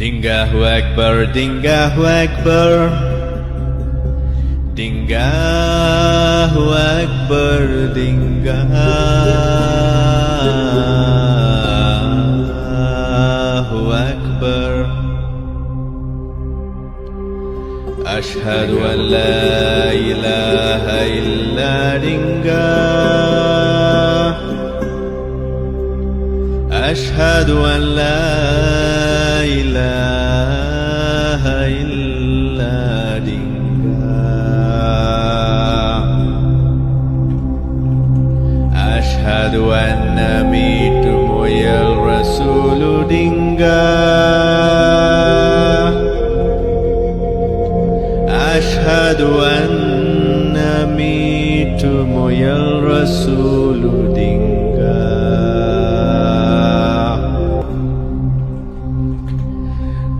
Dingahu Akbar, Dingahu Akbar, Dingahu Akbar, Dingahu Akbar. Ashhadu an la ilaha illa Dingah. Ashhadu an la ilaha illa Dingah. Ashhadu anna mitu moyal rasulu Dingah. Ashhadu anna mitu moyal rasulu Dingah.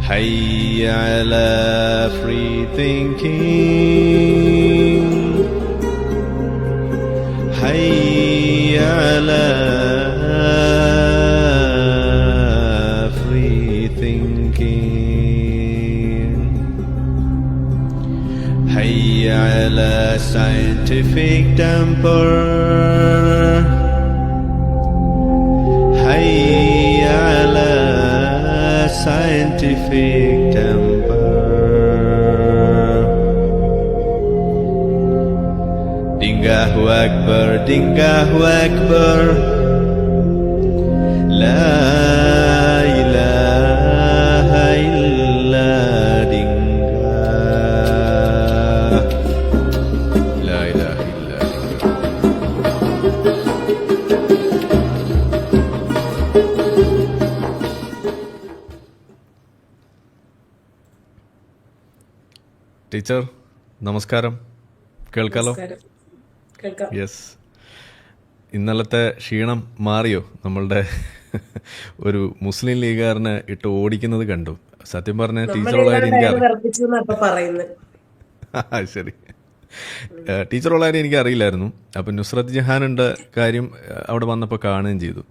Hayya ala free thinking. Hayya ala free thinking. Hayya ala scientific temper. Hayya ala scientific temper. Dingahu Akbar, Dingahu Akbar. La ilaha illa Dingah. La ilaha illa teacher നമസ്കാരം, കേൾക്കാലോ? കേൾക്കാം. Yes. ഇന്നലത്തെ ക്ഷീണം മാറിയോ? നമ്മളുടെ ഒരു മുസ്ലിം ലീഗുകാരനെ ഇട്ട് ഓടിക്കുന്നത് കണ്ടു. സത്യം പറഞ്ഞ ടീച്ചറുള്ളവരെ ശരി, ടീച്ചറുള്ളവരെ എനിക്ക് അറിയില്ലായിരുന്നു. അപ്പം നുസ്രത്ത് ജഹാനുണ്ട് കാര്യം അവിടെ വന്നപ്പോൾ കാണുകയും ചെയ്തു.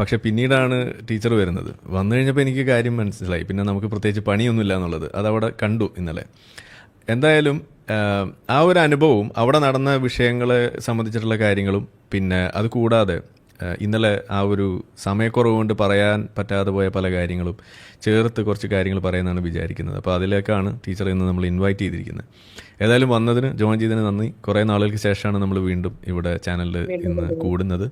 പക്ഷെ പിന്നീടാണ് ടീച്ചർ വരുന്നത്. വന്നു കഴിഞ്ഞപ്പോൾ എനിക്ക് കാര്യം മനസ്സിലായി. പിന്നെ നമുക്ക് പ്രത്യേകിച്ച് പണിയൊന്നുമില്ല എന്നുള്ളത് അതവിടെ കണ്ടു ഇന്നലെ. എന്തായാലും ആ ഒരു അനുഭവവും അവിടെ നടന്ന വിഷയങ്ങളെ സംബന്ധിച്ചിട്ടുള്ള കാര്യങ്ങളും പിന്നെ അത് കൂടാതെ ഇന്നലെ ആ ഒരു സമയക്കുറവ് കൊണ്ട് പറയാൻ പറ്റാതെ പോയ പല കാര്യങ്ങളും ചേർത്ത് കുറച്ച് കാര്യങ്ങൾ പറയുന്നതാണ് വിചാരിക്കുന്നത്. അപ്പോൾ അതിലേക്കാണ് ടീച്ചർ ഇന്ന് നമ്മൾ ഇൻവൈറ്റ് ചെയ്തിരിക്കുന്നത്. ഏതായാലും വന്നതിന്, ജോയിൻ ചെയ്തതിന് നന്ദി. കുറേ നാളുകൾക്ക് ശേഷമാണ് നമ്മൾ വീണ്ടും ഇവിടെ ചാനലിൽ ഇന്ന് കൂടുന്നത്.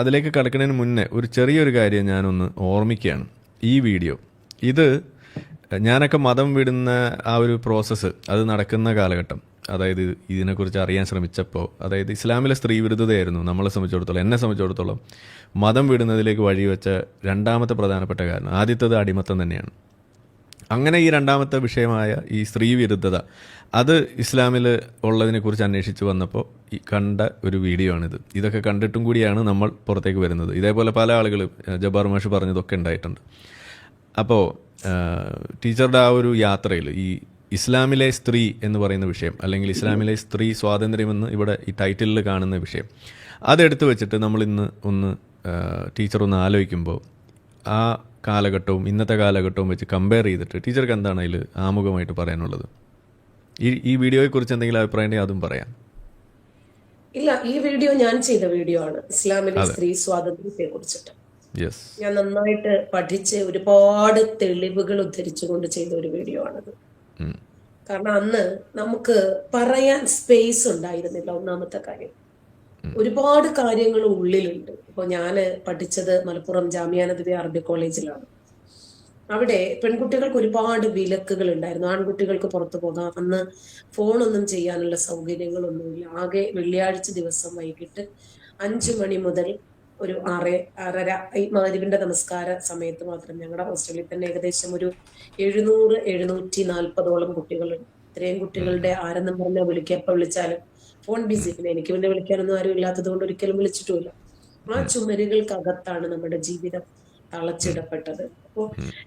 അതിലേക്ക് കടക്കുന്നതിന് മുന്നേ ഒരു ചെറിയൊരു കാര്യം ഞാനൊന്ന് ഓർമ്മിക്കുകയാണ്. ഈ വീഡിയോ ഇത് ഞാനൊക്കെ മതം വിടുന്ന ആ ഒരു പ്രോസസ്സ് അത് നടക്കുന്ന കാലഘട്ടം, അതായത് ഇതിനെക്കുറിച്ച് അറിയാൻ ശ്രമിച്ചപ്പോൾ, അതായത് ഇസ്ലാമിലെ സ്ത്രീ വിരുദ്ധതയായിരുന്നു നമ്മളെ സംബന്ധിച്ചിടത്തോളം, എന്നെ സംബന്ധിച്ചിടത്തോളം മതം വിടുന്നതിലേക്ക് വഴിവെച്ച രണ്ടാമത്തെ പ്രധാനപ്പെട്ട കാരണം. ആദ്യത്തേത് അടിമത്തം തന്നെയാണ്. അങ്ങനെ ഈ രണ്ടാമത്തെ വിഷയമായ ഈ സ്ത്രീ വിരുദ്ധത അത് ഇസ്ലാമിൽ ഉള്ളതിനെക്കുറിച്ച് അന്വേഷിച്ച് വന്നപ്പോൾ ഈ കണ്ട ഒരു വീഡിയോ ആണിത്. ഇതൊക്കെ കണ്ടിട്ടും കൂടിയാണ് നമ്മൾ പുറത്തേക്ക് വരുന്നത്. ഇതേപോലെ പല ആളുകളും ജബ്ബാർ മാഷ് പറഞ്ഞതൊക്കെ ഉണ്ടായിട്ടുണ്ട്. അപ്പോൾ ടീച്ചറുടെ ആ ഒരു യാത്രയിൽ ഈ ഇസ്ലാമിലെ സ്ത്രീ എന്ന് പറയുന്ന വിഷയം, അല്ലെങ്കിൽ ഇസ്ലാമിലെ സ്ത്രീ സ്വാതന്ത്ര്യമെന്ന് ഇവിടെ ഈ ടൈറ്റിലിൽ കാണുന്ന വിഷയം, അതെടുത്ത് വെച്ചിട്ട് നമ്മളിന്ന് ഒന്ന് ടീച്ചർ ഒന്ന് ആലോചിക്കുമ്പോൾ ആ കാലഘട്ടവും ഇന്നത്തെ കാലഘട്ടവും വെച്ച് കമ്പയർ ചെയ്തിട്ട് ടീച്ചർക്ക് എന്താണ് അതിൽ ആമുഖമായിട്ട് പറയാനുള്ളത്? ഈ വീഡിയോയെക്കുറിച്ച് എന്തെങ്കിലും അഭിപ്രായം ഉണ്ടെങ്കിൽ അതും പറയാം. ഇല്ല, ഈ വീഡിയോ ഞാൻ ചെയ്ത വീഡിയോ ആണ്, ഇസ്ലാമിലെ സ്ത്രീ സ്വാതന്ത്ര്യത്തെ കുറിച്ചിട്ട്. ഞാൻ നന്നായിട്ട് പഠിച്ച് ഒരുപാട് തെളിവുകൾ ഉദ്ധരിച്ചുകൊണ്ട് ചെയ്ത ഒരു വീഡിയോ ആണത്. കാരണം അന്ന് നമുക്ക് പറയാൻ സ്പേസ് ഉണ്ടായിരുന്നില്ല. ഒന്നാമത്തെ കാര്യം, ഒരുപാട് കാര്യങ്ങൾ ഉള്ളിലുണ്ട്. ഇപ്പൊ ഞാന് പഠിച്ചത് മലപ്പുറം ജാമിയ നദ്വി അറബി കോളേജിലാണ്. അവിടെ പെൺകുട്ടികൾക്ക് ഒരുപാട് വിലക്കുകൾ ഉണ്ടായിരുന്നു. ആൺകുട്ടികൾക്ക് പുറത്തു പോകാം, അന്ന് ഫോണൊന്നും ചെയ്യാനുള്ള സൗകര്യങ്ങളൊന്നുമില്ല. ആകെ വെള്ളിയാഴ്ച ദിവസം വൈകിട്ട് 5 മണി മുതൽ ഒരു 6:30 മഗ്‌രിബിന്റെ നമസ്കാര സമയത്ത് മാത്രം ഞങ്ങളുടെ ഹോസ്റ്റലിൽ തന്നെ ഏകദേശം ഒരു 700-740 കുട്ടികളുണ്ട്. ഇത്രയും കുട്ടികളുടെ ആരെന്നും പറഞ്ഞാൽ വിളിക്കുക, എപ്പോൾ വിളിച്ചാലും ഫോൺ ബിസി. പിന്നെ എനിക്ക് പിന്നെ വിളിക്കാനൊന്നും ആരും ഇല്ലാത്തത് കൊണ്ട് ഒരിക്കലും വിളിച്ചിട്ടുമില്ല. ആ ചുമരുകൾക്കകത്താണ് നമ്മുടെ ജീവിതം. തളച്ചിടപ്പെട്ടത്. അപ്പോ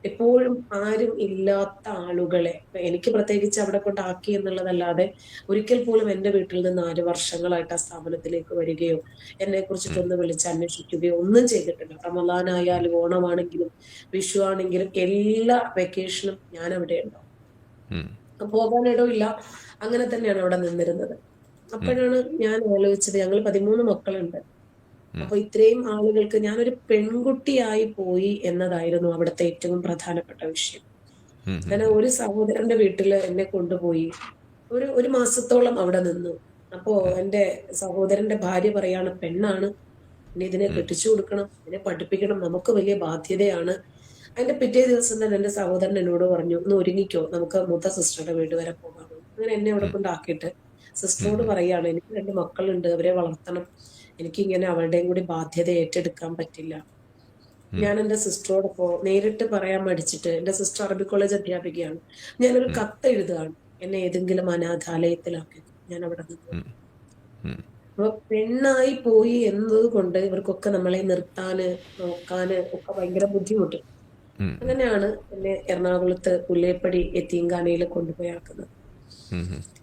എപ്പോഴും ആരും ഇല്ലാത്ത ആളുകളെ, എനിക്ക് പ്രത്യേകിച്ച് അവിടെ കൊണ്ടാക്കി എന്നുള്ളതല്ലാതെ ഒരിക്കൽ പോലും എന്റെ വീട്ടിൽ നിന്ന് ആര് വർഷങ്ങളായിട്ട് ആ സ്ഥാപനത്തിലേക്ക് വരികയോ എന്നെ കുറിച്ചിട്ടൊന്ന് വിളിച്ച് അന്വേഷിക്കുകയോ ഒന്നും ചെയ്തിട്ടില്ല. റമദാനായാലും ഓണമാണെങ്കിലും വിഷു ആണെങ്കിലും എല്ലാ വെക്കേഷനും ഞാൻ അവിടെ ഉണ്ടാവും. പോകാനിടമില്ല. അങ്ങനെ തന്നെയാണ് അവിടെ നിന്നിരുന്നത്. അപ്പോഴാണ് ഞാൻ ആലോചിച്ചത്, ഞങ്ങൾ 13 മക്കളുണ്ട്. അപ്പൊ ഇത്രയും ആളുകൾക്ക് ഞാനൊരു പെൺകുട്ടിയായി പോയി എന്നതായിരുന്നു അവിടുത്തെ ഏറ്റവും പ്രധാനപ്പെട്ട വിഷയം. ഞാൻ ഒരു സഹോദരന്റെ വീട്ടില് എന്നെ കൊണ്ടുപോയി ഒരു മാസത്തോളം അവിടെ നിന്നു. അപ്പോ എന്റെ സഹോദരന്റെ ഭാര്യ പറയാണ്, പെണ്ണാണ്, ഇനി ഇതിനെ കെട്ടിച്ചു കൊടുക്കണം, ഇതിനെ പഠിപ്പിക്കണം, നമുക്ക് വലിയ ബാധ്യതയാണ്. അതിന്റെ പിറ്റേ ദിവസം തന്നെ എന്റെ സഹോദരൻ എന്നോട് പറഞ്ഞു, ഒന്ന് ഒരുങ്ങിക്കോ, നമുക്ക് മൂത്ത സിസ്റ്ററുടെ വീട് വരെ പോകാം. അങ്ങനെ എന്നെ അവിടെ കൊണ്ടാക്കിയിട്ട് സിസ്റ്ററോട് പറയാണ്, എനിക്ക് 2 മക്കളുണ്ട്, അവരെ വളർത്തണം, എനിക്കിങ്ങനെ അവളുടെയും കൂടി ബാധ്യത ഏറ്റെടുക്കാൻ പറ്റില്ല. ഞാൻ എന്റെ സിസ്റ്ററോടൊപ്പോ നേരിട്ട് പറയാൻ മടിച്ചിട്ട്, എന്റെ സിസ്റ്റർ അറബി കോളേജ് അധ്യാപികയാണ്, ഞാനൊരു കത്ത് എഴുതുകയാണ്, എന്നെ ഏതെങ്കിലും അനാഥാലയത്തിലാക്കി ഞാൻ അവിടെ നിന്ന്. അപ്പൊ പെണ്ണായി പോയി എന്നത് കൊണ്ട് ഇവർക്കൊക്കെ നമ്മളെ നിർത്താന് നോക്കാന് ഒക്കെ ഭയങ്കര ബുദ്ധിമുട്ട്. അങ്ങനെയാണ് എന്നെ എറണാകുളത്ത് പുല്ലേപ്പടി യത്തീംഖാനയിൽ കൊണ്ടുപോയി ആക്കുന്നത്.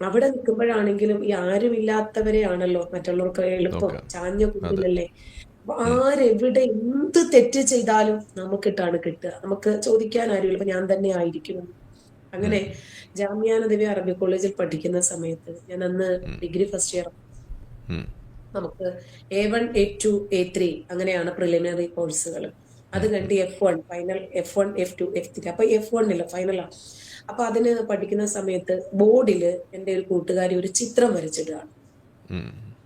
അവിടെ നിൽക്കുമ്പോഴാണെങ്കിലും ഈ ആരുമില്ലാത്തവരെയാണല്ലോ മറ്റുള്ളവർക്ക് എളുപ്പം, ചാഞ്ഞ കുട്ടിലല്ലേ. അപ്പൊ ആരെവിടെ എന്ത് തെറ്റ് ചെയ്താലും നമുക്കിട്ടാണ് കിട്ടുക, നമുക്ക് ചോദിക്കാൻ ആരുമില്ല. അപ്പൊ ഞാൻ തന്നെ ആയിരിക്കും. അങ്ങനെ ജാമിയ നദവിയ അറബി കോളേജിൽ പഠിക്കുന്ന സമയത്ത്, ഞാൻ അന്ന് ഡിഗ്രി ഫസ്റ്റ് ഇയർ, നമുക്ക് A1 A2 A3 അങ്ങനെയാണ് പ്രിലിമിനറി കോഴ്സുകൾ. അത് കണ്ട് F1 final, F1 F2 F3. അപ്പൊ F1 ഫൈനലാണ്. അപ്പൊ അതിന് പഠിക്കുന്ന സമയത്ത് ബോർഡില് എന്റെ ഒരു കൂട്ടുകാരി ഒരു ചിത്രം വരച്ചിടുകയാണ്.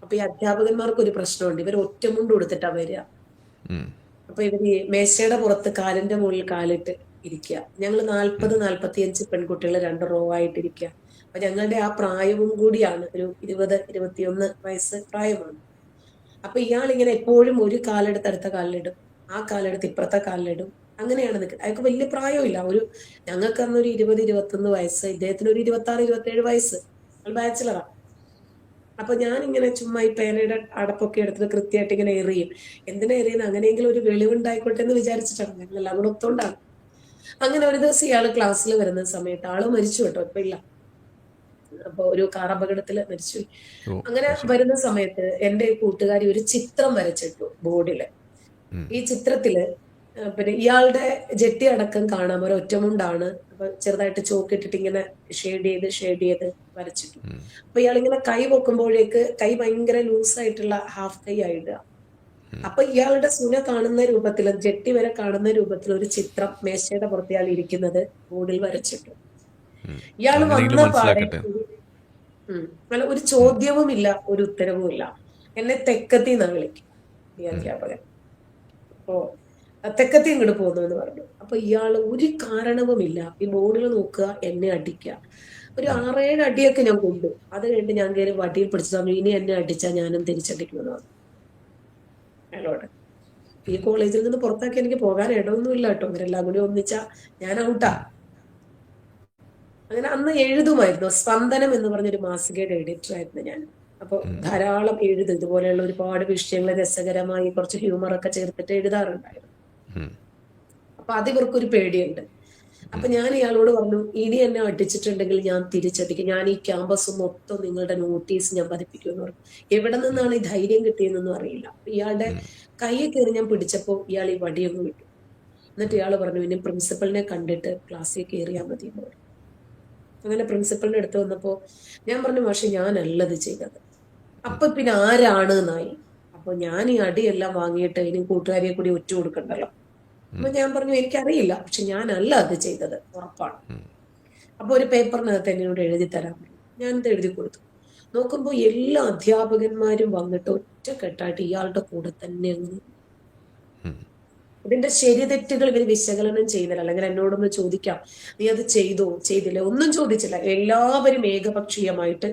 അപ്പൊ ഈ അധ്യാപകന്മാർക്ക് ഒരു പ്രശ്നമുണ്ട്, ഇവർ ഒറ്റമുണ്ട് കൊടുത്തിട്ടാ വരിക. അപ്പൊ ഇവര് മേശയുടെ പുറത്ത് കാലിന്റെ മുകളിൽ കാലിട്ട് ഇരിക്കുക. ഞങ്ങൾ 40-45 പെൺകുട്ടികൾ 2 റോ ആയിട്ടിരിക്കുക. അപ്പൊ ഞങ്ങളുടെ ആ പ്രായവും കൂടിയാണ്, ഒരു 20-21 വയസ്സ് പ്രായമാണ്. അപ്പൊ ഇയാളിങ്ങനെ എപ്പോഴും ഒരു കാലെടുത്ത് അടുത്ത കാലിലിടും, ആ കാലെടുത്ത് ഇപ്പുറത്തെ കാലിലിടും, അങ്ങനെയാണ് നിൽക്കുന്നത്. അയാൾക്ക് വലിയ പ്രായമില്ല. ഞങ്ങൾക്ക് അന്നൊരു 20-21 വയസ്സ്, ഇദ്ദേഹത്തിന് ഒരു 26-27 വയസ്സ്, ബാച്ചിലറാ. അപ്പൊ ഞാനിങ്ങനെ ചുമ്മാ ഈ പേനയുടെ അടപ്പൊക്കെ എടുത്തിട്ട് കൃത്യമായിട്ട് ഇങ്ങനെ എറിയും. എന്തിനാ എറിയുന്നത്, അങ്ങനെയെങ്കിലും ഒരു വെളിവുണ്ടായിക്കോട്ടെ എന്ന് വിചാരിച്ചിട്ടാണ്, ഞങ്ങൾ എല്ലാം കൂടെ ഒത്തോണ്ടാണ്. അങ്ങനെ ഒരു ദിവസം ഇയാള് ക്ലാസ്സിൽ വരുന്ന സമയത്ത്, ആള് മരിച്ചു കേട്ടോ, ഇപ്പൊ ഇല്ല, അപ്പൊ ഒരു കാർ അപകടത്തില് മരിച്ചുപോയി. അങ്ങനെ വരുന്ന സമയത്ത് എന്റെ കൂട്ടുകാരി ഒരു ചിത്രം വരച്ചിട്ടു ബോർഡില്. ഈ ചിത്രത്തില് പിന്നെ ഇയാളുടെ ജെട്ടി അടക്കം കാണാം, ഒരു ഒറ്റമുണ്ടാണ്. അപ്പൊ ചെറുതായിട്ട് ചോക്കിട്ടിട്ട് ഇങ്ങനെ ഷെയ്ഡ് ചെയ്ത് വരച്ചിട്ടു. അപ്പൊ ഇയാളിങ്ങനെ കൈ പൊക്കുമ്പോഴേക്ക് കൈ ഭയങ്കര ലൂസായിട്ടുള്ള ഹാഫ് കൈ ആയിടുക. അപ്പൊ ഇയാളുടെ സുന കാണുന്ന രൂപത്തിൽ, ജെട്ടി വരെ കാണുന്ന രൂപത്തിൽ ഒരു ചിത്രം മേശയുടെ പുറത്ത് ഇയാൾ ഇരിക്കുന്നത് ബോർഡിൽ വരച്ചിട്ടു. ഇയാള് വന്ന പാടെ അല്ല, ഒരു ചോദ്യവും ഇല്ല, ഒരു ഉത്തരവും ഇല്ല. എന്നെ തെക്കത്തി എന്നാ വിളിക്കും ഈ അധ്യാപകൻ. അപ്പോ തെക്കത്തി ഇങ്ങോട്ട് പോകുന്നു എന്ന് പറഞ്ഞു. അപ്പൊ ഇയാള് ഒരു കാരണവുമില്ല ഈ ബോർഡിൽ നോക്കുക, എന്നെ അടിക്കുക. ഒരു 6-7 അടിയൊക്കെ ഞാൻ കൊണ്ടു. അത് കഴിഞ്ഞിട്ട് ഞാൻ കയറി വടിയിൽ പിടിച്ചു തന്നു, ഇനി എന്നെ അടിച്ചാൽ ഞാനും തിരിച്ചടിക്കുമെന്ന് പറഞ്ഞു അയാളോട്. ഈ കോളേജിൽ നിന്ന് പുറത്താക്കി എനിക്ക് പോകാൻ ഇടമൊന്നുമില്ല കേട്ടോ, ഇവരെല്ലാം കൂടി ഒന്നിച്ചാ ഞാൻ ഔട്ടാ. അങ്ങനെ അന്ന് എഴുതുമായിരുന്നു, സ്പന്ദനം എന്ന് പറഞ്ഞൊരു മാസികയുടെ എഡിറ്റർ ആയിരുന്നു ഞാൻ. അപ്പൊ ധാരാളം എഴുതും, ഇതുപോലെയുള്ള ഒരുപാട് വിഷയങ്ങൾ രസകരമായി കുറച്ച് ഹ്യൂമറൊക്കെ ചേർത്തിട്ട് എഴുതാറുണ്ടായിരുന്നു. അപ്പൊ അതിവർക്കൊരു പേടിയുണ്ട്. അപ്പൊ ഞാൻ ഇയാളോട് പറഞ്ഞു, ഇനി എന്നെ അടിച്ചിട്ടുണ്ടെങ്കിൽ ഞാൻ തിരിച്ചടിക്കും, ഞാൻ ഈ ക്യാമ്പസ് മൊത്തം നിങ്ങളുടെ നോട്ടീസ് ഞാൻ പതിപ്പിക്കുമെന്ന് പറഞ്ഞു. എവിടെ നിന്നാണ് ഈ ധൈര്യം കിട്ടിയതെന്നൊന്നും അറിയില്ല. ഇയാളുടെ കയ്യിൽ കയറി ഞാൻ പിടിച്ചപ്പോ ഇയാൾ ഈ വടിയൊന്നും വിട്ടു. എന്നിട്ട് ഇയാൾ പറഞ്ഞു, ഇനി പ്രിൻസിപ്പലിനെ കണ്ടിട്ട് ക്ലാസ്സിൽ കയറിയാൽ മതി എന്ന് പറഞ്ഞു. അങ്ങനെ പ്രിൻസിപ്പലിന്റെ അടുത്ത് വന്നപ്പോ ഞാൻ പറഞ്ഞു, പക്ഷെ ഞാനല്ലത് ചെയ്തത്. അപ്പൊ പിന്നെ ആരാണ് എന്നായി. അപ്പൊ ഞാൻ ഈ അടിയെല്ലാം വാങ്ങിയിട്ട് ഇനി കൂട്ടുകാരിയെ കൂടി ഒറ്റ കൊടുക്കണ്ടല്ലോ. അപ്പൊ ഞാൻ പറഞ്ഞു, എനിക്കറിയില്ല, പക്ഷെ ഞാനല്ല അത് ചെയ്തത്, ഉറപ്പാണ്. അപ്പൊ ഒരു പേപ്പറിനകത്ത് എന്നോട് എഴുതി തരാൻ പറഞ്ഞു. ഞാനത് എഴുതി കൊടുത്തു. നോക്കുമ്പോ എല്ലാ അധ്യാപകന്മാരും വന്നിട്ട് ഒറ്റക്കെട്ടായിട്ട് ഇയാളുടെ കൂടെ തന്നെ അങ്ങ്. ഇതിന്റെ ശരി തെറ്റുകൾ ഇവർ വിശകലനം ചെയ്യുന്നില്ല. അല്ലെങ്കിൽ എന്നോടൊന്ന് ചോദിക്കാം, നീ അത് ചെയ്തോ ചെയ്തില്ല, ഒന്നും ചോദിച്ചില്ല. എല്ലാവരും ഏകപക്ഷീയമായിട്ട്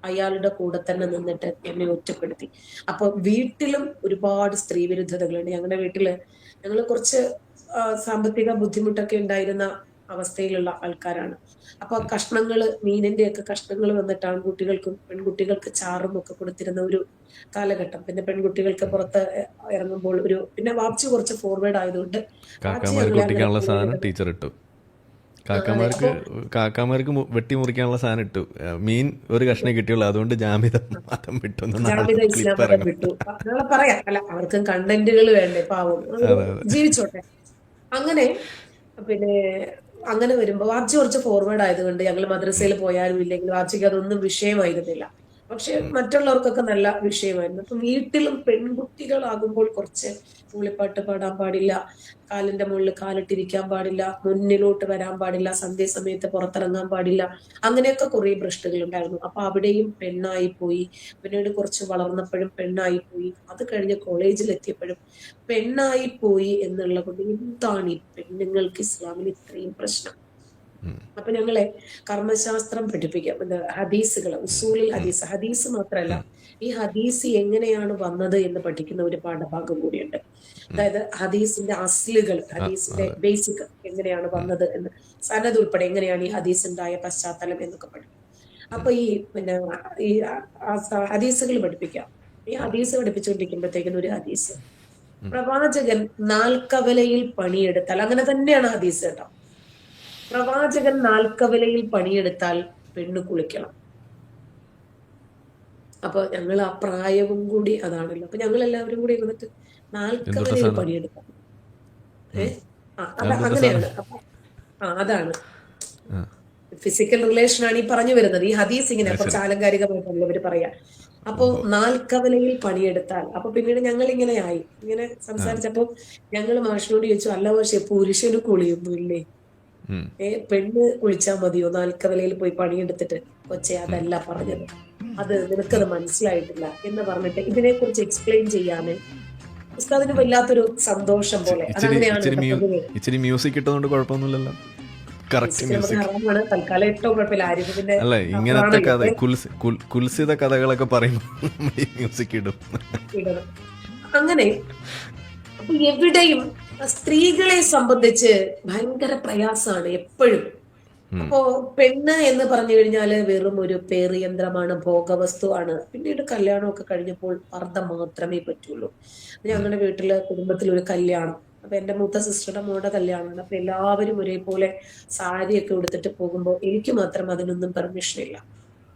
അയാളുടെ കൂടെ തന്നെ നിന്നിട്ട് എന്നെ ഒറ്റപ്പെടുത്തി. അപ്പൊ വീട്ടിലും ഒരുപാട് സ്ത്രീ വിരുദ്ധതകളുണ്ട്. ഞങ്ങളുടെ വീട്ടില് ഞങ്ങൾ കുറച്ച് സാമ്പത്തിക ബുദ്ധിമുട്ടൊക്കെ ഉണ്ടായിരുന്ന അവസ്ഥയിലുള്ള ആൾക്കാരാണ്. അപ്പൊ കഷ്ണങ്ങള്, മീനിന്റെ ഒക്കെ കഷ്ണങ്ങൾ വന്നിട്ട് ആൺകുട്ടികൾക്കും പെൺകുട്ടികൾക്ക് ചാറും ഒക്കെ കൊടുത്തിരുന്ന ഒരു കാലഘട്ടം. പിന്നെ പെൺകുട്ടികൾക്ക് പുറത്ത് ഇറങ്ങുമ്പോൾ പിന്നെ വാപ്ചി കുറച്ച് ഫോർവേഡ് ആയതുകൊണ്ട് വാപ്ചി കാക്കാമാർക്ക് ഞങ്ങളെ അങ്ങനെ ഒട്ടിക്കാനുള്ള സാധനം കൊണ്ടുപോയി. ടീച്ചർ ഇട്ടു. അതെ. കാക്കാമാർക്ക് അപ്പൊ വെട്ടി മുറിക്കാനുള്ള സാധനം ഇട്ടു. മീൻ ഒരു കഷ്ണം കിട്ടിയുള്ളൂ, അതുകൊണ്ട് ജാമിതം മതം വിട്ടു എന്ന് നാളെ ജാമിത ഇസ്ലാം ക്ലിപ്പ് മതം ഇറങ്ങും. വിട്ടു. നാളെ പറയാം. അല്ല, അവർക്കും കണ്ടന്റുകൾ വേണ്ടേ, പാവം, അവര് അതെ അതെ. ജീവിച്ചോട്ടെ. അങ്ങനെ പിന്നെ അങ്ങനെ വരുമ്പോ വാപ്ചി കുറച്ച് ഫോർവേഡ് ആയതുകൊണ്ട് ഞങ്ങൾ മദ്രസയിൽ പോയാലും ഇല്ലെങ്കിലും വാപ്ചിക്ക് അതൊന്നും വിഷയമായിരുന്നില്ല. പക്ഷെ മറ്റുള്ളവർക്കൊക്കെ നല്ല വിഷയമായിരുന്നു. അപ്പൊ വീട്ടിലും പെൺകുട്ടികളാകുമ്പോൾ കുറച്ച് മൂളിപ്പാട്ട് പാടാൻ പാടില്ല, കാലിന്റെ മുകളിൽ കാലിട്ടിരിക്കാൻ പാടില്ല, മുന്നിലോട്ട് വരാൻ പാടില്ല, സന്ധ്യാസമയത്ത് പുറത്തിറങ്ങാൻ പാടില്ല, അങ്ങനെയൊക്കെ കുറെ ഭ്രഷ്ടുകൾ ഉണ്ടായിരുന്നു. അപ്പൊ അവിടെയും പെണ്ണായി പോയി. പിന്നീട് കുറച്ച് വളർന്നപ്പോഴും പെണ്ണായി പോയി. അത് കഴിഞ്ഞ് കോളേജിൽ എത്തിയപ്പോഴും പെണ്ണായി പോയി എന്നുള്ള കൊണ്ട് എന്താണ് ഈ പെണ്ണുങ്ങൾക്ക് ഇസ്ലാമിൽ ഇത്രയും പ്രശ്നം? അപ്പൊ ഞങ്ങളെ കർമ്മശാസ്ത്രം പഠിപ്പിക്കാം, ഹദീസുകൾ, ഉസൂലിൽ ഹദീസ് മാത്രമല്ല, ഈ ഹദീസ് എങ്ങനെയാണ് വന്നത് എന്ന് പഠിക്കുന്ന ഒരു പാഠഭാഗം കൂടിയുണ്ട്. അതായത് ഹദീസിന്റെ അസ്ലുകൾ, ഹദീസിന്റെ ബേസിക് എങ്ങനെയാണ് വന്നത് എന്ന്, സനദ് ഉൾപ്പെടെ എങ്ങനെയാണ് ഈ ഹദീസ് ഉണ്ടായ പശ്ചാത്തലം എന്നൊക്കെ പഠിക്കും. അപ്പൊ ഈ ഹദീസുകൾ പഠിപ്പിക്കാം. ഈ ഹദീസ് പഠിപ്പിച്ചുകൊണ്ടിരിക്കുമ്പോഴത്തേക്കും ഒരു ഹദീസ്, പ്രവാചകൻ നാൽക്കവലയിൽ പണിയെടുത്താൽ, അങ്ങനെ തന്നെയാണ് ഹദീസ് കേട്ടോ, പ്രവാചകൻ നാൽക്കവലയിൽ പണിയെടുത്താൽ പെണ്ണ് കുളിക്കണം. അപ്പൊ ഞങ്ങൾ ആ പ്രായവും കൂടി അതാണല്ലോ. അപ്പൊ ഞങ്ങൾ എല്ലാവരും കൂടി വന്നിട്ട് നാൽക്കവലയിൽ പണിയെടുക്കാം. അങ്ങനെയാണ്. അതാണ് ഫിസിക്കൽ റിലേഷൻ ആണ് ഈ പറഞ്ഞു വരുന്നത്. ഈ ഹദീസ് ഇങ്ങനെ കുറച്ച് ആലങ്കാരികമായിട്ടല്ല ഇവര് പറയാ. അപ്പോ നാൽക്കവലയിൽ പണിയെടുത്താൽ, അപ്പൊ പിന്നീട് ഞങ്ങൾ ഇങ്ങനെ സംസാരിച്ചപ്പോ ഞങ്ങൾ മാഷിനോട് ചോദിച്ചു, അല്ല പക്ഷെ പുരുഷന് കുളിയൊന്നുമില്ലേ? പെണ്ണ് കുളിച്ചാൽ മതിയോ നാൽക്കവലയിൽ പോയി പണിയെടുത്തിട്ട്? കൊച്ചെ, അതല്ല പറഞ്ഞത്, അത് നിനക്കത് മനസ്സിലായിട്ടില്ല എന്ന് പറഞ്ഞിട്ട് ഇതിനെ കുറിച്ച് എക്സ്പ്ലെയിൻ ചെയ്യാന് ഉസ്താദിന് വല്ലാത്തൊരു സന്തോഷം പോലെ. ഇച്ചിരി മ്യൂസിക് ഇട്ടതുകൊണ്ട് കുഴപ്പമൊന്നുമില്ലല്ലോ. തൽക്കാലം ഇട്ടോ കുഴപ്പമില്ല. ആരും പിന്നെ അല്ല, ഇങ്ങനത്തെ കഥ കുൽസിത കഥകളൊക്കെ പറയുമ്പോൾ മ്യൂസിക് ഇടും. അങ്ങനെ അപ്പൊ എവിടെയും സ്ത്രീകളെ സംബന്ധിച്ച് ഭയങ്കര പ്രയാസമാണ് എപ്പോഴും. അപ്പോ പെണ്ണ് എന്ന് പറഞ്ഞു കഴിഞ്ഞാല് വെറും ഒരു പേറിയന്ത്രമാണ്, ഭോഗവസ്തുവാണ്. പിന്നീട് കല്യാണമൊക്കെ കഴിഞ്ഞപ്പോൾ പർദ്ദ മാത്രമേ പറ്റുള്ളൂ. ഞങ്ങളുടെ വീട്ടില് കുടുംബത്തിൽ ഒരു കല്യാണം, അപ്പൊ എന്റെ മൂത്ത സിസ്റ്ററുടെ മോളുടെ കല്യാണമാണ്. അപ്പൊ എല്ലാവരും ഒരേപോലെ സാരിയൊക്കെ ഉടുത്തിട്ട് പോകുമ്പോൾ എനിക്ക് മാത്രം അതിനൊന്നും പെർമിഷൻ ഇല്ല.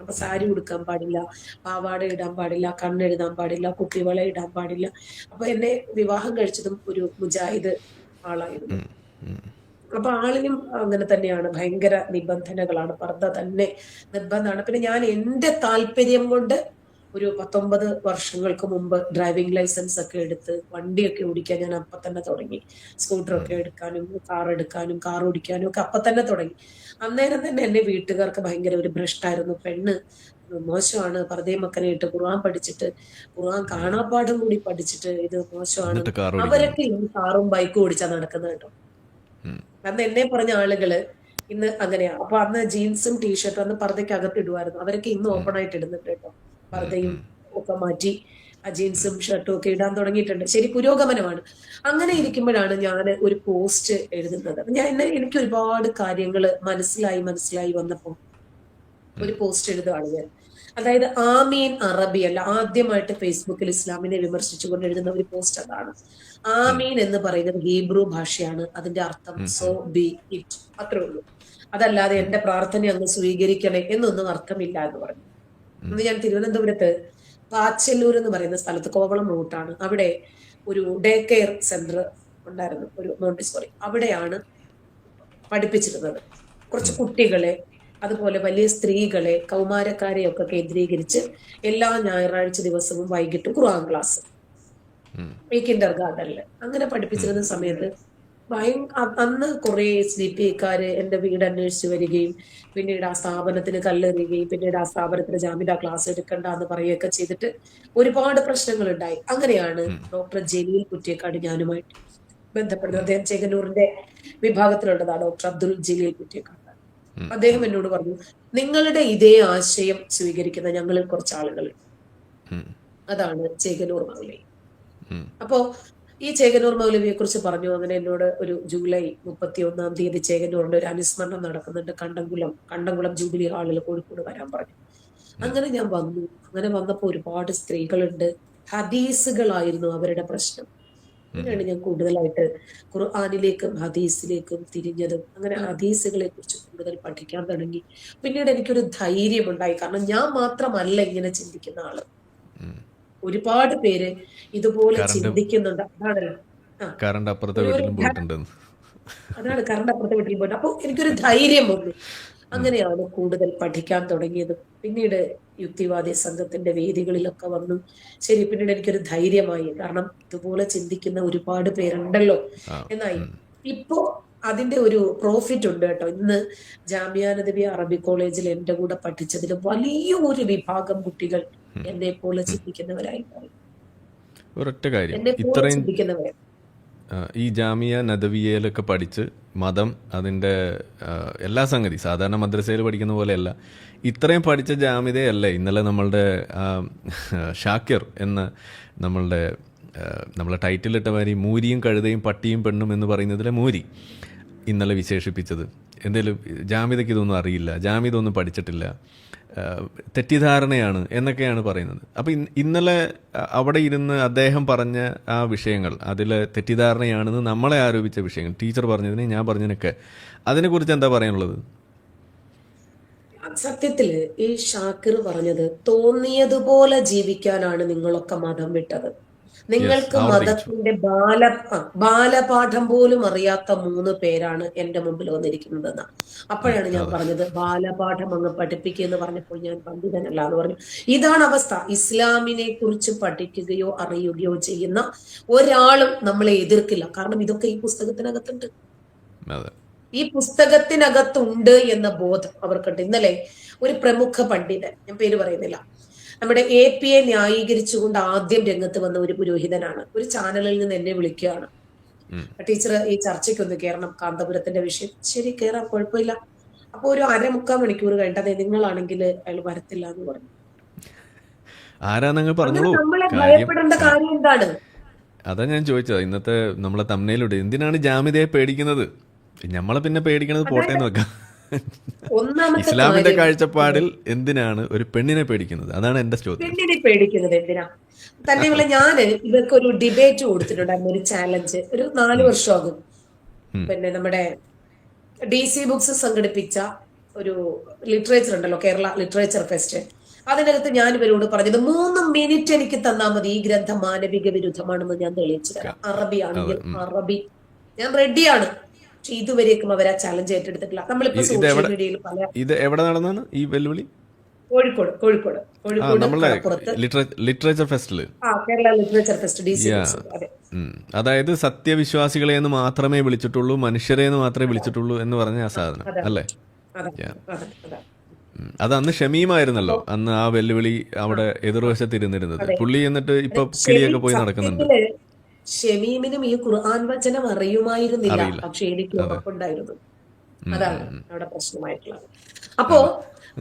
അപ്പൊ സാരി ഉടുക്കാൻ പാടില്ല, പാവാട ഇടാൻ പാടില്ല, കണ്ണെഴുതാൻ പാടില്ല, കുപ്പിവള ഇടാൻ പാടില്ല. അപ്പൊ എന്നെ വിവാഹം കഴിച്ചതും ഒരു മുജാഹിദ് ആളായിരുന്നു. അപ്പൊ ആളിനും അങ്ങനെ തന്നെയാണ്, ഭയങ്കര നിബന്ധനകളാണ്, പർദ്ദ തന്നെ നിർബന്ധമാണ്. പിന്നെ ഞാൻ എന്റെ താല്പര്യം കൊണ്ട് ഒരു 19 വർഷങ്ങൾക്ക് മുമ്പ് ഡ്രൈവിംഗ് ലൈസൻസ് ഒക്കെ എടുത്ത് വണ്ടിയൊക്കെ ഓടിക്കാൻ ഞാൻ അപ്പൊ തന്നെ തുടങ്ങി. സ്കൂട്ടറൊക്കെ എടുക്കാനും കാർ എടുക്കാനും കാർ ഓടിക്കാനും ഒക്കെ അപ്പൊ തന്നെ തുടങ്ങി. അന്നേരം തന്നെ എന്നെ വീട്ടുകാർക്ക് ഭയങ്കര ഒരു ഭ്രഷ്ടായിരുന്നു. പെണ്ണ് മോശമാണ്, പർദ്ദയും മക്കനെയിട്ട് ഖുർആൻ പഠിച്ചിട്ട്, ഖുർആൻ കാണാപ്പാഠം കൂടി പഠിച്ചിട്ട് ഇത് മോശമാണ്. അവരൊക്കെ ഇന്ന് കാറും ബൈക്കും ഓടിച്ചാ നടക്കുന്നത് കേട്ടോ. അന്ന് എന്നെ പറഞ്ഞ ആളുകള് ഇന്ന് അങ്ങനെയാ. അപ്പൊ അന്ന് ജീൻസും ടീഷർട്ടും അന്ന് പർദ്ദയ്ക്കകത്ത് ഇടുമായിരുന്നു. അവരൊക്കെ ഇന്ന് ഓപ്പൺ ആയിട്ട് ഇടുന്നുണ്ട് കേട്ടോ. പർദ്ദയും ഒക്കെ മാറ്റി ആ ജീൻസും ഷർട്ടും ഒക്കെ ഇടാൻ തുടങ്ങിയിട്ടുണ്ട്. ശരി, പുരോഗമനമാണ്. അങ്ങനെ ഇരിക്കുമ്പോഴാണ് ഞാൻ ഒരു പോസ്റ്റ് എഴുതുന്നത്. എനിക്ക് ഒരുപാട് കാര്യങ്ങൾ മനസ്സിലായി വന്നപ്പോ ഒരു പോസ്റ്റ് എഴുതുകയാണ് ഞാൻ. അതായത് ആമീൻ അറബി അല്ല, ആദ്യമായിട്ട് ഫേസ്ബുക്കിൽ ഇസ്ലാമിനെ വിമർശിച്ചുകൊണ്ട് എഴുതുന്ന ഒരു പോസ്റ്റ് അതാണ്. ആമീൻ എന്ന് പറയുന്നത് ഹീബ്രു ഭാഷയാണ്. അതിന്റെ അർത്ഥം സോ ബി ഇറ്റ്, അത്രേ ഉള്ളൂ. അതല്ലാതെ എന്റെ പ്രാർത്ഥന അങ്ങ് സ്വീകരിക്കണേ എന്നൊന്നും അർത്ഥമില്ല എന്ന് പറഞ്ഞു. അന്ന് ഞാൻ തിരുവനന്തപുരത്ത് പാച്ചല്ലൂർ എന്ന് പറയുന്ന സ്ഥലത്ത്, കോവളം റൂട്ടാണ്, അവിടെ ഒരു ഡേ കെയർ സെന്റർ ഉണ്ടായിരുന്നു, ഒരു മോണ്ടിസോറി. അവിടെയാണ് പഠിപ്പിച്ചിരുന്നത്. കുറച്ച് കുട്ടികളെ, അതുപോലെ വലിയ സ്ത്രീകളെ, കൗമാരക്കാരെ ഒക്കെ കേന്ദ്രീകരിച്ച് എല്ലാ ഞായറാഴ്ച ദിവസവും വൈകിട്ട് ഖുർആൻ ക്ലാസ് ഈ കിൻഡർ ഗാർഡനില് അങ്ങനെ പഠിപ്പിച്ചിരുന്ന സമയത്ത് അന്ന് കുറെ CPIക്കാര് എന്റെ വീട് അന്വേഷിച്ച് വരികയും പിന്നീട് ആ സ്ഥാപനത്തിന് കല്ലെറിയുകയും പിന്നീട് ആ സ്ഥാപനത്തിന് ജാമ്യത ക്ലാസ് എടുക്കണ്ട എന്ന് പറയുകയൊക്കെ ചെയ്തിട്ട് ഒരുപാട് പ്രശ്നങ്ങൾ ഉണ്ടായി. അങ്ങനെയാണ് ഡോക്ടർ ജലീൽ കുറ്റിയേക്കാട് ഞാനുമായിട്ട് ബന്ധപ്പെടുന്നത്. അദ്ദേഹം ചെങ്ങന്നൂരിന്റെ വിഭാഗത്തിലുള്ളതാണ്, ഡോക്ടർ അബ്ദുൽ ജലീൽ കുറ്റിയേക്കാട്. അദ്ദേഹം എന്നോട് പറഞ്ഞു, നിങ്ങളുടെ ഇതേ ആശയം സ്വീകരിക്കുന്ന ഞങ്ങളിൽ കുറച്ച് ആളുകൾ, അതാണ് ചെങ്ങന്നൂർ മൗലവി. അപ്പോ ഈ ചേകനൂർ മൗലവിയെ കുറിച്ച് പറഞ്ഞു. അങ്ങനെ എന്നോട് ഒരു ജൂലൈ 31 ചേകനൂറിന്റെ ഒരു അനുസ്മരണം നടക്കുന്നുണ്ട് കണ്ടംകുളം ജൂബിലി ഹാളിൽ കോഴിക്കോട് വരാൻ പറഞ്ഞു. അങ്ങനെ ഞാൻ വന്നു. അങ്ങനെ വന്നപ്പോൾ ഒരുപാട് സ്ത്രീകളുണ്ട്. ഹദീസുകളായിരുന്നു അവരുടെ പ്രശ്നം. അങ്ങനെയാണ് ഞാൻ കൂടുതലായിട്ട് ഖുർആനിലേക്കും ഹദീസിലേക്കും തിരിഞ്ഞതും. അങ്ങനെ ഹദീസുകളെ കുറിച്ച് കൂടുതൽ പഠിക്കാൻ തുടങ്ങി. പിന്നീട് എനിക്കൊരു ധൈര്യമുണ്ടായി. കാരണം ഞാൻ മാത്രമല്ല ഇങ്ങനെ ചിന്തിക്കുന്ന ആള്, ഒരുപാട് പേര് ഇതുപോലെ ചിന്തിക്കുന്നുണ്ട്. അതാണല്ലോ കറണ്ട് അപ്പുറത്തെ വീട്ടിലും പോയിട്ടുണ്ടെന്ന്. അതാണ് കറണ്ട് അപ്പുറത്തെ വീട്ടിൽ പോയിട്ട്. അപ്പൊ എനിക്കൊരു ധൈര്യം വന്നു. അങ്ങനെയാണ് കൂടുതൽ പഠിക്കാൻ തുടങ്ങിയത്. പിന്നീട് യുക്തിവാദി സംഘത്തിന്റെ വേദികളിലൊക്കെ വന്നു. ശരി, പിന്നീട് എനിക്കൊരു ധൈര്യമായി. കാരണം ഇതുപോലെ ചിന്തിക്കുന്ന ഒരുപാട് പേരുണ്ടല്ലോ എന്നായി. ഇപ്പോ അതിന്റെ ഒരു പ്രോഫിറ്റ് ഉണ്ട് കേട്ടോ. ഇന്ന് ജാമിയ നദവിയ അറബി കോളേജിൽ എന്റെ കൂടെ പഠിച്ചതിൽ വലിയ ഒരു വിഭാഗം കുട്ടികൾ എന്നെ പോലെ ചിന്തിക്കുന്നവരായി മാറി. ഒരൊറ്റ കാര്യം, എന്നെ പോലെ ഇത്രയും ചിന്തിക്കുന്നവർ. ഈ ജാമിയ നദവിയയിലൊക്കെ പഠിച്ച് മതം അതിൻ്റെ എല്ലാ സംഗതി സാധാരണ മദ്രസയിൽ പഠിക്കുന്ന പോലെയല്ല, ഇത്രയും പഠിച്ച ജാമിതയല്ലേ ഇന്നലെ നമ്മളുടെ ഷാക്കിർ എന്ന നമ്മളെ ടൈറ്റിലിട്ട മാതിരി മൂരിയും കഴുതയും പട്ടിയും പെണ്ണും എന്ന് പറയുന്നതിലെ മൂരി ഇന്നലെ വിശേഷിപ്പിച്ചത്. എന്തേലും ജാമിതയ്ക്ക് ഇതൊന്നും അറിയില്ല, ജാമിത ഒന്നും പഠിച്ചിട്ടില്ല, തെറ്റിദ്ധാരണയാണ് എന്നൊക്കെയാണ് പറയുന്നത്. അപ്പം ഇന്നലെ അവിടെ ഇരുന്ന് അദ്ദേഹം പറഞ്ഞ ആ വിഷയങ്ങൾ, അതിൽ തെറ്റിദ്ധാരണയാണെന്ന് നമ്മളെ ആരോപിച്ച വിഷയങ്ങൾ, ടീച്ചർ പറഞ്ഞതിന് ഞാൻ പറഞ്ഞതിനൊക്കെ, അതിനെക്കുറിച്ച് എന്താ പറയാനുള്ളത്? സത്യത്തില് ഈ ഷാക്കിർ പറഞ്ഞത്, തോന്നിയതുപോലെ ജീവിക്കാനാണ് നിങ്ങളൊക്കെ മതം വിട്ടത്. നിങ്ങൾക്ക് മതത്തിന്റെ ബാലപാഠം പോലും അറിയാത്ത 3 പേരാണ് എന്റെ മുമ്പിൽ വന്നിരിക്കുന്നതെന്ന്. അപ്പോഴാണ് ഞാൻ പറഞ്ഞത്, ബാലപാഠം അങ്ങ് പഠിപ്പിക്കുക എന്ന് പറഞ്ഞപ്പോൾ ഞാൻ പണ്ഡിതനല്ല എന്ന് പറഞ്ഞു. ഇതാണ് അവസ്ഥ. ഇസ്ലാമിനെ കുറിച്ച് പഠിക്കുകയോ അറിയുകയോ ചെയ്യുന്ന ഒരാളും നമ്മളെ എതിർക്കില്ല. കാരണം ഇതൊക്കെ ഈ പുസ്തകത്തിനകത്തുണ്ട്. ഈ പുസ്തകത്തിനകത്തുണ്ട് എന്ന ബോധം അവർക്കുണ്ട്. ഇന്നലെ ഒരു പ്രമുഖ പണ്ഡിതൻ, ഞാൻ പേര് പറയുന്നില്ല, നമ്മുടെ APയെ ന്യായീകരിച്ചുകൊണ്ട് ആദ്യം രംഗത്ത് വന്ന ഒരു പുരോഹിതനാണ്. ഒരു ചാനലിൽ നിന്ന് എന്നെ വിളിക്കുകയാണ്, ടീച്ചർ ഈ ചർച്ചയ്ക്കൊന്ന് കയറണം, കാന്തപുരത്തിന്റെ വിഷയം. ശരി, കയറാം, കുഴപ്പമില്ല. അപ്പൊ ഒരു 1/4 മണിക്കൂർ കഴിഞ്ഞത് നിങ്ങളാണെങ്കിൽ അയാൾ വരത്തില്ല എന്ന് പറഞ്ഞു. നമ്മളെ ഭയപ്പെടേണ്ട കാര്യം എന്താണ്? അതാ ഞാൻ ചോദിച്ചത്. ഇന്നത്തെ നമ്മളെ തമ്മിലൂടെ എന്തിനാണ് ജാമിതയെ പേടിക്കുന്നത്? നമ്മളെ പിന്നെ പേടിക്കണത് പോട്ടെ എന്ന് വെക്കാം. ഇസ്ലാമിന്റെ കാഴ്ചപ്പാടിൽ എന്തിനാണ് ഒരു പെണ്ണിനെ പേടിക്കുന്നത്? അതാണ് എന്റെ ചോദ്യം. പെണ്ണിനെ പേടിക്കുന്നത് എന്തിനാ? തന്നെയുള്ള ഞാന് ഇവർക്ക് ഒരു ഡിബേറ്റ് കൊടുത്തിട്ടുണ്ടായിരുന്നു, ഒരു ചാലഞ്ച്. ഒരു 4 വർഷമാകും. പിന്നെ നമ്മുടെ DC ബുക്സ് സംഘടിപ്പിച്ച ഒരു ലിറ്ററേച്ചർ ഉണ്ടല്ലോ, കേരള ലിറ്ററേച്ചർ ഫെസ്റ്റ്. അതിനകത്ത് ഞാൻ ഇവരോട് പറഞ്ഞത്, 3 മിനിറ്റ് എനിക്ക് തന്നാൽ മതി, ഈ ഗ്രന്ഥം മാനവിക വിരുദ്ധമാണെന്ന് ഞാൻ തെളിയിച്ചു തരാം. അറബി ആണെങ്കിൽ അറബി, ഞാൻ റെഡിയാണ്. ഇതുവരേക്കും അവർ ആ ചലഞ്ച് ഏറ്റെടുത്തിട്ടില്ല. നമ്മളിപ്പോ സോഷ്യൽ മീഡിയയിൽ ഇത് എവിടെ നടന്നാണ് ഈ വെല്ലുവിളി? കോഴിക്കോട് ലിറ്ററേച്ചർ ഫെസ്റ്റില്, കേരള ലിറ്ററേച്ചർ ഫെസ്റ്റ് DC. അതായത് സത്യവിശ്വാസികളെ എന്ന് മാത്രമേ വിളിച്ചിട്ടുള്ളൂ, മനുഷ്യരെ എന്ന് മാത്രമേ വിളിച്ചിട്ടുള്ളൂ എന്ന് പറഞ്ഞ ആ സാധനം അല്ലേ? അത് അന്ന് ഷമീമായിരുന്നല്ലോ അന്ന് ആ വെല്ലുവിളി അവിടെ എതിർവശത്ത് ഇരുന്നിരുന്നത്. പുള്ളി എന്നിട്ട് ഇപ്പൊ കിളിയൊക്കെ പോയി നടക്കുന്നുണ്ട്. ഷമീമിനും ഈ ഖുർആൻ വചനം അറിയുമായിരുന്നില്ല, പക്ഷെ എനിക്ക് ഉറപ്പുണ്ടായിരുന്നു. അതാണ് അവിടെ പ്രശ്നമായിട്ടുള്ളത്. അപ്പോ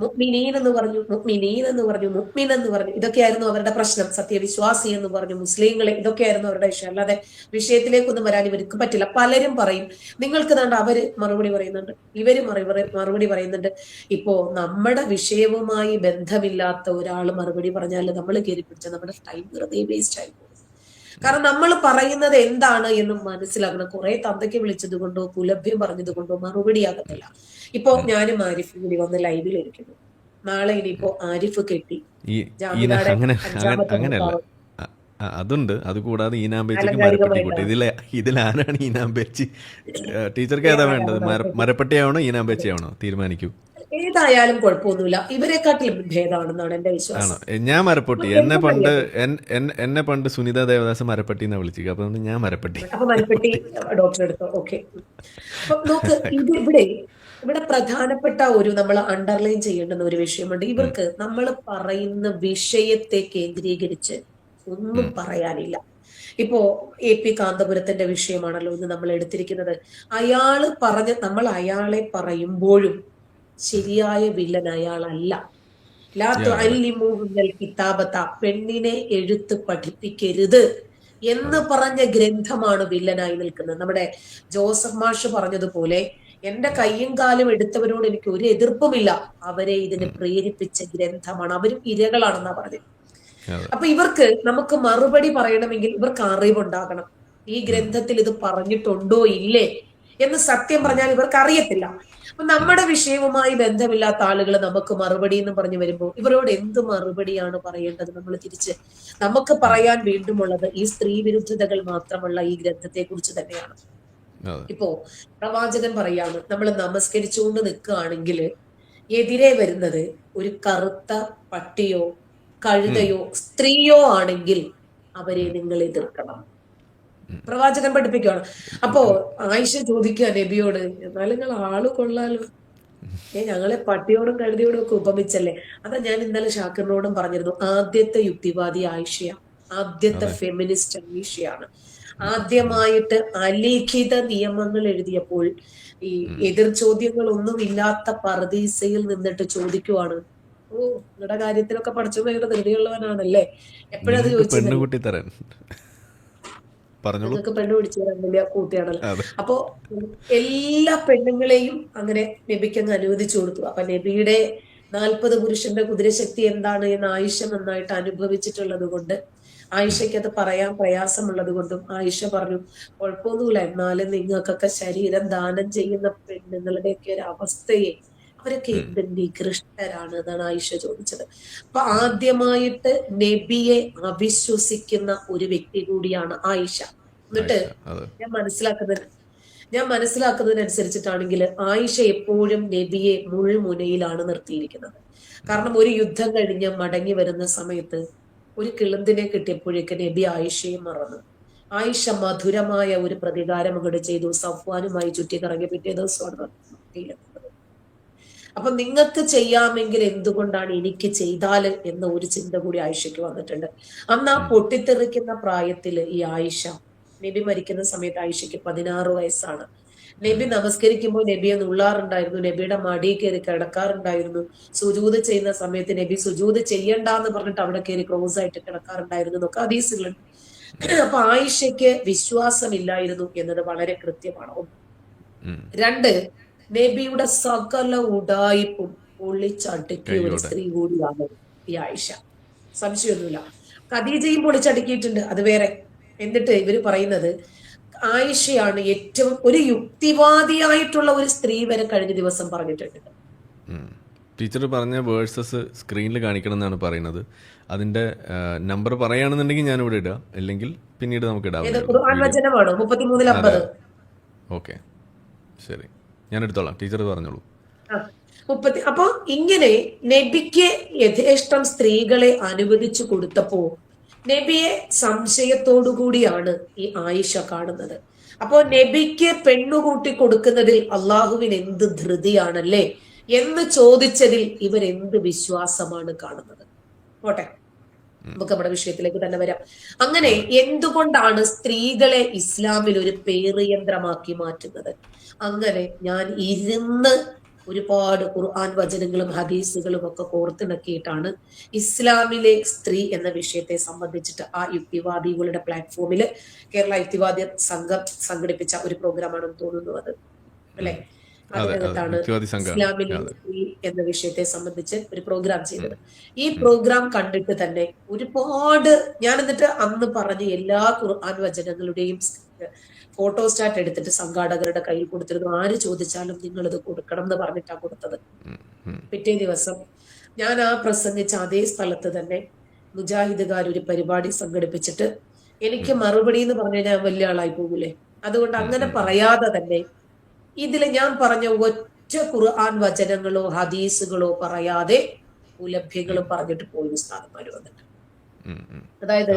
മുഅ്മിനീൻ എന്ന് പറഞ്ഞു, മുഅ്മിൻ എന്ന് പറഞ്ഞു, ഇതൊക്കെയായിരുന്നു അവരുടെ പ്രശ്നം. സത്യവിശ്വാസി എന്ന് പറഞ്ഞു, മുസ്ലിങ്ങളെ, ഇതൊക്കെയായിരുന്നു അവരുടെ വിഷയം. അല്ലാതെ വിഷയത്തിലേക്കൊന്നും വരാൻ ഇവർക്ക് പറ്റില്ല. പലരും പറയും, നിങ്ങൾക്ക് വേണ്ട, അവര് മറുപടി പറയുന്നുണ്ട്, ഇവര് മറുപടി പറയുന്നുണ്ട്. ഇപ്പോ നമ്മുടെ വിഷയവുമായി ബന്ധമില്ലാത്ത ഒരാൾ മറുപടി പറഞ്ഞാൽ നമ്മൾ കയറി പിടിച്ച നമ്മുടെ ടൈം വെറുതെ വേസ്റ്റ് ആയി പോകും. കാരണം നമ്മൾ പറയുന്നത് എന്താണ് എന്ന് മനസ്സിലാക്കണം. കുറെ തന്തയ്ക്ക് വിളിച്ചത് കൊണ്ടോ പുലഭ്യം പറഞ്ഞത് കൊണ്ടോ മറുപടിയാകത്തില്ല. ഇപ്പൊ ഞാനും ആരിഫും കൂടി വന്ന് ലൈവിലിരിക്കുന്നു. നാളെ ഇനിയിപ്പോ ആരിഫ് കെട്ടി അതുണ്ട്. അതുകൂടാതെ ഈനാമ്പേച്ചിക്ക് മരപ്പെട്ടി. ഇതിലാരാണ് ഈനാമ്പേച്ചി? ടീച്ചർക്ക് ഏതാ വേണ്ടത്? മരപ്പെട്ടിയാവണോ ഈനാമ്പേച്ചിയാവണോ? തീരുമാനിക്കൂ. ഏതായാലും കുഴപ്പമൊന്നുമില്ല. ഇവരെക്കാട്ടിലും ഭേദമാണെന്നാണ് എന്റെ വിശ്വാസം. ഞാൻ മരപ്പെട്ടി. എന്നെ പണ്ട് സുനിത ദേവദാസ് മരപ്പെട്ടി എന്നാ വിളിച്ചത്. അപ്പൊ ഞാൻ മരപ്പെട്ടി. അപ്പൊ മരപ്പെട്ടി ഡോക്ടർ എടുത്തോ? ഓക്കെ. അപ്പൊ നോക്ക്, ഇവിടെ പ്രധാനപ്പെട്ട ഒരു നമ്മൾ അണ്ടർലൈൻ ചെയ്യേണ്ടുന്ന ഒരു വിഷയമുണ്ട്. ഇവർക്ക് നമ്മൾ പറയുന്ന വിഷയത്തെ കേന്ദ്രീകരിച്ച് ഒന്നും പറയാനില്ല. ഇപ്പോ AP കാന്തപുരത്തിന്റെ വിഷയമാണല്ലോ ഇന്ന് നമ്മൾ എടുത്തിരിക്കുന്നത്. നമ്മൾ അയാളെ പറയുമ്പോഴും ശരിയായ വില്ലൻ അയാളല്ല. ലാ തുഅല്ലിമൂഹുന്നൽ കിതാബത, പെണ്ണിനെ എഴുത്ത് പഠിപ്പിക്കരുത് എന്ന് പറഞ്ഞ ഗ്രന്ഥമാണ് വില്ലനായി നിൽക്കുന്നത്. നമ്മുടെ ജോസഫ് മാഷ് പറഞ്ഞതുപോലെ എന്റെ കയ്യും കാലും എടുത്തവരോട് എനിക്ക് ഒരു എതിർപ്പുമില്ല, അവരെ ഇതിന് പ്രേരിപ്പിച്ച ഗ്രന്ഥമാണ്, അവരും ഇരകളാണെന്നാ പറഞ്ഞത്. അപ്പൊ ഇവർക്ക് നമുക്ക് മറുപടി പറയണമെങ്കിൽ ഇവർക്ക് അറിവുണ്ടാകണം. ഈ ഗ്രന്ഥത്തിൽ ഇത് പറഞ്ഞിട്ടുണ്ടോ ഇല്ലേ എന്ന് സത്യം പറഞ്ഞാൽ ഇവർക്ക് അറിയത്തില്ല. അപ്പൊ നമ്മുടെ വിഷയവുമായി ബന്ധമില്ലാത്ത ആളുകൾ നമുക്ക് മറുപടി എന്ന് പറഞ്ഞു വരുമ്പോൾ ഇവരോട് എന്ത് മറുപടിയാണ് പറയേണ്ടത്? നമ്മൾ തിരിച്ച് നമുക്ക് പറയാൻ വീണ്ടുമുള്ളത് ഈ സ്ത്രീ വിരുദ്ധതകൾ മാത്രമുള്ള ഈ ഗ്രന്ഥത്തെ കുറിച്ച് തന്നെയാണ്. ഇപ്പോ പ്രവാചകൻ പറയാണ്, നമ്മൾ നമസ്കരിച്ചുകൊണ്ട് നിൽക്കുകയാണെങ്കിൽ എതിരെ വരുന്നത് ഒരു കറുത്ത പട്ടിയോ കഴുതയോ സ്ത്രീയോ ആണെങ്കിൽ അവരെ നിങ്ങൾ എതിർക്കണം. പ്രവാചകൻ പഠിപ്പിക്കുകയാണ്. അപ്പോ ആയിഷ ചോദിക്കുക നബിയോട്, എന്നാലും നിങ്ങൾ ആള് കൊള്ളാലോ, ഞങ്ങളെ പട്ടിയോടും കഴുതയോടും ഒക്കെ ഉപമിച്ചല്ലേ. അതാ ഞാൻ ഇന്നലെ ഷാക്കിറിനോടും പറഞ്ഞിരുന്നു, ആദ്യത്തെ യുക്തിവാദി ആയിഷയാണ്, ആദ്യത്തെ ഫെമിനിസ്റ്റ് ആയിഷയാണ്. ആദ്യമായിട്ട് അലിഖിത നിയമങ്ങൾ എഴുതിയപ്പോൾ ഈ എതിർ ചോദ്യങ്ങളൊന്നും ഇല്ലാത്ത പർദീസയിൽ നിന്നിട്ട് ചോദിക്കുവാണ്, ഓ നിങ്ങളുടെ കാര്യത്തിലൊക്കെ പഠിച്ചു ഭയങ്കര ധൃതിയുള്ളവനാണല്ലേ, എപ്പോഴത് ചോദിച്ചത്, നിങ്ങൾക്ക് പെണ്ണ് പിടിച്ചു തരാൻ വലിയ കൂട്ടിയാണല്ലോ. അപ്പോ എല്ലാ പെണ്ണുങ്ങളെയും അങ്ങനെ നബിക്ക് അങ്ങ് അനുവദിച്ചു കൊടുത്തു. അപ്പൊ നബിയുടെ 40 പുരുഷന്റെ കുതിരശക്തി എന്താണ് എന്ന് ആയിഷ നന്നായിട്ട് അനുഭവിച്ചിട്ടുള്ളത് കൊണ്ട്, ആയിഷയ്ക്ക് അത് പറയാൻ പ്രയാസമുള്ളത് കൊണ്ടും ആയിഷ പറഞ്ഞു, കുഴപ്പമൊന്നുമില്ല, എന്നാലും നിങ്ങൾക്കൊക്കെ ശരീരം ദാനം ചെയ്യുന്ന പെണ്ണുങ്ങളുടെയൊക്കെ ഒരു അവസ്ഥയെ, അവരൊക്കെ എന്ത് നികൃഷ്ടരാണ് എന്നാണ് ആയിഷ ചോദിച്ചത്. അപ്പൊ ആദ്യമായിട്ട് നബിയെ അവിശ്വസിക്കുന്ന ഒരു വ്യക്തി കൂടിയാണ് ആയിഷ. എന്നിട്ട് ഞാൻ മനസ്സിലാക്കുന്നതിനനുസരിച്ചിട്ടാണെങ്കിൽ ആയിഷ എപ്പോഴും നബിയെ മുൾമുനയിലാണ് നിർത്തിയിരിക്കുന്നത്. കാരണം ഒരു യുദ്ധം കഴിഞ്ഞ് മടങ്ങി വരുന്ന സമയത്ത് ഒരു കിളുന്തിനെ കിട്ടിയപ്പോഴേക്ക് നബി ആയിഷയെ മറന്നു. ആയിഷ മധുരമായ ഒരു പ്രതികാരം അങ്ങോട്ട് ചെയ്തു, സഫ്വാനുമായി ചുറ്റിക്കറങ്ങി പിറ്റേ ദിവസമാണ് മക്കയിലെത്തുന്നത്. അപ്പൊ നിങ്ങൾക്ക് ചെയ്യാമെങ്കിൽ എന്തുകൊണ്ടാണ് എനിക്ക് ചെയ്താല് എന്ന ഒരു ചിന്ത കൂടി ആയിഷയ്ക്ക് വന്നിട്ടുണ്ട്. അന്ന് ആ പൊട്ടിത്തെറിക്കുന്ന പ്രായത്തില് ഈ ആയിഷ, നബി മരിക്കുന്ന സമയത്ത് ആയിഷയ്ക്ക് 16 വയസ്സാണ്. നബി നമസ്കരിക്കുമ്പോൾ നബിയെ നുള്ളാറുണ്ടായിരുന്നു, നബിയുടെ മടി കയറി കിടക്കാറുണ്ടായിരുന്നു. സുജൂദ് ചെയ്യുന്ന സമയത്ത് നബി സുജൂദ് ചെയ്യണ്ടെന്ന് പറഞ്ഞിട്ട് അവിടെ കയറി ക്രോസ് ആയിട്ട് കിടക്കാറുണ്ടായിരുന്നു എന്നൊക്കെ ഹദീസുകളുണ്ട്. അപ്പൊ ആയിഷയ്ക്ക് വിശ്വാസമില്ലായിരുന്നു എന്നത് വളരെ കൃത്യമാണ്. 2, നബിയുടെ സകല ഉഡായിപ്പും പൊളിച്ചടുക്കിയ ഒരു സ്ത്രീ കൂടിയാണ് ഈ ആയിഷ, സംശയമൊന്നുമില്ല. ഖദീജയും പൊളിച്ചടുക്കിയിട്ടുണ്ട്, അത് വേറെ. എന്നിട്ട് ഇവര് പറയുന്നത് ആയിഷയാണ് ഏറ്റവും ഒരു യുക്തിവാദിയായിട്ടുള്ള ഒരു സ്ത്രീ വരെ കഴിഞ്ഞ ദിവസം പറഞ്ഞിട്ടുണ്ട്. ടീച്ചർ പറഞ്ഞ വേഴ്സസ് സ്ക്രീനിൽ കാണിക്കണം എന്നാണ് പറയുന്നത്. അതിന്റെ നമ്പർ പറയുകയാണെന്നുണ്ടെങ്കിൽ ഞാൻ ഇവിടെ ഇടാം, അല്ലെങ്കിൽ പിന്നീട് നമുക്ക് ഇടാം. ഖുർആൻ വചനമാണോ 33:50? ഓക്കെ, ശരി, ഞാൻ എടുത്തോളാം, ടീച്ചർ പറഞ്ഞോളൂ. അപ്പൊ ഇങ്ങനെ നബിക്ക് യഥേഷ്ടം സ്ത്രീകളെ അനുവദിച്ചു കൊടുത്തപ്പോ നബിയെ സംശയത്തോടു കൂടിയാണ് ഈ ആയിഷ കാണുന്നത്. അപ്പോ നബിക്ക് പെണ്ണുകൂട്ടി കൊടുക്കുന്നതിൽ അള്ളാഹുവിന് എന്ത് ധൃതിയാണല്ലേ എന്ന് ചോദിച്ചതിൽ ഇവരെന്ത് വിശ്വാസമാണ് കാണുന്നത്? പോട്ടെ, നമുക്ക് നമ്മുടെ വിഷയത്തിലേക്ക് തന്നെ വരാം. അങ്ങനെ എന്തുകൊണ്ടാണ് സ്ത്രീകളെ ഇസ്ലാമിൽ ഒരു പേറുയന്ത്രമാക്കി മാറ്റുന്നത്? അങ്ങനെ ഞാൻ ഇരുന്ന് ഒരുപാട് ഖുർആൻ വചനങ്ങളും ഹദീസുകളും ഒക്കെ കോർത്തിണക്കിയിട്ടാണ് ഇസ്ലാമിലെ സ്ത്രീ എന്ന വിഷയത്തെ സംബന്ധിച്ചിട്ട് ആ യുക്തിവാദികളുടെ പ്ലാറ്റ്ഫോമില് കേരള യുക്തിവാദി സംഘം സംഘടിപ്പിച്ച ഒരു പ്രോഗ്രാമാണെന്ന് തോന്നുന്നു അത്, അല്ലെ? അതിനകത്താണ് ഇസ്ലാമിലെ സ്ത്രീ എന്ന വിഷയത്തെ സംബന്ധിച്ച് ഒരു പ്രോഗ്രാം ചെയ്തത്. ഈ പ്രോഗ്രാം കണ്ടിട്ട് തന്നെ ഒരുപാട് ഞാൻ എന്നിട്ട് അന്ന് പറഞ്ഞ എല്ലാ ഖുർആൻ വചനങ്ങളുടെയും ഫോട്ടോസ്റ്റാറ്റ് എടുത്തിട്ട് സംഘാടകരുടെ കയ്യിൽ കൊടുത്തിരുന്നു. ആര് ചോദിച്ചാലും നിങ്ങളിത് കൊടുക്കണം എന്ന് പറഞ്ഞിട്ടാണ് കൊടുത്തത്. പിറ്റേ ദിവസം ഞാൻ ആ പ്രസംഗിച്ച അതേ സ്ഥലത്ത് തന്നെ മുജാഹിദുകാർ ഒരു പരിപാടി സംഘടിപ്പിച്ചിട്ട് എനിക്ക് മറുപടി എന്ന് പറഞ്ഞു ഞാൻ വലിയ ആളായി പോകൂലേ, അതുകൊണ്ട് അങ്ങനെ പറയാതെ തന്നെ ഇതില് ഞാൻ പറഞ്ഞ ഒറ്റ ഖുർആൻ വചനങ്ങളോ ഹദീസുകളോ പറയാതെ ഉലഭ്യങ്ങളും പറഞ്ഞിട്ട് പോയി ഉസ്താദന്മാര് വന്നിട്ട്, അതായത്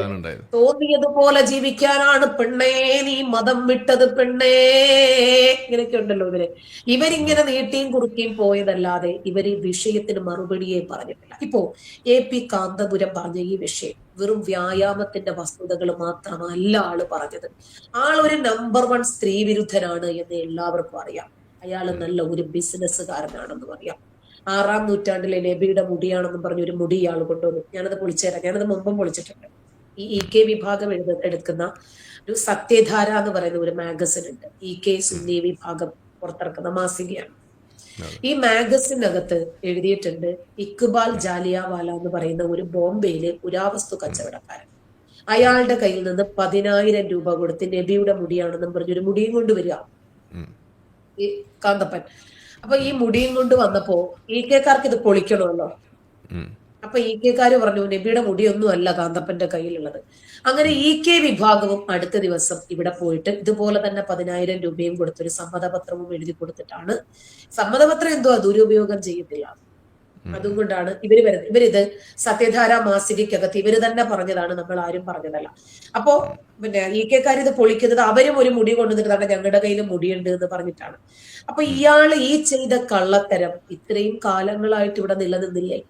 തോന്നിയതുപോലെ ജീവിക്കാനാണ് പെണ്ണേ നീ മതം വിട്ടത് പെണ്ണേ, ഇങ്ങനെയൊക്കെ ഉണ്ടല്ലോ ഇവരിങ്ങനെ നീട്ടിയും കുറുക്കിയും പോയതല്ലാതെ ഇവര് ഈ വിഷയത്തിന് മറുപടിയെ പറഞ്ഞിട്ടില്ല. ഇപ്പോ AP കാന്തപുരം പറഞ്ഞ ഈ വിഷയം വെറും വ്യായാമത്തിന്റെ വസ്തുതകൾ മാത്രമല്ല ആള് പറഞ്ഞത്. ആളൊരു നമ്പർ 1 സ്ത്രീ വിരുദ്ധനാണ് എന്ന് എല്ലാവർക്കും അറിയാം. അയാള് നല്ല ഒരു ബിസിനസ്സുകാരനാണെന്നും അറിയാം. 6-ാം നൂറ്റാണ്ടിലെ നബിയുടെ മുടിയാണെന്നും പറഞ്ഞ ഒരു മുടി ഇയാൾ കൊണ്ടുവന്നു. ഞാനത് പൊളിച്ചുതരാം, ഞാനത് മുമ്പും പൊളിച്ചിട്ടുണ്ട്. ഈ കെ വിഭാഗം എടുക്കുന്ന ഒരു സത്യധാര എന്ന് പറയുന്ന ഒരു മാഗസിൻ ഉണ്ട്. കെ സുന്നി വിഭാഗം പുറത്തിറക്കുന്ന മാസികയാണ്. ഈ മാഗസിനകത്ത് എഴുതിയിട്ടുണ്ട്, ഇക്ബാൽ ജാലിയാവാല എന്ന് പറയുന്ന ഒരു ബോംബെയിലെ പുരാവസ്തു കച്ചവടക്കാരൻ, അയാളുടെ കയ്യിൽ നിന്ന് 10,000 രൂപ കൊടുത്ത് നബിയുടെ മുടിയാണെന്നും പറഞ്ഞൊരു മുടിയും കൊണ്ടുവരിക ഈ കാന്തപ്പൻ. അപ്പൊ ഈ മുടിയും കൊണ്ട് വന്നപ്പോ കെക്കാർക്ക് ഇത് പൊളിക്കണമല്ലോ. അപ്പൊ കെക്കാര് പറഞ്ഞു, നബിയുടെ മുടിയൊന്നും അല്ല കാന്തപ്പന്റെ കയ്യിലുള്ളത്. അങ്ങനെ കെ വിഭാഗവും അടുത്ത ദിവസം ഇവിടെ പോയിട്ട് ഇതുപോലെ തന്നെ 10,000 രൂപയും കൊടുത്തൊരു സമ്മതപത്രവും എഴുതി കൊടുത്തിട്ടാണ്, സമ്മതപത്രം എന്തോ ദുരുപയോഗം ചെയ്യത്തില്ല, അതുകൊണ്ടാണ് ഇവര് വരുന്നത്. ഇവരിത് സത്യധാര മാസികക്കകത്ത് ഇവര് തന്നെ പറഞ്ഞതാണ്, നമ്മൾ ആരും പറഞ്ഞതല്ല. അപ്പോ പിന്നെ കെക്കാർ ഇത് പൊളിക്കുന്നത് അവരും ഒരു മുടി കൊണ്ടുവന്നിട്ടാണ് ഞങ്ങളുടെ കയ്യിൽ മുടിയുണ്ട് എന്ന് പറഞ്ഞിട്ടാണ്. അപ്പൊ ഇയാള് ചെയ്ത കള്ളത്തരം ഇത്രയും കാലങ്ങളായിട്ട് ഇവിടെ നിലനിന്നില്ലേ?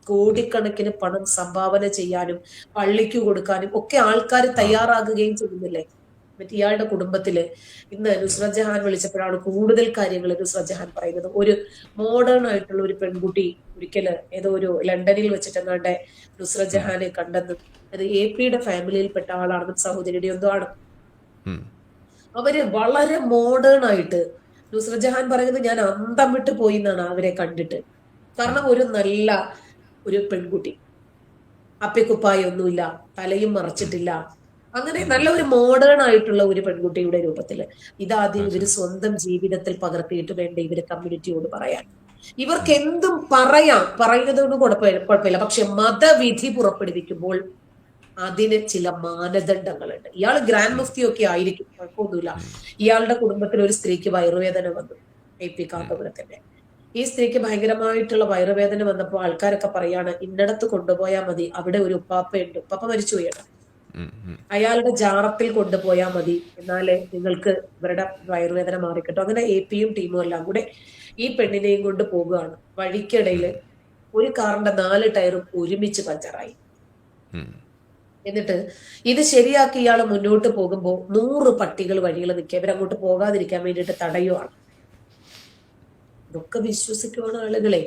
കോടിക്കണക്കിന് പണം സംഭാവന ചെയ്യാനും പള്ളിക്ക് കൊടുക്കാനും ഒക്കെ ആൾക്കാർ തയ്യാറാകുകയും ചെയ്യുന്നില്ലേ? മറ്റേ ഇയാളുടെ കുടുംബത്തില് ഇന്ന് നുസ്രത് ജഹാൻ വിളിച്ചപ്പോഴാണ് കൂടുതൽ കാര്യങ്ങൾ നുസ്രത് ജഹാൻ പറയുന്നത്. ഒരു മോഡേൺ ആയിട്ടുള്ള ഒരു പെൺകുട്ടി ഒരിക്കല് ഏതോ ഒരു ലണ്ടനിൽ വെച്ചിട്ടെങ്ങാണ്ട് നുസ്രത് ജഹാനെ കണ്ടെന്നും അത് AP-യുടെ ഫാമിലിയിൽപ്പെട്ട ആളാണെന്നും സഹോദരിയുടെ എന്തോ ആണ്. അവര് വളരെ മോഡേൺ ആയിട്ട്, നുസ്രത് ജഹാൻ പറയുന്നത് ഞാൻ അന്തം വിട്ട് പോയി എന്നാണ് അവരെ കണ്ടിട്ട്. കാരണം ഒരു നല്ല ഒരു പെൺകുട്ടി, അപ്പിക്കുപ്പായ ഒന്നുമില്ല, തലയും മറച്ചിട്ടില്ല, അങ്ങനെ നല്ല ഒരു മോഡേൺ ആയിട്ടുള്ള ഒരു പെൺകുട്ടിയുടെ രൂപത്തില് ഇതാദ്യം ഇവര് സ്വന്തം ജീവിതത്തിൽ പകർത്തിയിട്ട് വേണ്ട ഇവര് കമ്മ്യൂണിറ്റിയോട് പറയാൻ. ഇവർക്ക് എന്തും പറയാം, പറയുന്നതൊന്നും കുഴപ്പമില്ല. പക്ഷെ മതവിധി പുറപ്പെടുവിക്കുമ്പോൾ അതിന് ചില മാനദണ്ഡങ്ങളുണ്ട്. ഇയാൾ ഗ്രാൻഡ് മുഫ്തി ഒക്കെ ആയിരിക്കും, കുഴപ്പമൊന്നുമില്ല. ഇയാളുടെ കുടുംബത്തിൽ ഒരു സ്ത്രീക്ക് വയറുവേദന വന്നു, AP കാന്തപുരത്തിന്റെ. ഈ സ്ത്രീക്ക് ഭയങ്കരമായിട്ടുള്ള വയറുവേദന വന്നപ്പോൾ ആൾക്കാരൊക്കെ പറയാണ്, ഇന്നടത്ത് കൊണ്ടുപോയാൽ മതി, അവിടെ ഒരു ഉപ്പാപ്പയുണ്ട്, ഉപ്പാപ്പ മരിച്ചുപോയാണ്, അയാളുടെ ജാറത്തിൽ കൊണ്ടുപോയാൽ മതി, എന്നാലേ നിങ്ങൾക്ക് ഇവരുടെ വയറുവേദന മാറിക്കിട്ടും. അങ്ങനെ AP-യും ടീമും എല്ലാം കൂടെ ഈ പെണ്ണിനെയും കൊണ്ട് പോകുകയാണ്. വഴിക്കിടയിൽ ഒരു കാറിന്റെ 4 ടയറും ഒരുമിച്ച് പഞ്ചറായി. എന്നിട്ട് ഇത് ശരിയാക്കി ഇയാൾ മുന്നോട്ട് പോകുമ്പോൾ 100 പട്ടികൾ വഴികൾ നിൽക്കുക, ഇവരങ്ങോട്ട് പോകാതിരിക്കാൻ വേണ്ടിയിട്ട് തടയുവാണ്. ഇതൊക്കെ വിശ്വസിക്കുവാണ് ആളുകളെ.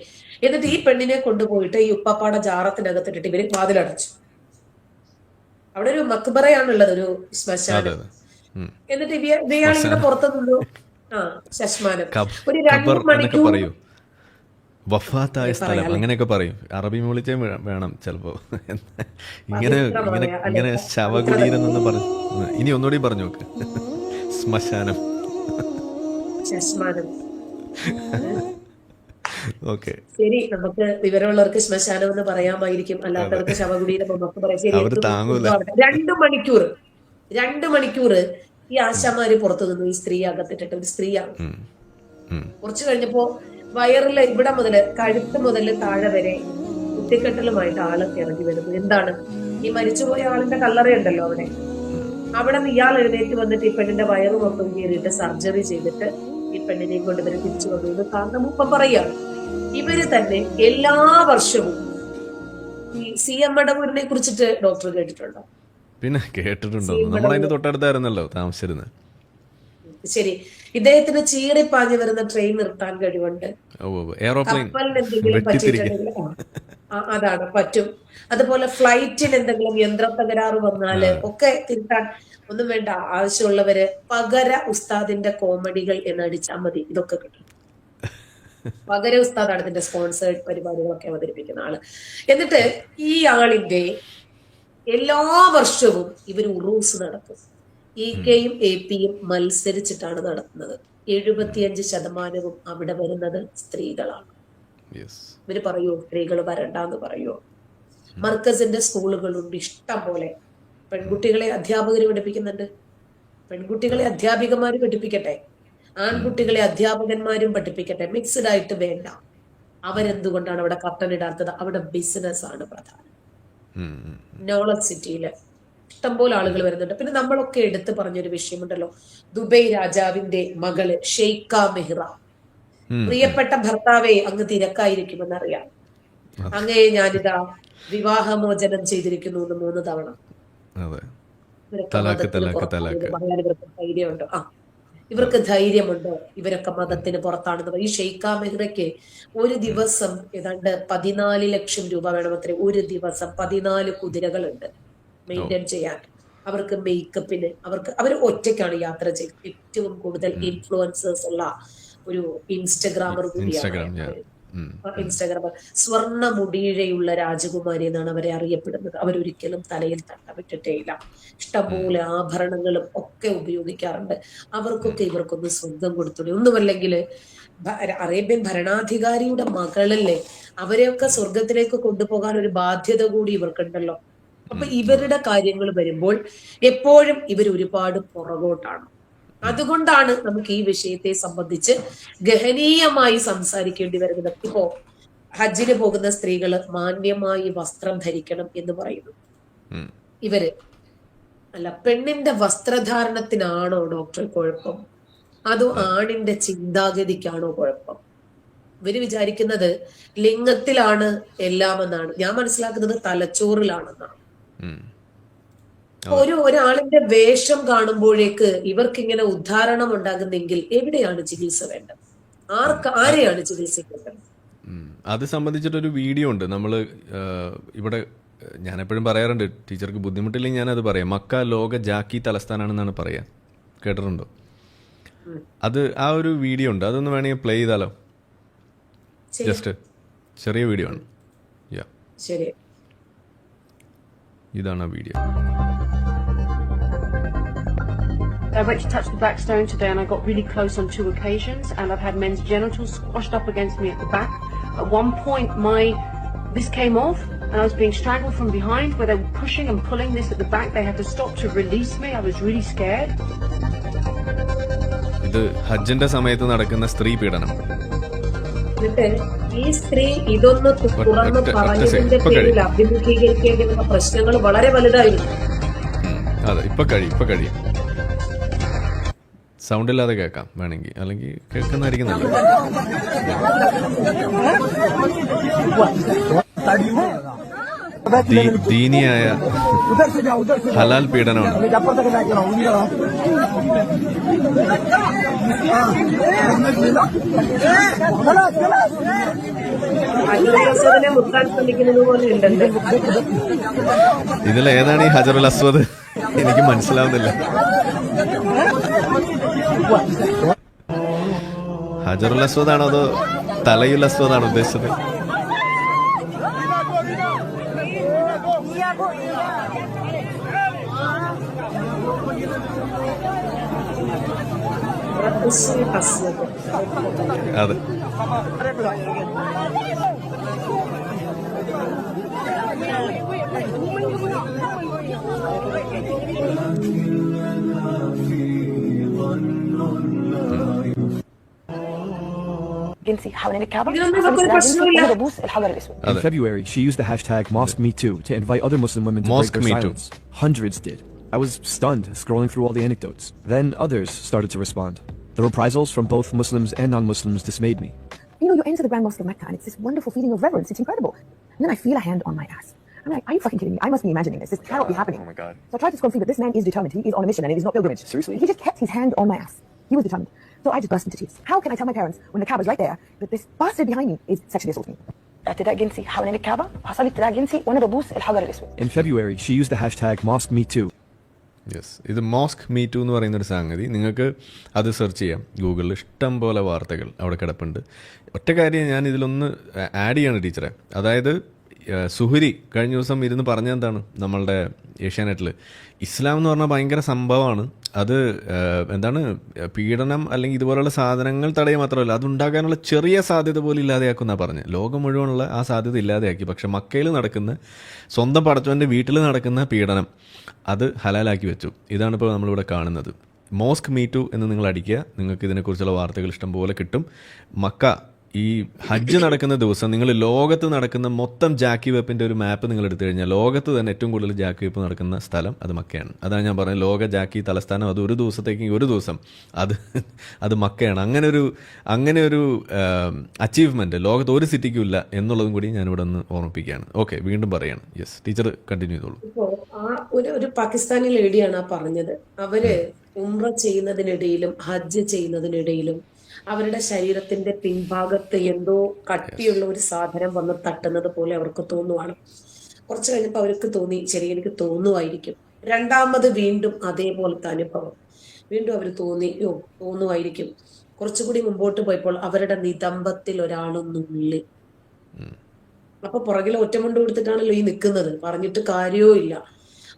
എന്നിട്ട് ഈ പെണ്ണിനെ കൊണ്ടുപോയിട്ട് ഈ ഉപ്പാപ്പാടെ ജാറത്തിനകത്തിട്ടിട്ട് ഇവര് വാതിലടച്ചു. അവിടെ ഒരു മക്ബറയാണുള്ളത്, ഒരു ശ്മശാനം. എന്നിട്ട് ഇവയാളിങ്ങനെ പുറത്തു നിന്നു. ശ്മശാനം ഒരു 2 മണിക്കൂർ വഫാത്തായ സ്ഥലം അങ്ങനെയൊക്കെ പറയും. അറബി വിളിച്ചേ വേണം ചിലപ്പോ. ഇങ്ങനെ ഇങ്ങനെ ഇങ്ങനെ ശവകുടീരം എന്ന് പറഞ്ഞു. ഇനി ഒന്നുകൂടി പറഞ്ഞു നോക്ക്. ശ്മശാനം. ഓക്കെ, ശരി. നമുക്ക് വിവരമുള്ളവർക്ക് ശ്മശാനം എന്ന് പറയാമായിരിക്കും, അല്ലാത്തവർക്ക് ശവകുടീരം എന്നൊക്കെ പറയാം. ശരി, 2 മണിക്കൂർ ഈ ആശാമാര് പുറത്തു നിന്നു. ഈ സ്ത്രീ അകത്തിട്ടിട്ട്, ഒരു സ്ത്രീയാണ്. കുറച്ചു കഴിഞ്ഞപ്പോ വയറില് ഇവിടെ മുതല് കഴുത്ത് മുതല് താഴെ വരെ കുത്തിക്കെട്ടലുമായിട്ട് ആള് ഇറങ്ങി വരുന്നു. എന്താണ്? ഈ മരിച്ചുപോയ ആളിന്റെ കല്ലറയുണ്ടല്ലോ അവിടെ നിന്ന് ഇയാൾ എഴുന്നേറ്റ് വന്നിട്ട് ഈ പെണ്ണിന്റെ വയറ് മൊത്തം കീറിയിട്ട് സർജറി ചെയ്തിട്ട് ഈ പെണ്ണിനെയും കൊണ്ട് ഇവര് തിരിച്ചു കൊണ്ടുവന്നു. കാരണം ഇപ്പം പറയാണ്, ഇവര് തന്നെ എല്ലാ വർഷവും ഈ CM മടവൂരിനെ കുറിച്ചിട്ട് ഡോക്ടർ കേട്ടിട്ടുണ്ടോ? പിന്നെ കേട്ടിട്ടുണ്ടോ? നമ്മളതിന്റെ തൊട്ടടുത്തായിരുന്നല്ലോ താമസിച്ചിരുന്നത്. ശരി, ഇദ്ദേഹത്തിന് ചീറിപ്പാഞ്ഞു വരുന്ന ട്രെയിൻ നിർത്താൻ കഴിവുണ്ട്. കപ്പലിന് എന്തെങ്കിലും പറ്റിയിട്ടുണ്ടെങ്കിൽ അതാണ് പറ്റും. അതുപോലെ ഫ്ലൈറ്റിന് എന്തെങ്കിലും യന്ത്ര തകരാറ് വന്നാല് ഒക്കെ തിരുത്താൻ ഒന്നും വേണ്ട. ആവശ്യമുള്ളവര് പകര ഉസ്താദിന്റെ കോമഡികൾ എന്നടിച്ചാൽ മതി, ഇതൊക്കെ കിട്ടും. പകര ഉസ്താദാണ് ഇതിന്റെ സ്പോൺസേർഡ് പരിപാടികളൊക്കെ അവതരിപ്പിക്കുന്ന ആള്. എന്നിട്ട് ഈ ആളിന്റെ എല്ലാ വർഷവും ഇവർ ഉറൂസ് നടത്തും. കെയും AP-യും മത്സരിച്ചിട്ടാണ് നടത്തുന്നത്. 75% അവിടെ വരുന്നത് സ്ത്രീകളാണ്. ഇവര് പറയോ സ്ത്രീകൾ വരണ്ടെന്ന് പറയോ? മർക്കസിന്റെ സ്കൂളുകളുണ്ട് ഇഷ്ടം പോലെ. പെൺകുട്ടികളെ അധ്യാപകര് പഠിപ്പിക്കുന്നുണ്ട്, പെൺകുട്ടികളെ അധ്യാപികമാര് പഠിപ്പിക്കട്ടെ, ആൺകുട്ടികളെ അധ്യാപകന്മാരും പഠിപ്പിക്കട്ടെ. മിക്സ്ഡ് ആയിട്ട് വേണ്ട. അവരെന്തുകൊണ്ടാണ് അവിടെ കർട്ടൻ ഇടാത്തത്? അവിടെ ബിസിനസ് ആണ് പ്രധാനം. നോളജ് സിറ്റിയില് ഇഷ്ടംപോലെ ആളുകൾ വരുന്നുണ്ട്. പിന്നെ നമ്മളൊക്കെ എടുത്തു പറഞ്ഞൊരു വിഷയമുണ്ടല്ലോ, ദുബൈ രാജാവിന്റെ മകള് ഷെയ്ഖ മെഹ്റ. പ്രിയപ്പെട്ട ഭർത്താവെ അങ്ങ് തിരക്കായിരിക്കുമെന്നറിയാം, അങ്ങേ ഞാനിതാ വിവാഹമോചനം ചെയ്തിരിക്കുന്നു 3 തവണ. ഇവർക്ക് ധൈര്യമുണ്ടോ? ഇവർക്ക് ധൈര്യമുണ്ടോ? ഇവരൊക്കെ മതത്തിന് പുറത്താണെന്ന്. ഈ ഷെയ്ഖ മെഹ്റയ്ക്ക് ഒരു ദിവസം ഏതാണ്ട് 14 ലക്ഷം രൂപ വേണമത്രേ. ഒരു ദിവസം 14 കുതിരകളുണ്ട്. മെയിൻറ്റെയിൻ ചെയ്യാൻ, അവർക്ക് മേക്കപ്പിന്, അവർ ഒറ്റയ്ക്കാണ് യാത്ര ചെയ്തത്. ഏറ്റവും കൂടുതൽ ഇൻഫ്ലുവൻസേഴ്സ് ഉള്ള ഒരു ഇൻസ്റ്റഗ്രാമർ കൂടിയാണ് ഇൻസ്റ്റാഗ്രാം ഇൻസ്റ്റാഗ്രാമർ. സ്വർണ്ണ മുടിയിഴയുള്ള രാജകുമാരി എന്നാണ് അവരെ അറിയപ്പെടുന്നത്. അവരൊരിക്കലും തലയിൽ തട്ടമിട്ടിട്ടേയില്ല. ഇഷ്ടംപോലെ ആഭരണങ്ങളും ഒക്കെ ഉപയോഗിക്കാറുണ്ട്. അവർക്കൊക്കെ ഇവർക്കൊന്ന് സ്വന്തം കൊടുത്തുള്ളൂ. ഒന്നുമല്ലെങ്കിൽ അറേബ്യൻ ഭരണാധികാരിയുടെ മകളല്ലേ, അവരെയൊക്കെ സ്വർഗത്തിലേക്ക് കൊണ്ടുപോകാൻ ഒരു ബാധ്യത കൂടി ഇവർക്കുണ്ടല്ലോ. അപ്പൊ ഇവരുടെ കാര്യങ്ങൾ വരുമ്പോൾ എപ്പോഴും ഇവർ ഒരുപാട് പുറകോട്ടാണ്. അതുകൊണ്ടാണ് നമുക്ക് ഈ വിഷയത്തെ സംബന്ധിച്ച് ഗഹനീയമായി സംസാരിക്കേണ്ടി വരുന്നത്. ഇപ്പോ ഹജ്ജിന് പോകുന്ന സ്ത്രീകള് മാന്യമായി വസ്ത്രം ധരിക്കണം എന്ന് പറയുന്നു. ഇവര് അല്ല, പെണ്ണിന്റെ വസ്ത്രധാരണത്തിനാണോ ഡോക്ടർ കുഴപ്പം, അതോ ആണിന്റെ ചിന്താഗതിക്കാണോ കുഴപ്പം? ഇവര് വിചാരിക്കുന്നത് ലിംഗത്തിലാണ് എല്ലാം എന്നാണ്. ഞാൻ മനസ്സിലാക്കുന്നത് തലച്ചോറിലാണെന്നാണ്. ഒരാളിന്റെ വേഷം കാണുമ്പോഴേക്ക് ഇവർക്ക് ഇങ്ങനെ ഉദ്ധാരണം ഉണ്ടാകുന്നെങ്കിൽ എവിടെയാണ് ചികിത്സ വേണ്ടത്? ആരെയാണ് ചികിത്സിക്കേണ്ടത്? അത് സംബന്ധിച്ചിട്ടൊരു വീഡിയോ ഉണ്ട്. നമ്മൾ ഇവിടെ ഞാൻ എപ്പോഴും പറയാറുണ്ട്, ടീച്ചർക്ക് ബുദ്ധിമുട്ടില്ലെങ്കിൽ ഞാനത് പറയാം. മക്ക ലോക ജാക്കി തലസ്ഥാനാണെന്നാണ് പറയാ. കേട്ടിട്ടുണ്ടോ? അത് ആ ഒരു വീഡിയോ ഉണ്ട്, അതൊന്ന് വേണമെങ്കിൽ പ്ലേ ചെയ്താലോ? ജസ്റ്റ് ചെറിയ വീഡിയോ ആണ്. ശരി, ഇതാണ് ആ video. I went to touch the black stone today and I got really close on 2 occasions, and I've had men's genitals squashed up against me at the back. At one point this came off and I was being strangled from behind where they were pushing and pulling this at the back. They had to stop to release me. I was really scared. ഇത് ഹജ്ജിന്റെ സമയത്ത് നടക്കുന്ന സ്ത്രീ പീഡനം. ഈ സ്ത്രീ ഇതൊന്ന് തുറന്ന് പറഞ്ഞതിന്റെ പേരിൽ അഭിമുഖീകരിക്കേണ്ടി വന്ന പ്രശ്നങ്ങൾ വളരെ വലുതായിരുന്നു. അതെ, ഇപ്പൊ കഴിയും. സൗണ്ട് ഇല്ലാതെ കേൾക്കാം വേണമെങ്കിൽ, അല്ലെങ്കിൽ കേൾക്കുന്നതായിരിക്കും നല്ലത്. ദീനിയായ ഹലാൽ പീഡനമാണ്. ഇതിലേതാണ് ഈ ഹജറുൽ അസ്വദ്? എനിക്ക് മനസ്സിലാവുന്നില്ല. ഹജറുൽ അസ്വദാണോ അതോ തലയുൽ അസ്വദാണോ ഉദ്ദേശിച്ചത്? അതെ. In February, she used the hashtag #MosqueMeToo to invite other Muslim women to break their silence. Hundreds did. I was stunned scrolling through all the anecdotes. Then others started to respond. The reprisals from both Muslims and non-Muslims dismayed me. You know, you enter the Grand Mosque of Mecca and it's this wonderful feeling of reverence. It's incredible. And then I feel a hand on my ass. I'm like, are you fucking kidding me? I must be imagining this. This cannot be happening. Oh my God. So I tried to see that this man is determined. He is on a mission and it is not pilgrimage. Seriously? He just kept his hand on my ass. He was determined. So I just burst into tears. How can I tell my parents when the Kaaba is right there that this bastard behind me is sexually assaulting me? In February, she used the hashtag #MosqueMeToo. Yes, ഇത് mosque me to എന്ന് പറയുന്നൊരു സംഗതി. നിങ്ങൾക്ക് അത് search ചെയ്യാം ഗൂഗിളിൽ. ഇഷ്ടം പോലെ വാർത്തകൾ അവിടെ കിടപ്പുണ്ട്. ഒറ്റ കാര്യം ഞാൻ ഇതിലൊന്ന് ആഡ് ചെയ്യാണ് ടീച്ചറെ. അതായത് സുഹരി കഴിഞ്ഞ ദിവസം ഇരുന്ന് പറഞ്ഞ എന്താണ് നമ്മളുടെ ഏഷ്യാനെറ്റിൽ, ഇസ്ലാം എന്ന് പറഞ്ഞാൽ ഭയങ്കര സംഭവമാണ്. അത് എന്താണ് പീഡനം അല്ലെങ്കിൽ ഇതുപോലുള്ള സാധനങ്ങൾ തടയുക മാത്രമല്ല, അതുണ്ടാകാനുള്ള ചെറിയ സാധ്യത പോലും ഇല്ലാതെയാക്കുമെന്നാണ് പറഞ്ഞത്. ലോകം മുഴുവനുള്ള ആ സാധ്യത ഇല്ലാതെയാക്കി. പക്ഷെ മക്കയിൽ നടക്കുന്ന, സ്വന്തം പടച്ചവൻ്റെ വീട്ടിൽ നടക്കുന്ന പീഡനം അത് ഹലാലാക്കി വെച്ചു. ഇതാണ് ഇപ്പോൾ നമ്മളിവിടെ കാണുന്നത്. മോസ്ക് മീ ടു എന്ന് നിങ്ങൾ അടിക്കുക, നിങ്ങൾക്ക് ഇതിനെക്കുറിച്ചുള്ള വാർത്തകൾ ഇഷ്ടംപോലെ കിട്ടും. മക്ക ഈ ഹജ്ജ് നടക്കുന്ന ദിവസം നിങ്ങൾ ലോകത്ത് നടക്കുന്ന മൊത്തം ജാക്കി വെപ്പിൻ്റെ ഒരു മാപ്പ് നിങ്ങൾ എടുത്തു കഴിഞ്ഞാൽ ലോകത്ത് തന്നെ ഏറ്റവും കൂടുതൽ ജാക്കി വെപ്പ് നടക്കുന്ന സ്ഥലം അത് മക്കയാണ്. അതാണ് ഞാൻ പറഞ്ഞത്, ലോക ജാക്കി തലസ്ഥാനം. അത് ഒരു ദിവസത്തേക്ക് ഒരു ദിവസം അത് മക്കയാണ്. അങ്ങനെ ഒരു അച്ചീവ്മെൻറ്റ് ലോകത്ത് ഒരു സിറ്റിക്കും ഇല്ല എന്നുള്ളതും കൂടി ഞാനിവിടെ ഒന്ന് ഓർമ്മിപ്പിക്കുകയാണ്. ഓക്കെ, വീണ്ടും പറയാണ്. യെസ്, ടീച്ചർ കണ്ടിന്യൂ ചെയ്തോളൂ. ഇപ്പോ ഒരു പാകിസ്ഥാനി ലേഡിയാണ് പറഞ്ഞത്. അവര് ഉംറ ചെയ്യുന്നതിനിടയിലും ഹജ്ജ് ചെയ്യുന്നതിനിടയിലും അവരുടെ ശരീരത്തിന്റെ പിൻഭാഗത്ത് എന്തോ കട്ടിയുള്ള ഒരു സാധനം വന്ന് തട്ടുന്നത് പോലെ അവർക്ക് തോന്നുവാണ്. കുറച്ച് കഴിഞ്ഞപ്പോൾ അവർക്ക് തോന്നി ശരി എനിക്ക് തോന്നുമായിരിക്കും. രണ്ടാമത് വീണ്ടും അതേപോലത്തെ അനുഭവം. വീണ്ടും അവർ തോന്നുമായിരിക്കും. കുറച്ചുകൂടി മുമ്പോട്ട് പോയപ്പോൾ അവരുടെ നിതംബത്തിൽ ഒരാളൊന്നുള്ളി. അപ്പൊ പുറകിലെ ഒറ്റമുണ്ട് കൊടുത്തിട്ടാണല്ലോ ഈ നിൽക്കുന്നത്, പറഞ്ഞിട്ട് കാര്യവും ഇല്ല.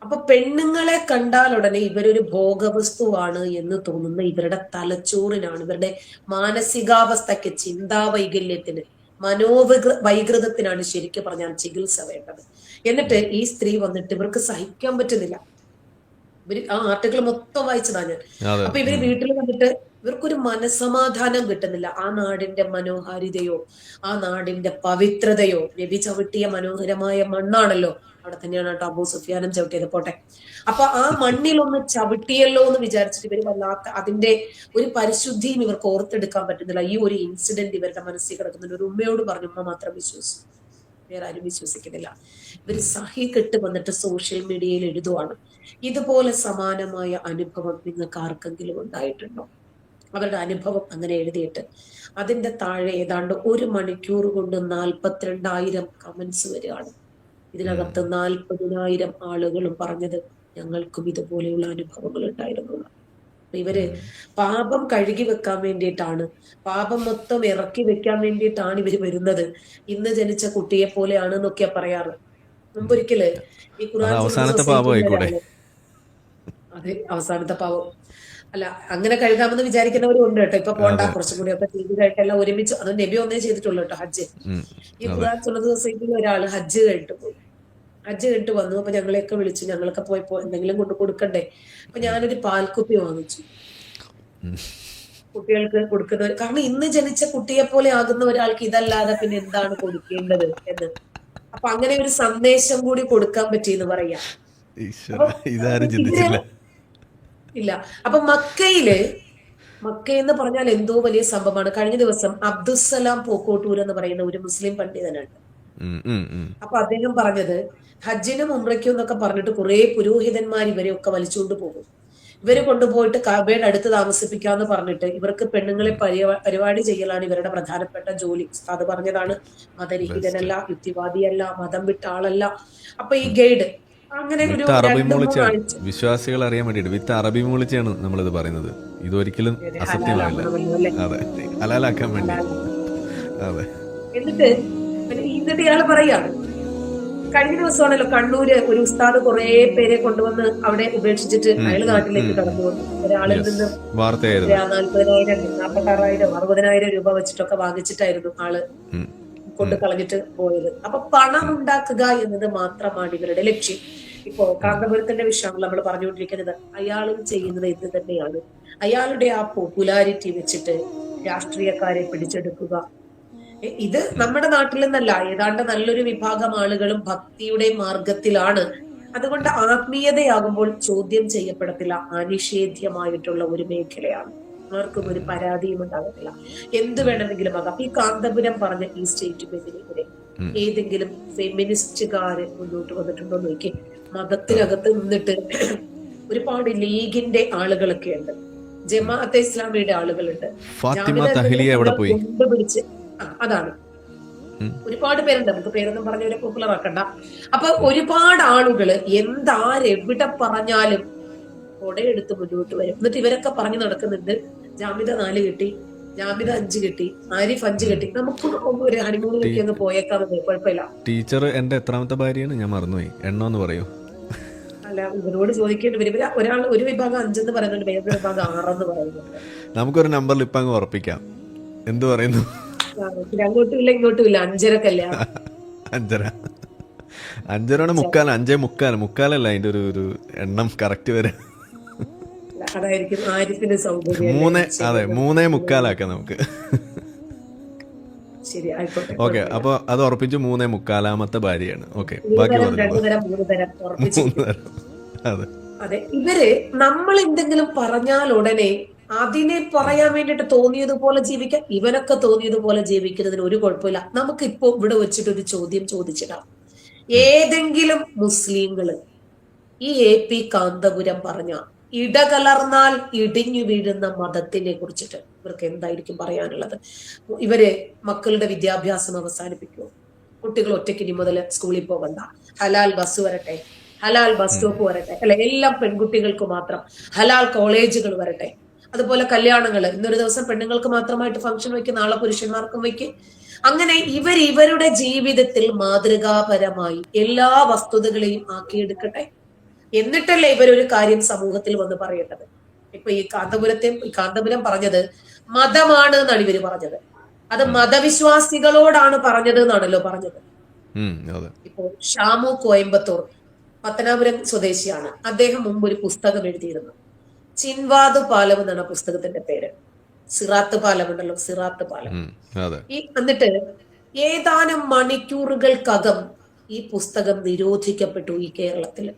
അപ്പൊ പെണ്ണുങ്ങളെ കണ്ടാൽ ഉടനെ ഇവരൊരു ഭോഗവസ്തുവാണ് എന്ന് തോന്നുന്ന ഇവരുടെ തലച്ചോറിനാണ്, ഇവരുടെ മാനസികാവസ്ഥയ്ക്ക്, ചിന്താവൈകല്യത്തിന്, വൈകൃതത്തിനാണ് ശരിക്കും പറഞ്ഞാൽ ചികിത്സ വേണ്ടത്. എന്നിട്ട് ഈ സ്ത്രീ വന്നിട്ട് ഇവർക്ക് സഹിക്കാൻ പറ്റുന്നില്ല. ഇവര് ആ ആർട്ടിക്കിൾ മൊത്തം വായിച്ചതാ ഞാൻ. അപ്പൊ ഇവര് വീട്ടിൽ വന്നിട്ട് ഇവർക്കൊരു മനസമാധാനം കിട്ടുന്നില്ല. ആ നാടിന്റെ മനോഹാരിതയോ ആ നാടിന്റെ പവിത്രതയോ, നബി ചവിട്ടിയ മനോഹരമായ മണ്ണാണല്ലോ, അവിടെ തന്നെയാണ് കേട്ടോ അബൂ സുഫിയാനും ചവിട്ടിയത്, പോട്ടെ. അപ്പൊ ആ മണ്ണിലൊന്ന് ചവിട്ടിയല്ലോ എന്ന് വിചാരിച്ചിട്ട് ഇവര് വല്ലാത്ത അതിന്റെ ഒരു പരിശുദ്ധിയും ഇവർക്ക് ഓർത്തെടുക്കാൻ പറ്റുന്നില്ല. ഈ ഒരു ഇൻസിഡന്റ് ഇവരുടെ മനസ്സിൽ കിടക്കുന്നുണ്ട്. ഒരു ഉമ്മയോട് പറഞ്ഞു, ഉമ്മ മാത്രം വിശ്വസിച്ചു, വേറെ ആരും വിശ്വസിക്കുന്നില്ല. ഇവർ സഹി കെട്ട് വന്നിട്ട് സോഷ്യൽ മീഡിയയിൽ എഴുതുവാണ്, ഇതുപോലെ സമാനമായ അനുഭവം നിങ്ങൾക്ക് ആർക്കെങ്കിലും ഉണ്ടായിട്ടുണ്ടോ? അവരുടെ അനുഭവം അങ്ങനെ എഴുതിയിട്ട് അതിന്റെ താഴെ ഏതാണ്ട് 1 മണിക്കൂർ കൊണ്ട് 42,000 കമന്റ്സ് വരികയാണ്. ഇതിനകത്ത് 40,000 ആളുകളും പറഞ്ഞത് ഞങ്ങൾക്കും ഇതുപോലെയുള്ള അനുഭവങ്ങൾ ഉണ്ടായിരുന്നു. ഇവര് പാപം കഴുകി വെക്കാൻ വേണ്ടിയിട്ടാണ്, പാപം മൊത്തം ഇറക്കി വെക്കാൻ വേണ്ടിയിട്ടാണ് ഇവര് വരുന്നത്. ഇന്ന് ജനിച്ച കുട്ടിയെ പോലെയാണ് എന്നൊക്കെയാ പറയാറ്. മുമ്പൊരിക്കല് ഈ ഖുർആൻ അതെ അവസാനത്തെ പാവം അല്ല, അങ്ങനെ കഴുകാമെന്ന് വിചാരിക്കുന്നവരും ഉണ്ട് കേട്ടോ. ഇപ്പൊ പോണ്ട, കുറച്ചും കൂടി ഒക്കെ ചെയ്തതായിട്ടെല്ലാം ഒരുമിച്ച്, അത് നബി ഒന്നേ ചെയ്തിട്ടുള്ളൂ കേട്ടോ, ഹജ്ജ്. ഈ ഖുർആൻ സുന്നത്ത് സൊസൈറ്റിയിൽ ഒരാള് ഹജ്ജ് കഴിഞ്ഞിട്ട് പോയി. ഹജ്ജ് കഴിഞ്ഞിട്ട് വന്നു. അപ്പൊ ഞങ്ങളെയൊക്കെ വിളിച്ചു, ഞങ്ങളൊക്കെ പോയപ്പോ എന്തെങ്കിലും കൊണ്ട് കൊടുക്കണ്ടേ. അപ്പൊ ഞാനൊരു പാൽക്കുപ്പി വാങ്ങിച്ചു കുട്ടികൾക്ക് കൊടുക്കുന്നവർ. കാരണം ഇന്ന് ജനിച്ച കുട്ടിയെ പോലെ ആകുന്ന ഒരാൾക്ക് ഇതല്ലാതെ പിന്നെ എന്താണ് കൊടുക്കേണ്ടത് എന്ന്. അപ്പൊ അങ്ങനെ ഒരു സന്ദേശം കൂടി കൊടുക്കാൻ പറ്റിയെന്ന് പറയാം. ഇല്ല. അപ്പൊ മക്കയെന്ന് പറഞ്ഞാൽ എന്തോ വലിയ സംഭവമാണ്. കഴിഞ്ഞ ദിവസം അബ്ദുസ്സലാം പോക്കോട്ടൂർ എന്ന് പറയുന്ന ഒരു മുസ്ലിം പണ്ഡിതനുണ്ട്. അപ്പൊ അദ്ദേഹം പറഞ്ഞത്, ഹജ്ജിനും ഉംറയ്ക്കും എന്നൊക്കെ പറഞ്ഞിട്ട് കുറെ പുരോഹിതന്മാർ ഇവരെയൊക്കെ വലിച്ചുകൊണ്ട് പോകും. ഇവര് കൊണ്ടുപോയിട്ട് കഅബയുടെ അടുത്ത് താമസിപ്പിക്കാന്ന് പറഞ്ഞിട്ട് ഇവർക്ക് പെണ്ണുങ്ങളെ പരിപാടി ചെയ്യലാണ് ഇവരുടെ പ്രധാനപ്പെട്ട ജോലി. അത് പറഞ്ഞതാണ്, മതരഹിതനല്ല, യുക്തിവാദിയല്ല, മതം വിട്ട ആളല്ല. അപ്പൊ ഈ ഗൈഡ് അങ്ങനെ ഒരു വിശ്വാസികൾ അറിയാൻ വേണ്ടിട്ട് വിത്ത് അറബി മൂളിച്ചാണ് നമ്മളിത് പറയുന്നത്. ഇതൊരിക്കലും അസത്യമാവില്ല. അതെ, ഹലാലാക്കാൻ വേണ്ടി. അതെ. എന്നിട്ട് ഇയാള് പറയാണ്, കഴിഞ്ഞ ദിവസമാണല്ലോ കണ്ണൂര് ഒരു ഉസ്താദ് കുറെ പേരെ കൊണ്ടുവന്ന് അവിടെ ഉപേക്ഷിച്ചിട്ട് അയാൾ നാട്ടിലേക്ക് കടന്നു വന്നു. ഒരാളിൽ നിന്ന് 40,000, 46,000, 60,000 രൂപ വെച്ചിട്ടൊക്കെ വാങ്ങിച്ചിട്ടായിരുന്നു ആള് കൊണ്ട് കളഞ്ഞിട്ട് പോയത്. അപ്പൊ പണം ഉണ്ടാക്കുക എന്നത് മാത്രമാണ് ഇവരുടെ ലക്ഷ്യം. ഇപ്പോ കാന്തപുരത്തിന്റെ വിഷയം നമ്മൾ പറഞ്ഞുകൊണ്ടിരിക്കുന്നത്, അയാളും ചെയ്യുന്നത് ഇത് തന്നെയാണ്. അയാളുടെ ആ പോപ്പുലാരിറ്റി വെച്ചിട്ട് രാഷ്ട്രീയക്കാരെ പിടിച്ചെടുക്കുക. ഇത് നമ്മുടെ നാട്ടിൽ നിന്നല്ല, ഏതാണ്ട് നല്ലൊരു വിഭാഗം ആളുകളും ഭക്തിയുടെ മാർഗത്തിലാണ്. അതുകൊണ്ട് ആത്മീയതയാകുമ്പോൾ ചോദ്യം ചെയ്യപ്പെടത്തില്ല, അനിഷേധ്യമായിട്ടുള്ള ഒരു മേഖലയാണ്. ആർക്കും ഒരു പരാതിയും ഉണ്ടാകത്തില്ല, എന്ത് വേണമെങ്കിലും ആകാം. ഈ കാന്തപുരം പറഞ്ഞ ഈ സ്റ്റേറ്റ്മെന്റിനെതിരെ ഏതെങ്കിലും ഫെമിനിസ്റ്റുകാര് മുന്നോട്ട് വന്നിട്ടുണ്ടോ നോക്കി. മതത്തിനകത്ത് നിന്നിട്ട് ഒരുപാട് ലീഗിന്റെ ആളുകളൊക്കെ ഉണ്ട്, ജമാഅത്തെ ഇസ്ലാമിയുടെ ആളുകളുണ്ട്, കൊണ്ടുപിടിച്ച് അതാണ് ഒരുപാട് പേരുണ്ട്. നമുക്ക് പേരൊന്നും പറഞ്ഞവരെ പോപ്പുലർ ആക്കണ്ട. അപ്പൊ ഒരുപാട് ആളുകള് എന്താരെവിടെ പറഞ്ഞാലും കൊടയെടുത്ത് മുന്നോട്ട് വരും. എന്നിട്ട് ഇവരൊക്കെ പറഞ്ഞു നടക്കുന്നുണ്ട്, ജാമിദ 4 കിട്ടി, ജാമിദ 5 കിട്ടി, ആരിഫ് 5 കിട്ടി, നമുക്ക് ഒരു ഹണിമൂണിലേക്ക് ഒന്ന് പോയേക്കാമെന്ന്. കുഴപ്പമില്ല. ടീച്ചർ എന്റെ എത്രാമത്തെ ഭാര്യയാണ് ഞാൻ മറന്നുപോയി, എണ്ണോന്ന് പറയൂ. അല്ല, ഇവരോട് ചോദിക്കേണ്ടി വരും. ഒരു വിഭാഗം 5 എന്ന് പറയുന്നുണ്ട്, വേറൊരു വിഭാഗം 6 എന്ന് പറയുന്നുണ്ട്. നമുക്കൊരു നമ്പറിൽ ഇപ്പൊ അങ്ങ് ഉറപ്പിക്കാം. എന്ത് പറയുന്നു? അങ്ങോട്ടും ഇല്ല ഇങ്ങോട്ടും ഇല്ല, 5.5 5.5 മുക്കാൽ, 5.75 അതിന്റെ ഒരു എണ്ണം കറക്റ്റ് വരെ. അതായിരിക്കും ആരിഫിന് സൗകര്യം. 3.75 നമുക്ക്. ശരി, ആയിക്കോട്ടെ. ഓക്കെ, അപ്പൊ അത് ഉറപ്പിച്ചു 3.75 ഭാര്യയാണ്. ഓക്കെ, ബാക്കി 2 തരം 3 തരം ഉറപ്പിച്ചു. അതെ, ഇവര് നമ്മൾ എന്തെങ്കിലും പറഞ്ഞാൽ ഉടനെ അതിനെ പറയാൻ വേണ്ടിട്ട് തോന്നിയതുപോലെ ജീവിക്കാൻ, ഇവനൊക്കെ തോന്നിയതുപോലെ ജീവിക്കുന്നതിന് ഒരു കുഴപ്പമില്ല. നമുക്ക് ഇപ്പൊ ഇവിടെ വെച്ചിട്ട് ഒരു ചോദ്യം ചോദിച്ചിടാം. ഏതെങ്കിലും മുസ്ലിങ്ങള് ഈ AP കാന്തപുരം പറഞ്ഞ ഇടകലർന്നാൽ ഇടിഞ്ഞു വീഴുന്ന മതത്തിനെ കുറിച്ചിട്ട് ഇവർക്ക് എന്തായിരിക്കും പറയാനുള്ളത്? ഇവര് മക്കളുടെ വിദ്യാഭ്യാസം അവസാനിപ്പിക്കുമോ? കുട്ടികൾ ഒറ്റയ്ക്ക് ഇനി മുതൽ സ്കൂളിൽ പോകണ്ട, ഹലാൽ ബസ് വരട്ടെ, ഹലാൽ ബസ് സ്റ്റോപ്പ് വരട്ടെ, അല്ലെ, എല്ലാം പെൺകുട്ടികൾക്ക് മാത്രം, ഹലാൽ കോളേജുകൾ വരട്ടെ. അതുപോലെ കല്യാണങ്ങൾ, ഇന്നൊരു ദിവസം പെണ്ണുങ്ങൾക്ക് മാത്രമായിട്ട് ഫംഗ്ഷൻ വയ്ക്കും, നാളെ പുരുഷന്മാർക്കും വയ്ക്കും. അങ്ങനെ ഇവരുടെ ജീവിതത്തിൽ മാതൃകാപരമായി എല്ലാ വസ്തുതകളെയും ആക്കിയെടുക്കട്ടെ. എന്നിട്ടല്ലേ ഇവരൊരു കാര്യം സമൂഹത്തിൽ വന്ന് പറയേണ്ടത്. ഇപ്പൊ ഈ കാന്തപുരം പറഞ്ഞത് മതമാണ് എന്നാണ് ഇവര് പറഞ്ഞത്. അത് മതവിശ്വാസികളോടാണ് പറഞ്ഞത് എന്നാണല്ലോ പറഞ്ഞത്. ഇപ്പോ ഷാമു കോയമ്പത്തൂർ പത്തനാപുരം സ്വദേശിയാണ്. അദ്ദേഹം മുമ്പ് ഒരു പുസ്തകം എഴുതിയിരുന്നു. ചിൻവാദ് പാലം എന്നാണ് പുസ്തകത്തിന്റെ പേര്. സിറാത്ത് പാലം ഉണ്ടല്ലോ, സിറാത്ത് പാലം. എന്നിട്ട് ഏതാനും മണിക്കൂറുകൾക്കകം ഈ പുസ്തകം നിരോധിക്കപ്പെട്ടു ഈ കേരളത്തില്.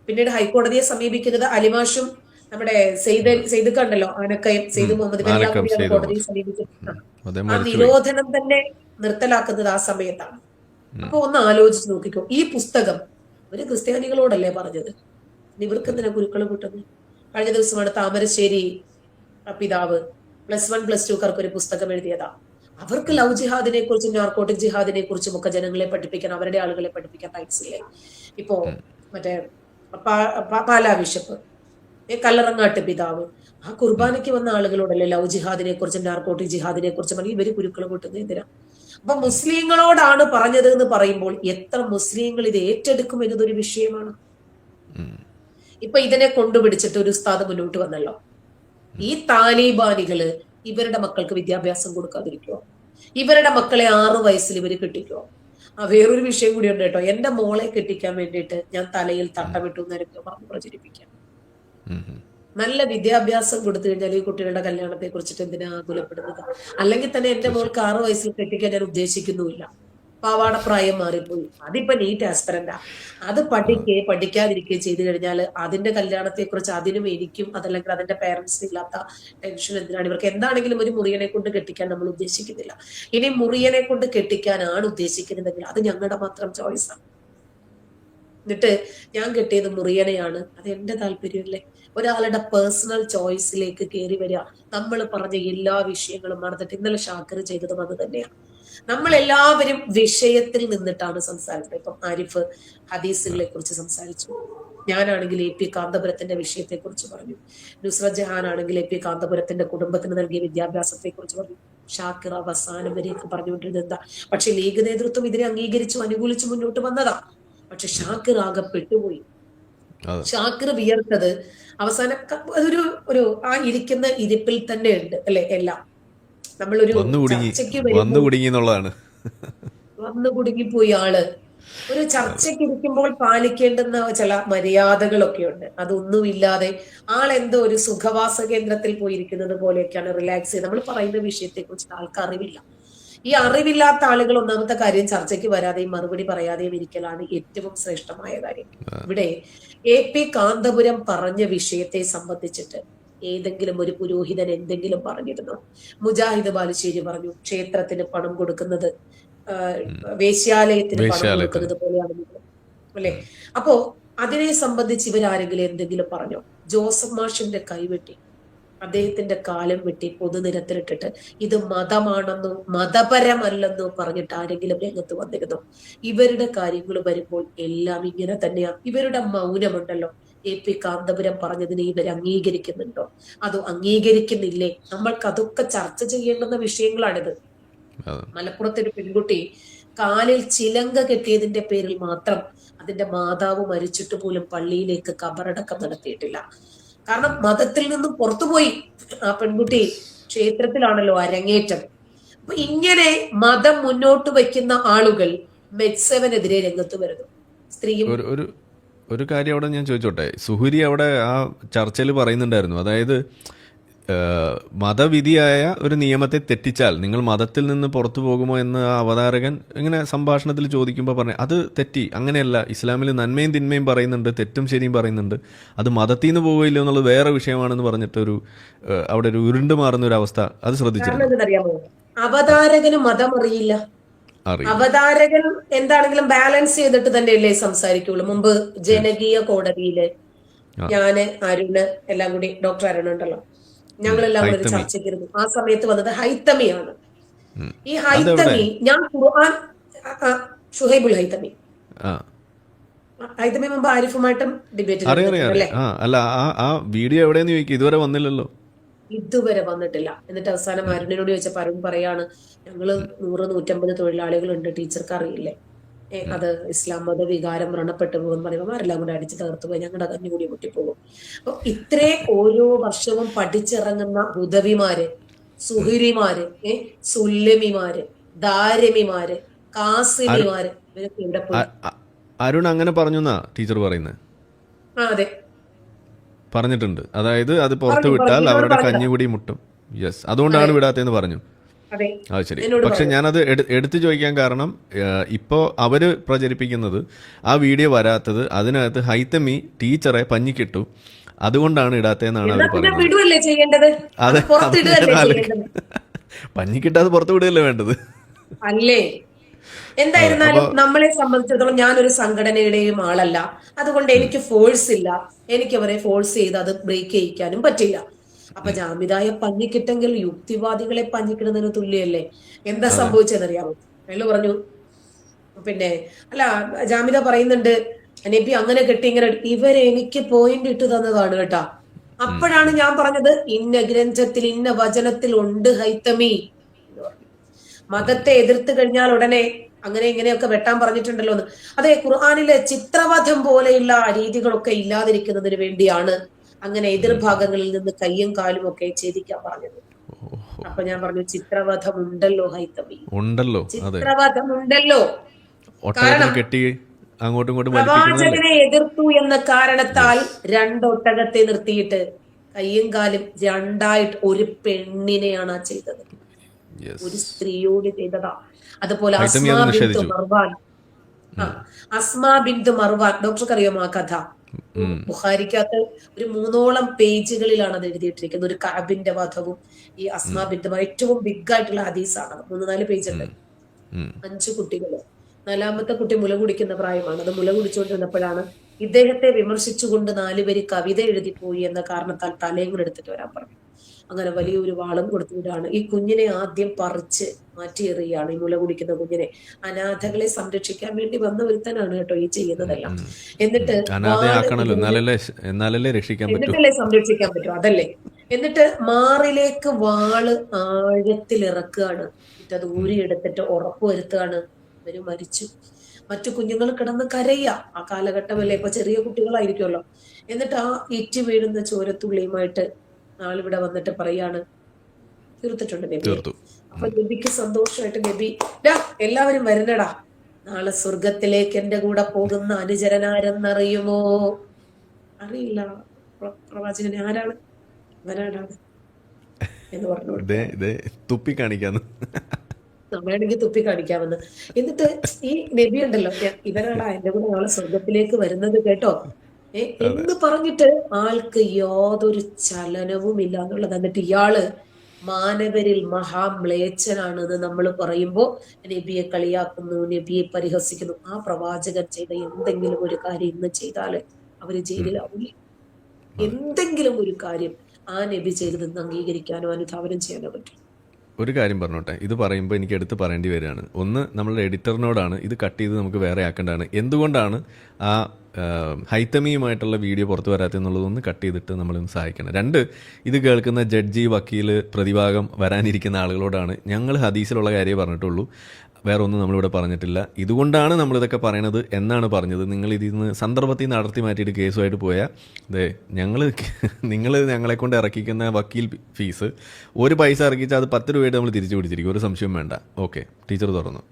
പിന്നീട് ഹൈക്കോടതിയെ സമീപിക്കുന്നത് അലിമാഷും നമ്മുടെ സെയ്ദ് കണ്ടല്ലോ, ആനക്കയം സെയ്ദ് മുഹമ്മദ് കോടതിയെ സമീപിക്കുന്നത്. ആ നിരോധനം തന്നെ നിർത്തലാക്കുന്നത് ആ സമയത്താണ്. അപ്പൊ ഒന്ന് ആലോചിച്ച് നോക്കിക്കോ, ഈ പുസ്തകം ഒരു ക്രിസ്ത്യാനികളോടല്ലേ പറഞ്ഞത്, ഇവർക്ക് എന്തിനാ കുരുക്കൾ കൂട്ടുന്നത്? കഴിഞ്ഞ ദിവസമാണ് താമരശ്ശേരി പിതാവ് +1 +2 ഒരു പുസ്തകം എഴുതിയതാ. അവർക്ക് ലവ് ജിഹാദിനെ കുറിച്ചും നാർക്കോട്ടിക് ജിഹാദിനെ കുറിച്ചും ഒക്കെ ജനങ്ങളെ പഠിപ്പിക്കാൻ, അവരുടെ ആളുകളെ പഠിപ്പിക്കാൻ റൈറ്റ്സ് ഇല്ലേ? ഇപ്പോ മറ്റേ പാലാ ബിഷപ്പ്, കല്ലറങ്ങാട്ട് പിതാവ്, ആ കുർബാനയ്ക്ക് വന്ന ആളുകളോടല്ലേ ലവ് ജിഹാദിനെ കുറിച്ചും നാർക്കോട്ടിക് ജിഹാദിനെ കുറിച്ചും പറഞ്ഞ് ഇവര് കുരുക്കൾ കൂട്ടുന്നത് എന്തിനാ? അപ്പൊ മുസ്ലിങ്ങളോടാണ് പറഞ്ഞത് എന്ന് പറയുമ്പോൾ എത്ര മുസ്ലിങ്ങൾ ഇത് ഏറ്റെടുക്കും എന്നതൊരു വിഷയമാണ്. ഇപ്പൊ ഇതിനെ കൊണ്ടുപിടിച്ചിട്ട് ഒരു ഉസ്താദ് മുന്നോട്ട് വന്നല്ലോ. ഈ താലിബാനികള് ഇവരുടെ മക്കൾക്ക് വിദ്യാഭ്യാസം കൊടുക്കാതിരിക്കുവോ? ഇവരുടെ മക്കളെ 6 വയസ്സിൽ ഇവര് കെട്ടിക്കുവോ? വേറൊരു വിഷയം കൂടി ഉണ്ട് കേട്ടോ. എന്റെ മോളെ കെട്ടിക്കാൻ വേണ്ടിയിട്ട് ഞാൻ തലയിൽ തട്ടമിട്ടു എന്നൊക്കെ പറഞ്ഞു പ്രചരിപ്പിക്കാം. നല്ല വിദ്യാഭ്യാസം കൊടുത്തു കഴിഞ്ഞാൽ ഈ കുട്ടികളുടെ കല്യാണത്തെ കുറിച്ചിട്ട് എന്തിനാ ആകുലപ്പെടുന്നത്? അല്ലെങ്കിൽ തന്നെ എന്റെ മോൾക്ക് 6 വയസ്സിൽ കെട്ടിക്കാൻ ഞാൻ ഉദ്ദേശിക്കുന്നുമില്ല. പാവാട പ്രായം മാറിപ്പോയി, അതിപ്പോ നീറ്റ് ആസ്പിറന്റാ. അത് പഠിക്കാതിരിക്കുകയും ചെയ്തു കഴിഞ്ഞാൽ അതിന്റെ കല്യാണത്തെ കുറിച്ച് അതിനും എനിക്കും അതല്ലെങ്കിൽ അതിന്റെ പേരൻസിന് ഇല്ലാത്ത ടെൻഷൻ എന്തിനാണ്? ഇവർക്ക് എന്താണെങ്കിലും ഒരു മുറിയനെ കൊണ്ട് കെട്ടിക്കാൻ നമ്മൾ ഉദ്ദേശിക്കുന്നില്ല. ഇനി മുറിയനെ കൊണ്ട് കെട്ടിക്കാനാണ് ഉദ്ദേശിക്കുന്നതെങ്കിൽ അത് ഞങ്ങളുടെ മാത്രം ചോയ്സാണ്. എന്നിട്ട് ഞാൻ കെട്ടിയത് മുറിയനെയാണ്, അത് എന്റെ താല്പര്യമല്ലേ? ഒരാളുടെ പേഴ്സണൽ ചോയ്സിലേക്ക് കയറി വരിക. നമ്മൾ പറഞ്ഞ എല്ലാ വിഷയങ്ങളും മറന്നിട്ട് ഇന്നലെ ഷാക്കർ ചെയ്തതും അത് തന്നെയാണ്. നമ്മൾ എല്ലാവരും വിഷയത്തിൽ നിന്നിട്ടാണ് സംസാരിച്ചത്. ഇപ്പം ആരിഫ് ഹദീസുകളെ കുറിച്ച് സംസാരിച്ചു, ഞാനാണെങ്കിൽ AP കാന്തപുരത്തിന്റെ വിഷയത്തെ കുറിച്ച് പറഞ്ഞു, നുസ്രത് ജഹാൻ ആണെങ്കിൽ AP കാന്തപുരത്തിന്റെ കുടുംബത്തിന് നൽകിയ വിദ്യാഭ്യാസത്തെ കുറിച്ച് പറഞ്ഞു, ഷാക്കിർ അവസാനം വരെയൊക്കെ പറഞ്ഞുകൊണ്ടിരുന്നത് എന്താ? പക്ഷെ ലീഗ് നേതൃത്വം ഇതിനെ അംഗീകരിച്ചു അനുകൂലിച്ചു മുന്നോട്ട് വന്നതാ. പക്ഷെ ഷാക്കിർ ആകെ പെട്ടുപോയി. ഷാക്കിർ വിയർത്തത് അവസാനം ഒരു ആ ഇരിക്കുന്ന ഇരിപ്പിൽ തന്നെ ഉണ്ട് അല്ലെ? എല്ലാം നമ്മളൊരു ചർച്ചയ്ക്ക് വന്നു കുടുങ്ങിപ്പോയി ആള്. ഒരു ചർച്ചയ്ക്ക് ഇരിക്കുമ്പോൾ പാലിക്കേണ്ടുന്ന ചില മര്യാദകളൊക്കെ ഉണ്ട്, അതൊന്നുമില്ലാതെ ആളെന്തോ ഒരു സുഖവാസ കേന്ദ്രത്തിൽ പോയിരിക്കുന്നത് പോലെയൊക്കെയാണ് റിലാക്സ് ചെയ്ത് നമ്മൾ പറയുന്ന വിഷയത്തെ കുറിച്ച് ആൾക്ക് അറിവില്ല. ഈ അറിവില്ലാത്ത ആളുകൾ ഒന്നാമത്തെ കാര്യം ചർച്ചയ്ക്ക് വരാതെയും മറുപടി പറയാതെയും ഇരിക്കലാണ് ഏറ്റവും ശ്രേഷ്ഠമായ കാര്യം. ഇവിടെ AP കാന്തപുരം പറഞ്ഞ വിഷയത്തെ സംബന്ധിച്ചിട്ട് ഏതെങ്കിലും ഒരു പുരോഹിതൻ എന്തെങ്കിലും പറഞ്ഞിരുന്നോ? മുജാഹിദ് ബാലുശ്ശേരി പറഞ്ഞു ക്ഷേത്രത്തിന് പണം കൊടുക്കുന്നത് വേശ്യാലയത്തിന് പണം കൊടുക്കുന്നത് പോലെയാണ് അല്ലെ? അപ്പോ അതിനെ സംബന്ധിച്ച് ഇവരാരെങ്കിലും എന്തെങ്കിലും പറഞ്ഞോ? ജോസഫ് മാഷിന്റെ കൈവെട്ടി, അദ്ദേഹത്തിന്റെ കാലം വെട്ടി പൊതുനിരത്തിലിട്ടിട്ട് ഇത് മതമാണെന്നോ മതപരമല്ലെന്നോ പറഞ്ഞിട്ട് ആരെങ്കിലും രംഗത്ത് വന്നിരുന്നോ? ഇവരുടെ കാര്യങ്ങൾ വരുമ്പോൾ എല്ലാം ഇങ്ങനെ തന്നെയാണ്. ഇവരുടെ മൗനമുണ്ടല്ലോ, AP കാന്തപുരം പറഞ്ഞതിനെ ഇവർ അംഗീകരിക്കുന്നുണ്ടോ അതോ അംഗീകരിക്കുന്നില്ലേ? നമ്മൾക്ക് അതൊക്കെ ചർച്ച ചെയ്യേണ്ടുന്ന വിഷയങ്ങളാണിത്. മലപ്പുറത്തെ ഒരു പെൺകുട്ടി കാലിൽ ചിലങ്ക കെട്ടിയതിന്റെ പേരിൽ മാത്രം അതിന്റെ മാതാവ് മരിച്ചിട്ട് പോലും പള്ളിയിലേക്ക് ഖബറടക്കം നടത്തിയിട്ടില്ല. കാരണം മതത്തിൽ നിന്നും പുറത്തുപോയി. ആ പെൺകുട്ടി ക്ഷേത്രത്തിലാണല്ലോ അരങ്ങേറ്റം. അപ്പൊ ഇങ്ങനെ മതം മുന്നോട്ട് വയ്ക്കുന്ന ആളുകൾ മെഡ്സെവനെതിരെ രംഗത്ത് വരുന്നു. സ്ത്രീയും ഒരു കാര്യം അവിടെ ഞാൻ ചോദിച്ചോട്ടെ, സുഹുരി അവിടെ ആ ചർച്ചയിൽ പറയുന്നുണ്ടായിരുന്നു, അതായത് മതവിധിയായ ഒരു നിയമത്തെ തെറ്റിച്ചാൽ നിങ്ങൾ മതത്തിൽ നിന്ന് പുറത്തു പോകുമോ എന്ന് ആ അവതാരകൻ ഇങ്ങനെ സംഭാഷണത്തിൽ ചോദിക്കുമ്പോൾ പറഞ്ഞു അത് തെറ്റി, അങ്ങനെയല്ല, ഇസ്ലാമിൽ നന്മയും തിന്മയും പറയുന്നുണ്ട്, തെറ്റും ശരിയും പറയുന്നുണ്ട്, അത് മതത്തിൽ നിന്ന് പോവുകയില്ലോ എന്നുള്ളത് വേറെ വിഷയമാണെന്ന് പറഞ്ഞിട്ട് അവിടെ ഒരു ഉരുണ്ടു മാറുന്ന ഒരു അവസ്ഥ അത് ശ്രദ്ധിച്ചിരുന്നു. അവതാരകന് മതം അറിയില്ല. അവതാരകൻ എന്താണെങ്കിലും ബാലൻസ് ചെയ്തിട്ട് തന്നെയല്ലേ സംസാരിക്കുള്ളൂ. മുമ്പ് ജനകീയ കോടതിയില് ഞാന് അരുണ് എല്ലാം കൂടി, ഡോക്ടർ അരുൺ ഉണ്ടല്ലോ, ഞങ്ങളെല്ലാം കൂടി ഒരു ചർച്ചയ്ക്കിരുന്നു. ആ സമയത്ത് വന്നത് ഹൈത്തമിയാണ്. ഈ ഹൈത്തമി ഞാൻ ഖുർആൻ ഷുഹൈബുൽ ഹൈതമി. ആ ഹൈതമി മുമ്പ് ആരിഫുമായിട്ടും ഡിബേറ്റ് അറിയാം അല്ലേ? ആ അല്ല ആ വീഡിയോ എവിടെയെന്ന് ചോദിക്കും, ഇതുവരെ വന്നില്ലല്ലോ. ഇതുവരെ വന്നിട്ടില്ല. എന്നിട്ട് അവസാനം അരുണിനോട് ചോദിച്ചപ്പോൾ അരുൺ പറയാണ്, ഞങ്ങള് 100-150 തൊഴിലാളികളുണ്ട്, ടീച്ചർക്ക് അറിയില്ലേ, അത് ഇസ്ലാം മത വികാരം വ്രണപ്പെട്ടു പോകും പറയുമ്പോൾ അവരെല്ലാം കൂടെ അടിച്ച് തകർത്ത് പോയി, ഞങ്ങളുടെ കഞ്ഞി കൂടി പൊട്ടിപ്പോകും. അപ്പൊ ഇത്രേ ഓരോ വർഷവും പഠിച്ചിറങ്ങുന്ന ഹുദവിമാര്, സുഹരിമാര്, സുല്ലമിമാര്, ദാരമിമാര്, കാസിമിമാര്, ഇവരൊക്കെ ഇവിടെ പോയി. അരുൺ അങ്ങനെ പറഞ്ഞു എന്നാ ടീച്ചർ പറയുന്നത്? അതെ, പറഞ്ഞിട്ടുണ്ട്. അതായത് അത് പുറത്ത് വിട്ടാൽ അവരുടെ കഞ്ഞികൂടി മുട്ടും. യെസ്, അതുകൊണ്ടാണ് വിടാത്തതെന്ന് പറഞ്ഞു. അതെ, അത് ശരി. പക്ഷെ ഞാനത് എടുത്തു ചോദിക്കാൻ കാരണം, ഇപ്പോൾ അവര് പ്രചരിപ്പിക്കുന്നത് ആ വീഡിയോ വരാത്തത്, അതിനകത്ത് ഹൈതമി ടീച്ചറെ പഞ്ഞിക്കിട്ടു, അതുകൊണ്ടാണ് ഇടാത്തതെന്നാണ് അവർ പറയുന്നത്. വിടുവല്ലേ ചെയ്യേണ്ടത്? അതെ, പുറത്തിടുകയല്ലേ ചെയ്യേണ്ടത്? പഞ്ഞിക്കിട്ടാതെ പുറത്ത് വിടുകയല്ലേ വേണ്ടത്? അല്ലേ? എന്തായിരുന്നാലും നമ്മളെ സംബന്ധിച്ചിടത്തോളം ഞാനൊരു സംഘടനയുടെയും ആളല്ല, അതുകൊണ്ട് എനിക്ക് ഫോഴ്സ് ഇല്ല, എനിക്ക് അവരെ ഫോഴ്സ് ചെയ്ത് അത് ബ്രേക്ക് ചെയ്യിക്കാനും പറ്റില്ല. അപ്പൊ ജാമിദായെ പഞ്ഞിക്കിട്ടെങ്കിൽ യുക്തിവാദികളെ പഞ്ഞിക്കിടുന്നതിന് തുല്യല്ലേ? എന്താ സംഭവിച്ചതെന്നറിയാമോ? അയാൾ പറഞ്ഞു, പിന്നെ അല്ല, ജാമിദ പറയുന്നുണ്ട് നബി അങ്ങനെ കെട്ടി ഇങ്ങനെ, ഇവരെ എനിക്ക് പോയിന്റ് ഇട്ട് തന്നതാണ് കേട്ടാ. അപ്പോഴാണ് ഞാൻ പറഞ്ഞത്, ഇന്ന ഗ്രന്ഥത്തിൽ ഇന്ന വചനത്തിൽ ഉണ്ട് ഹൈതമി എന്ന് പറഞ്ഞു. മതത്തെ എതിർത്ത് കഴിഞ്ഞാൽ ഉടനെ അങ്ങനെ ഇങ്ങനെയൊക്കെ വെട്ടാൻ പറഞ്ഞിട്ടുണ്ടല്ലോ എന്ന്. അതെ, ഖുർആനിലെ ചിത്രവധം പോലെയുള്ള രീതികളൊക്കെ ഇല്ലാതിരിക്കുന്നതിന് വേണ്ടിയാണ് അങ്ങനെ എതിർഭാഗങ്ങളിൽ നിന്ന് കയ്യും കാലും ഒക്കെ ഛേദിക്കാൻ പറഞ്ഞത്. അപ്പൊ ഞാൻ പറഞ്ഞു, ചിത്രവധം ഉണ്ടല്ലോ ഹൈതമി, ഉണ്ടല്ലോ, ചിത്രവധം ഉണ്ടല്ലോ. കാരണം പ്രവാചകനെ എതിർത്തു എന്ന കാരണത്താൽ 2 ഒട്ടകത്തെ നിർത്തിയിട്ട് കയ്യും കാലും രണ്ടായിട്ട് ഒരു പെണ്ണിനെയാണ് ആ ചെയ്തത്, ഒരു സ്ത്രീയോട് ചെയ്തതാ. അതുപോലെ അസ്മാ ബിന്തു മർവാൻ, ഡോക്ടർക്ക് അറിയാമോ ആ കഥ? ബുഖാരിക്കകത്ത് ഒരു 3ഓളം പേജുകളിലാണ് അത് എഴുതിയിട്ടിരിക്കുന്നത്. ഒരു കഅബിന്റെ വധവും ഈ അസ്മാ ബിന്തു, ഏറ്റവും ബിഗ് ആയിട്ടുള്ള ഹദീസാണ്. 3-4 പേജുണ്ട്. 5 കുട്ടികള്, 4ാമത്തെ കുട്ടി മുല കുടിക്കുന്ന പ്രായമാണ്. അത് മുല കുടിച്ചുകൊണ്ടിരുന്നപ്പോഴാണ് ഇദ്ദേഹത്തെ വിമർശിച്ചുകൊണ്ട് 4 പേര് കവിത എഴുതിപ്പോയി എന്ന കാരണത്താൽ തലയും കൂടെ എടുത്തിട്ട് വരാൻ പറഞ്ഞു. അങ്ങനെ വലിയൊരു വാളും കൊടുത്തുവിടാണ്. ഈ കുഞ്ഞിനെ ആദ്യം പറിച്ച് മാറ്റിയെറിയാണ്, ഈ മുല കുടിക്കുന്ന കുഞ്ഞിനെ. അനാഥകളെ സംരക്ഷിക്കാൻ വേണ്ടി വന്ന ഒരുത്തനാണ് കേട്ടോ ഈ ചെയ്യുന്നതെല്ലാം. എന്നിട്ടല്ലേ സംരക്ഷിക്കാൻ പറ്റും, അതല്ലേ? എന്നിട്ട് മാറിലേക്ക് വാള് ആഴത്തിൽ ഇറക്കുകയാണ്, എന്നിട്ട് അത് ഊരിയെടുത്തിട്ട് ഉറപ്പുവരുത്തുകയാണ് ഇവര് മരിച്ചു. മറ്റു കുഞ്ഞുങ്ങൾ കിടന്ന് കരയുക. ആ കാലഘട്ടമല്ലേ, ഇപ്പൊ ചെറിയ കുട്ടികളായിരിക്കുമല്ലോ. എന്നിട്ട് ആ ഇറ്റി വീഴുന്ന ചോരത്തുള്ളിയുമായിട്ട് ആളിവിടെ വന്നിട്ട് പറയാണ്, തീർത്തിട്ടുണ്ട് നബി. അപ്പൊ നബിക്ക് സന്തോഷമായിട്ട് നബി, എല്ലാവരും വരുന്നടാ, നാളെ സ്വർഗത്തിലേക്ക് എന്റെ കൂടെ പോകുന്ന അനുചരനാരെന്നറിയുമോ? അറിയില്ല പ്രവാചകനെ, ആരാണ് വരാടാണ് എന്ന് പറഞ്ഞു. തുപ്പി കാണിക്കാന്ന്, വേണമെങ്കിൽ തുപ്പി കാണിക്കാമെന്ന്. എന്നിട്ട് ഈ നബി ഉണ്ടല്ലോ, ഇവരാടാ എന്റെ കൂടെ നാളെ സ്വർഗത്തിലേക്ക് വരുന്നത് കേട്ടോ എന്ന് പറഞ്ഞിട്ട് ആൾക്ക് യാതൊരു ചലനവും ഇല്ല എന്നുള്ളത്. എന്നിട്ട് ഇയാള് മാനവരിൽ മഹാമ്ലേച്ഛനാണെന്ന് നമ്മൾ പറയുമ്പോ നബിയെ കളിയാക്കുന്നു, നബിയെ പരിഹസിക്കുന്നു. ആ പ്രവാചകൻ ചെയ്ത എന്തെങ്കിലും ഒരു കാര്യം ഇന്ന് ചെയ്താല് അവര് ജയിലിലാവില്ലേ? എന്തെങ്കിലും ഒരു കാര്യം ആ നബി ചെയ്തതെന്ന് അംഗീകരിക്കാനോ അനുധാവനം ചെയ്യാനോ പറ്റും. ഒരു കാര്യം പറഞ്ഞോട്ടെ, ഇത് പറയുമ്പോൾ എനിക്ക് എടുത്ത് പറയേണ്ടി വരികയാണ്. ഒന്ന്, നമ്മളുടെ എഡിറ്ററിനോടാണ് ഇത് കട്ട് ചെയ്ത് നമുക്ക് വേറെ ആക്കേണ്ടതാണ്. എന്തുകൊണ്ടാണ് ആ ഹൈതമിയുമായിട്ടുള്ള വീഡിയോ പുറത്തു വരാത്തെന്നുള്ളതൊന്ന് കട്ട് ചെയ്തിട്ട് നമ്മളൊന്ന് സഹായിക്കണം. 2, ഇത് കേൾക്കുന്ന ജഡ്ജി, വക്കീൽ, പ്രതിഭാഗം വരാനിരിക്കുന്ന ആളുകളോടാണ്, ഞങ്ങൾ ഹദീസിലുള്ള കാര്യമേ പറഞ്ഞിട്ടുള്ളൂ, വേറെ ഒന്നും നമ്മളിവിടെ പറഞ്ഞിട്ടില്ല, ഇതുകൊണ്ടാണ് നമ്മളിതൊക്കെ പറയണത് എന്നാണ് പറഞ്ഞത്. നിങ്ങൾ ഇതിൽ നിന്ന് സന്ദർഭത്തിൽ നിന്ന് അടർത്തി മാറ്റിയിട്ട് കേസുമായിട്ട് പോയാൽ നിങ്ങൾ ഞങ്ങളെ കൊണ്ട് ഇറക്കിക്കുന്ന വക്കീൽ ഫീസ് ഒരു പൈസ ഇറക്കിച്ചാൽ അത് 10 രൂപയായിട്ട് നമ്മൾ തിരിച്ചു പിടിച്ചിരിക്കും, ഒരു സംശയം വേണ്ട. ഓക്കെ, ടീച്ചർ തുറന്നു.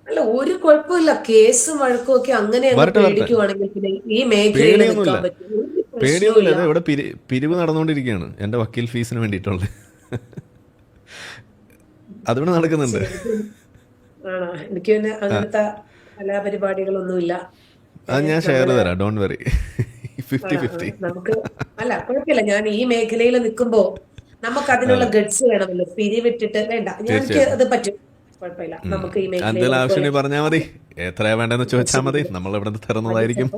അല്ല, ഒരു കുഴപ്പമില്ല, കേസും വഴക്കും ഒക്കെ അങ്ങനെ പേടിക്കുവാണെങ്കിൽ പിന്നെ ഈ മേഖലയിൽ നിൽക്കാൻ പറ്റും. പേടിയൊന്നുമില്ല. ഇവിടെ പിരിവ് നടന്നുകൊണ്ടിരിക്കുകയാണ് എൻ്റെ വക്കീൽ ഫീസിന് വേണ്ടിയിട്ടുള്ളത്, അതിവിടെ നടക്കുന്നുണ്ട്. ആണോ? എനിക്ക് പിന്നെ അങ്ങനത്തെ കലാപരിപാടികളൊന്നുമില്ല. ഞാൻ ഷെയർ തരാം, ഡോണ്ട് വെറി. 50-50 നമുക്ക് അല്ല, കുഴപ്പമില്ല. ഞാൻ ഈ മേഖലയിൽ നിൽക്കുമ്പോ നമുക്ക് അതിനുള്ള ഗഡ്സ് വേണമല്ലോ. പിരിവിട്ടിട്ട് വേണ്ട, എനിക്ക് അത് പറ്റും, കുഴപ്പമില്ല. നമുക്ക് ഈ മേഖലയിൽ ആവശ്യം പറഞ്ഞാൽ മതി, എത്രയാ വേണ്ടെന്ന് ചോദിച്ചാൽ മതി, നമ്മൾ ഇവിടെ തരുന്നതായിരിക്കും.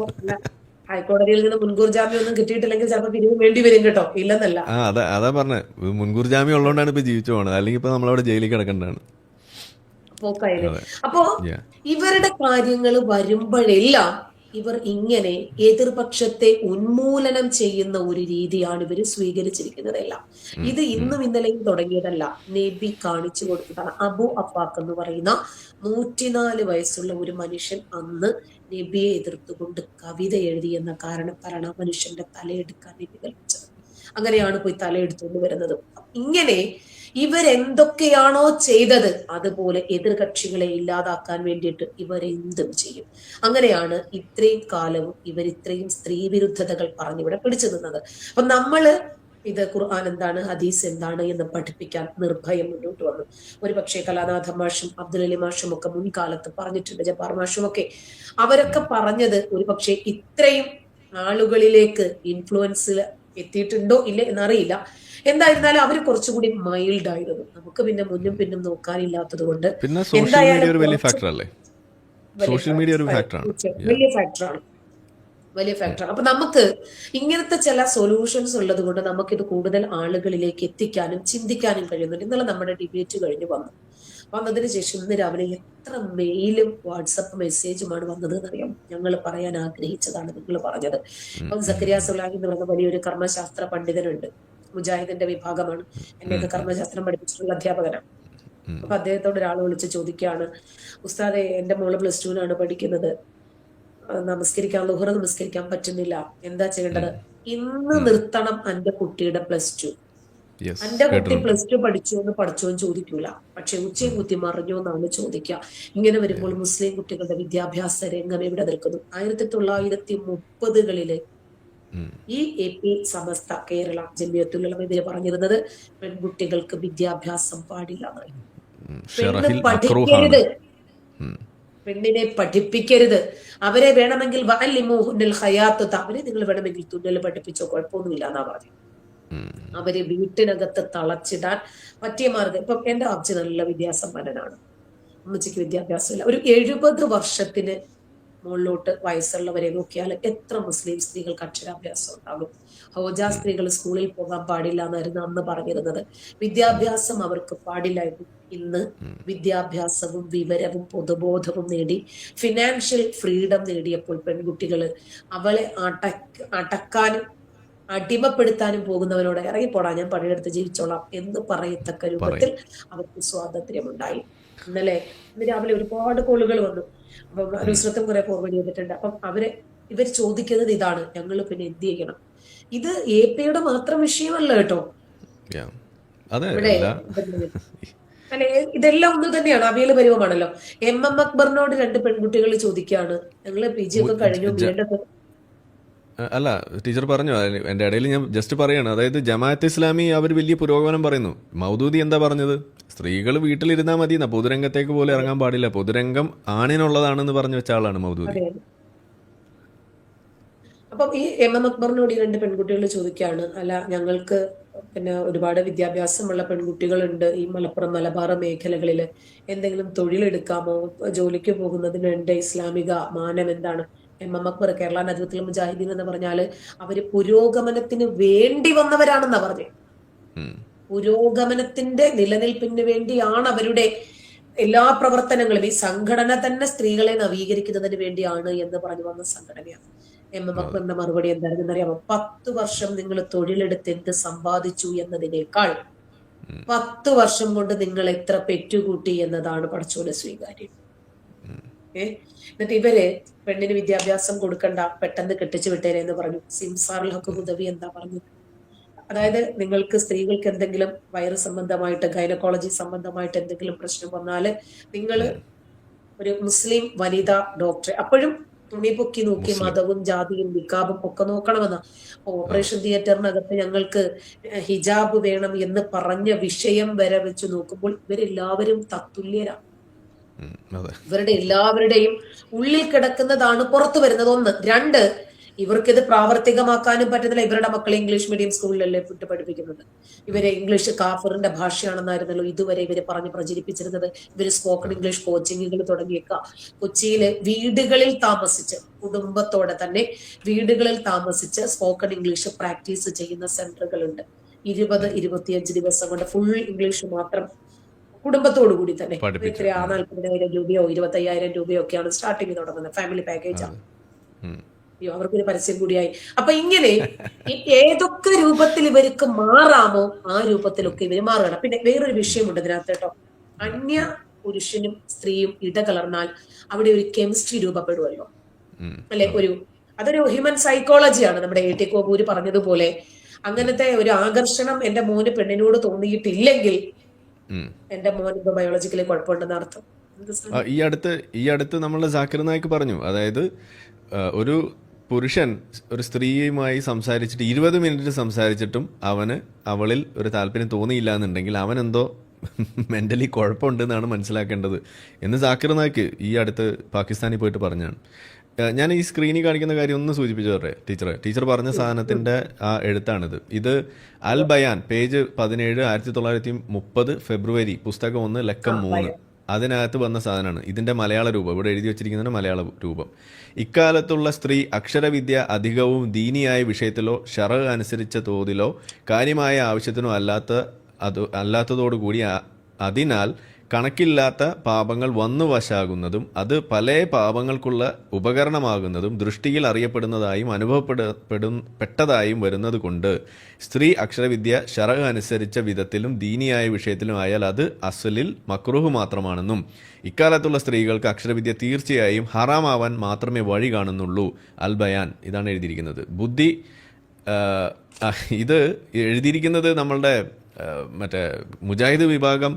ഹൈക്കോടതിയിൽ നിന്ന് മുൻകൂർ ജാമ്യം ഒന്നും കിട്ടിയിട്ടില്ലെങ്കിൽ ചിലപ്പോൾ പിരിവ് വേണ്ടി വരും കേട്ടോ, ഇല്ലെന്നല്ല. അതാ പറഞ്ഞത്, മുൻകൂർ ജാമ്യം ഉള്ളതുകൊണ്ടാണ് ഇപ്പൊ ജീവിച്ചു പോണത്, അല്ലെങ്കിൽ ഇപ്പൊ നമ്മളവിടെ ജയിലിൽ കിടക്കേണ്ടതാണ്. പോക്കായത്. അതെ. അപ്പോ Yeah. ഇവരുടെ കാര്യങ്ങൾ വരുമ്പോഴെല്ലാം ഇവർ ഇങ്ങനെ എതിർപക്ഷത്തെ ഉന്മൂലനം ചെയ്യുന്ന ഒരു രീതിയാണ് ഇവർ സ്വീകരിച്ചിരിക്കുന്നതെല്ലാം. ഇത് ഇന്നും ഇന്നലെയും തുടങ്ങിയതല്ല, നബി കാണിച്ചു കൊടുത്തതാണ്. അബു അഫാഖ് എന്ന് പറയുന്ന 104 വയസ്സുള്ള ഒരു മനുഷ്യൻ അന്ന് നബിയെ എതിർത്തുകൊണ്ട് കവിത എഴുതി എന്ന കാരണത്താലാണ് ആ മനുഷ്യന്റെ തലയെടുക്കാൻ നബി കൽപ്പിച്ചത്. അങ്ങനെയാണ് പോയി തലയെടുത്തുകൊണ്ട് വരുന്നത്. ഇങ്ങനെ ഇവരെന്തൊക്കെയാണോ ചെയ്തത് അതുപോലെ എതിർകക്ഷികളെ ഇല്ലാതാക്കാൻ വേണ്ടിയിട്ട് ഇവരെന്തും ചെയ്യും. അങ്ങനെയാണ് ഇത്രയും കാലവും ഇവർ ഇത്രയും സ്ത്രീ വിരുദ്ധതകൾ പറഞ്ഞിവിടെ പിടിച്ചു നിന്നത്. അപ്പൊ നമ്മള് ഇത് ഖുർആൻ എന്താണ്, ഹദീസ് എന്താണ് എന്ന് പഠിപ്പിക്കാൻ നിർഭയം മുന്നോട്ട് വന്നു. ഒരുപക്ഷെ കലാനാഥ മാഷും അബ്ദുൽ അലി മാഷും ഒക്കെ മുൻകാലത്ത് പറഞ്ഞിട്ടുണ്ട്, ജബ്ബാർ മാഷും ഒക്കെ. അവരൊക്കെ പറഞ്ഞത് ഒരുപക്ഷെ ഇത്രയും ആളുകളിലേക്ക് ഇൻഫ്ലുവൻസ് എത്തിയിട്ടുണ്ടോ ഇല്ല എന്നറിയില്ല. എന്തായിരുന്നാലും അവർ കുറച്ചുകൂടി മൈൽഡ് ആയിരുന്നു. നമുക്ക് പിന്നെ മുന്നും പിന്നും നോക്കാനില്ലാത്തത് കൊണ്ട് പിന്നെ സോഷ്യൽ മീഡിയ ഒരു വലിയ ഫാക്ടർ അല്ലേ? സോഷ്യൽ മീഡിയ ഒരു ഫാക്ടറാണ്, വലിയ ഫാക്ടറാണ്, വലിയ ഫാക്ടറാണ്. അപ്പൊ നമുക്ക് ഇങ്ങനത്തെ ചില സൊല്യൂഷൻസ് ഉള്ളത് കൊണ്ട് നമുക്കിത് കൂടുതൽ ആളുകളിലേക്ക് എത്തിക്കാനും ചിന്തിക്കാനും കഴിയുന്നുണ്ട്. ഇന്നലെ നമ്മുടെ ഡിബേറ്റ് കഴിഞ്ഞ് വന്നതിന് ശേഷം ഇന്ന് രാവിലെ എത്ര മെയിലും വാട്സപ്പ് മെസ്സേജുമാണ് വന്നത് എന്നറിയാം. ഞങ്ങൾ പറയാൻ ആഗ്രഹിച്ചതാണ് നിങ്ങൾ പറഞ്ഞത്. അപ്പം സക്കരിയ സുലാഹി എന്ന് പറയുന്ന വലിയൊരു കർമ്മശാസ്ത്ര പണ്ഡിതനുണ്ട്, മുജാഹിദിന്റെ വിഭാഗമാണ്, എന്നെയൊക്കെ കർമ്മശാസ്ത്രം പഠിപ്പിച്ചിട്ടുള്ള അധ്യാപകനാണ്. അപ്പൊ അദ്ദേഹത്തോട് ഒരാൾ വിളിച്ച് ചോദിക്കുകയാണ്, ഉസ്താദെ എന്റെ മോള് +2 പഠിക്കുന്നത്, നമസ്കരിക്കാൻ ളുഹർ നമസ്കരിക്കാൻ പറ്റുന്നില്ല, എന്താ ചെയ്യേണ്ടത്? ഇന്ന് നിർത്തണം എന്റെ കുട്ടിയുടെ +2. എന്റെ കുട്ടി +2 പഠിച്ചു എന്ന് പഠിച്ചോന്ന് ചോദിക്കൂല, പക്ഷെ ഉച്ചയും കുത്തി മറിഞ്ഞോ എന്നാണ് ചോദിക്കുക. ഇങ്ങനെ വരുമ്പോൾ മുസ്ലിം കുട്ടികളുടെ വിദ്യാഭ്യാസ രംഗം എവിടെ നിൽക്കുന്നു? 1930കളില് ഈ AP സമസ്ത കേരള ജമിയത്തുൽ ഉലമ ഇതിന് പറഞ്ഞിരുന്നത് പെൺകുട്ടികൾക്ക് വിദ്യാഭ്യാസം പാടില്ല എന്നാണ്. പെണ്ണ് പഠിക്കരുത്, പെണ്ണിനെ പഠിപ്പിക്കരുത്. അവരെ വേണമെങ്കിൽ അവരെ നിങ്ങൾ വേണമെങ്കിൽ തുന്നൽ പഠിപ്പിച്ചോ, കുഴപ്പമൊന്നുമില്ല എന്നാ പറഞ്ഞു. അവരെ വീട്ടിനകത്ത് തളച്ചിടാൻ പറ്റിയ മാർഗം. ഇപ്പം എന്റെ അച്ഛൻ നല്ല വിദ്യാസമ്പന്നനാണ്, അമ്മച്ചിക്ക് വിദ്യാഭ്യാസമില്ല. ഒരു 70 വർഷത്തിന് മുകളിലോട്ട് വയസ്സുള്ളവരെ നോക്കിയാൽ എത്ര മുസ്ലിം സ്ത്രീകൾക്ക് അക്ഷരാഭ്യാസം ഉണ്ടാകും? ഹോജ സ്ത്രീകൾ സ്കൂളിൽ പോകാൻ പാടില്ല എന്നായിരുന്നു അന്ന് പറഞ്ഞിരുന്നത്. വിദ്യാഭ്യാസം അവർക്ക് പാടില്ലായിരുന്നു. ഇന്ന് വിദ്യാഭ്യാസവും വിവരവും പൊതുബോധവും നേടി ഫിനാൻഷ്യൽ ഫ്രീഡം നേടിയപ്പോൾ പെൺകുട്ടികള് അവളെ അടക്കാനും അടിമപ്പെടുത്താനും പോകുന്നവരോട് ഇറങ്ങിപ്പോടാ, ഞാൻ പണിയെടുത്ത് ജീവിച്ചോളാം എന്ന് പറയത്തക്ക രൂപത്തിൽ അവർക്ക് സ്വാതന്ത്ര്യമുണ്ടായി. ഇന്ന് രാവിലെ ഒരുപാട് കോളുകൾ വന്നു. അപ്പം അനുസൃതം കുറെ ഫോർവേഡ് ചെയ്തിട്ടുണ്ട്. അപ്പം ഇവർ ചോദിക്കുന്നത് ഇതാണ്, ഞങ്ങൾ പിന്നെ എന്ത് ചെയ്യണം? ഇത് AP മാത്രം വിഷയമല്ല കേട്ടോ. ഇവിടെ അല്ലെ, ഇതെല്ലാം ഒന്ന് തന്നെയാണ്, അവിയൽ പരിവമാണല്ലോ. MM അക്ബറിനോട് 2 പെൺകുട്ടികൾ ചോദിക്കുകയാണ്, ഞങ്ങള് PG ഒക്കെ കഴിഞ്ഞു, വേണ്ടത് അല്ല ടീച്ചർ പറഞ്ഞു, എൻ്റെ ഇടയിൽ ഞാൻ ജസ്റ്റ് പറയാണ്. അതായത് ജമാഅത്ത് ഇസ്ലാമി അവർ വലിയ പുരോഗമനം പറയുന്നു. മൗദൂദി എന്താ പറഞ്ഞത്? സ്ത്രീകൾ വീട്ടിലിരുന്നാൽ മതി, പൊതുരംഗത്തേക്ക് പോലും ഇറങ്ങാൻ പാടില്ല, പൊതുരംഗം ആണിനുള്ളതാണെന്ന് പറഞ്ഞു വെച്ച ആളാണ് മൗദൂദി. അപ്പം ഈ MM അക്ബറിനോട് ഈ 2 പെൺകുട്ടികൾ ചോദിക്കുകയാണ്, അല്ല ഞങ്ങൾക്ക് പിന്നെ ഒരുപാട് വിദ്യാഭ്യാസമുള്ള പെൺകുട്ടികളുണ്ട് ഈ മലപ്പുറം മലബാർ മേഖലകളിൽ, എന്തെങ്കിലും തൊഴിലെടുക്കാമോ? ജോലിക്ക് പോകുന്നതിന് വേണ്ട ഇസ്ലാമിക മാനം എന്താണ്? MM അക്ബർ കേരള നജ്മത്തുൽ മുജാഹിദീൻ എന്ന് പറഞ്ഞാല് അവര് പുരോഗമനത്തിന് വേണ്ടി വന്നവരാണെന്നാ പറഞ്ഞത്. പുരോഗമനത്തിന്റെ നിലനിൽപ്പിന് വേണ്ടിയാണ് അവരുടെ എല്ലാ പ്രവർത്തനങ്ങളും. ഈ സംഘടന തന്നെ സ്ത്രീകളെ നവീകരിക്കുന്നതിന് വേണ്ടിയാണ് എന്ന് പറഞ്ഞു വന്ന സംഘടനയാണ്. MM അക്ബറിന്റെ മറുപടി എന്തായിരുന്നു അറിയാമോ? 10 വർഷം നിങ്ങൾ തൊഴിലെടുത്ത് എന്ത് സമ്പാദിച്ചു എന്നതിനേക്കാൾ 10 വർഷം കൊണ്ട് നിങ്ങൾ എത്ര പെറ്റുകൂട്ടി എന്നതാണ് പടച്ചോനെ സ്വീകാര്യം. എന്നിട്ട് ഇവര് പെണ്ണിന് വിദ്യാഭ്യാസം കൊടുക്കണ്ട, പെട്ടെന്ന് കെട്ടിച്ചു വിട്ടേരെ എന്ന് പറഞ്ഞു. സിംസാറുൽ ഹക്ക് ഹുദവി എന്താ പറഞ്ഞത്? അതായത് നിങ്ങൾക്ക് സ്ത്രീകൾക്ക് എന്തെങ്കിലും വയറ് സംബന്ധമായിട്ട് ഗൈനക്കോളജി സംബന്ധമായിട്ട് എന്തെങ്കിലും പ്രശ്നം വന്നാല് നിങ്ങൾ ഒരു മുസ്ലിം വനിതാ ഡോക്ടറെ, അപ്പോഴും തുണി പൊക്കി നോക്കി മതവും ജാതിയും നിക്കാബും ഒക്കെ നോക്കണമെന്ന. ഓപ്പറേഷൻ തിയേറ്ററിനകത്ത് ഞങ്ങൾക്ക് ഹിജാബ് വേണം എന്ന് പറഞ്ഞ വിഷയം വരെ വെച്ച് നോക്കുമ്പോൾ ഇവരെല്ലാവരും തത്തുല്യരാണ്. ഇവരുടെ എല്ലാവരുടെയും ഉള്ളിൽ കിടക്കുന്നതാണ് പുറത്തു വരുന്നത്. 1. 2, ഇവർക്കിത് പ്രാവർത്തികമാക്കാനും പറ്റുന്നില്ല. ഇവരുടെ മക്കളെ ഇംഗ്ലീഷ് മീഡിയം സ്കൂളിലല്ലേ വിട്ട് പഠിപ്പിക്കുന്നത്. ഇവരെ ഇംഗ്ലീഷ് കാഫറിന്റെ ഭാഷയാണെന്നായിരുന്നല്ലോ ഇതുവരെ ഇവര് പറഞ്ഞ് പ്രചരിപ്പിച്ചിരുന്നത്. ഇവര് സ്പോക്കൺ ഇംഗ്ലീഷ് കോച്ചിങ്ങുകൾ തുടങ്ങിയേക്കാം. കൊച്ചിയിലെ വീടുകളിൽ താമസിച്ച്, കുടുംബത്തോടെ തന്നെ വീടുകളിൽ താമസിച്ച് സ്പോക്കൺ ഇംഗ്ലീഷ് പ്രാക്ടീസ് ചെയ്യുന്ന സെന്ററുകളുണ്ട്. 20-25 ദിവസം കൊണ്ട് ഫുൾ ഇംഗ്ലീഷ് മാത്രം കുടുംബത്തോടു കൂടി തന്നെ. എത്രയാ 40,000 രൂപയോ 25,000 രൂപയോ ഒക്കെയാണ് സ്റ്റാർട്ടിങ് തുടങ്ങുന്നത്. ഫാമിലി പാക്കേജാണ്. അയ്യോ, അവർക്കൊരു പരസ്യം കൂടിയായി. അപ്പൊ ഇങ്ങനെ ഏതൊക്കെ രൂപത്തിൽ ഇവർക്ക് മാറാമോ ആ രൂപത്തിലൊക്കെ ഇവര് മാറണം. പിന്നെ വേറൊരു വിഷയമുണ്ട് ഇതിനകത്ത് കേട്ടോ. അന്യ പുരുഷനും സ്ത്രീയും ഇടകലർന്നാൽ അവിടെ ഒരു കെമിസ്ട്രി രൂപപ്പെടുമല്ലോ, അല്ലെ? അതൊരു ഹ്യൂമൻ സൈക്കോളജിയാണ്. നമ്മുടെ A.T. കോപൂര് പറഞ്ഞതുപോലെ അങ്ങനത്തെ ഒരു ആകർഷണം എന്റെ മോന് പെണ്ണിനോട് തോന്നിയിട്ടില്ലെങ്കിൽ എന്റെ മോന് ബയോളജിക്കലി കുഴപ്പമുണ്ടെന്ന് അർത്ഥം. ഈ അടുത്ത് നമ്മളെ ജാക്കിർ നായിക്ക് പറഞ്ഞു, അതായത് ഒരു പുരുഷൻ ഒരു സ്ത്രീയുമായി സംസാരിച്ചിട്ട് 20 മിനിറ്റ് സംസാരിച്ചിട്ടും അവളിൽ ഒരു താല്പര്യം തോന്നിയില്ല എന്നുണ്ടെങ്കിൽ അവനെന്തോ മെന്റലി കുഴപ്പമുണ്ടെന്നാണ് മനസ്സിലാക്കേണ്ടത് എന്ന് ജാക്കിർ നായിക്ക് ഈ അടുത്ത് പാകിസ്ഥാനിൽ പോയിട്ട് പറഞ്ഞാണ്. ഞാൻ ഈ സ്ക്രീനിൽ കാണിക്കുന്ന കാര്യം ഒന്ന് സൂചിപ്പിച്ചു തരേ ടീച്ചർ പറഞ്ഞ സാധനത്തിന്റെ ആ എഴുത്താണിത്. ഇത് അൽ ബയാൻ പേജ് 17 1930 ഫെബ്രുവരി പുസ്തകം 1 ലക്കം 3 അതിനകത്ത് വന്ന സാധനമാണ്. ഇതിന്റെ മലയാള രൂപം ഇവിടെ എഴുതി വെച്ചിരിക്കുന്ന മലയാള രൂപം. ഇക്കാലത്തുള്ള സ്ത്രീ അക്ഷരവിദ്യ അധികവും ദീനിയായ വിഷയത്തിലോ ശറഅ് അനുസരിച്ച തോതിലോ കാര്യമായ ആവശ്യത്തിനോ അല്ലാത്തതോടുകൂടി അതിനാൽ കണക്കില്ലാത്ത പാപങ്ങൾ വന്നു വശാകുന്നതും അത് പല പാപങ്ങൾക്കുള്ള ഉപകരണമാകുന്നതും ദൃഷ്ടിയിൽ അറിയപ്പെടുന്നതായും അനുഭവപ്പെട്ടതായും വരുന്നത് കൊണ്ട് സ്ത്രീ അക്ഷരവിദ്യ ശറഅ് അനുസരിച്ച വിധത്തിലും ദീനിയായ വിഷയത്തിലും ആയാൽ അത് അസ്ലിൽ മക്രൂഹ് മാത്രമാണെന്നും ഇക്കാലത്തുള്ള സ്ത്രീകൾക്ക് അക്ഷരവിദ്യ തീർച്ചയായും ഹറാമാവാൻ മാത്രമേ വഴി കാണുന്നുള്ളൂ. അൽ ബയാൻ ഇതാണ് എഴുതിയിരിക്കുന്നത്. ബുദ്ധി ഇത് എഴുതിയിരിക്കുന്നത് നമ്മളുടെ മറ്റേ മുജാഹിദ് വിഭാഗം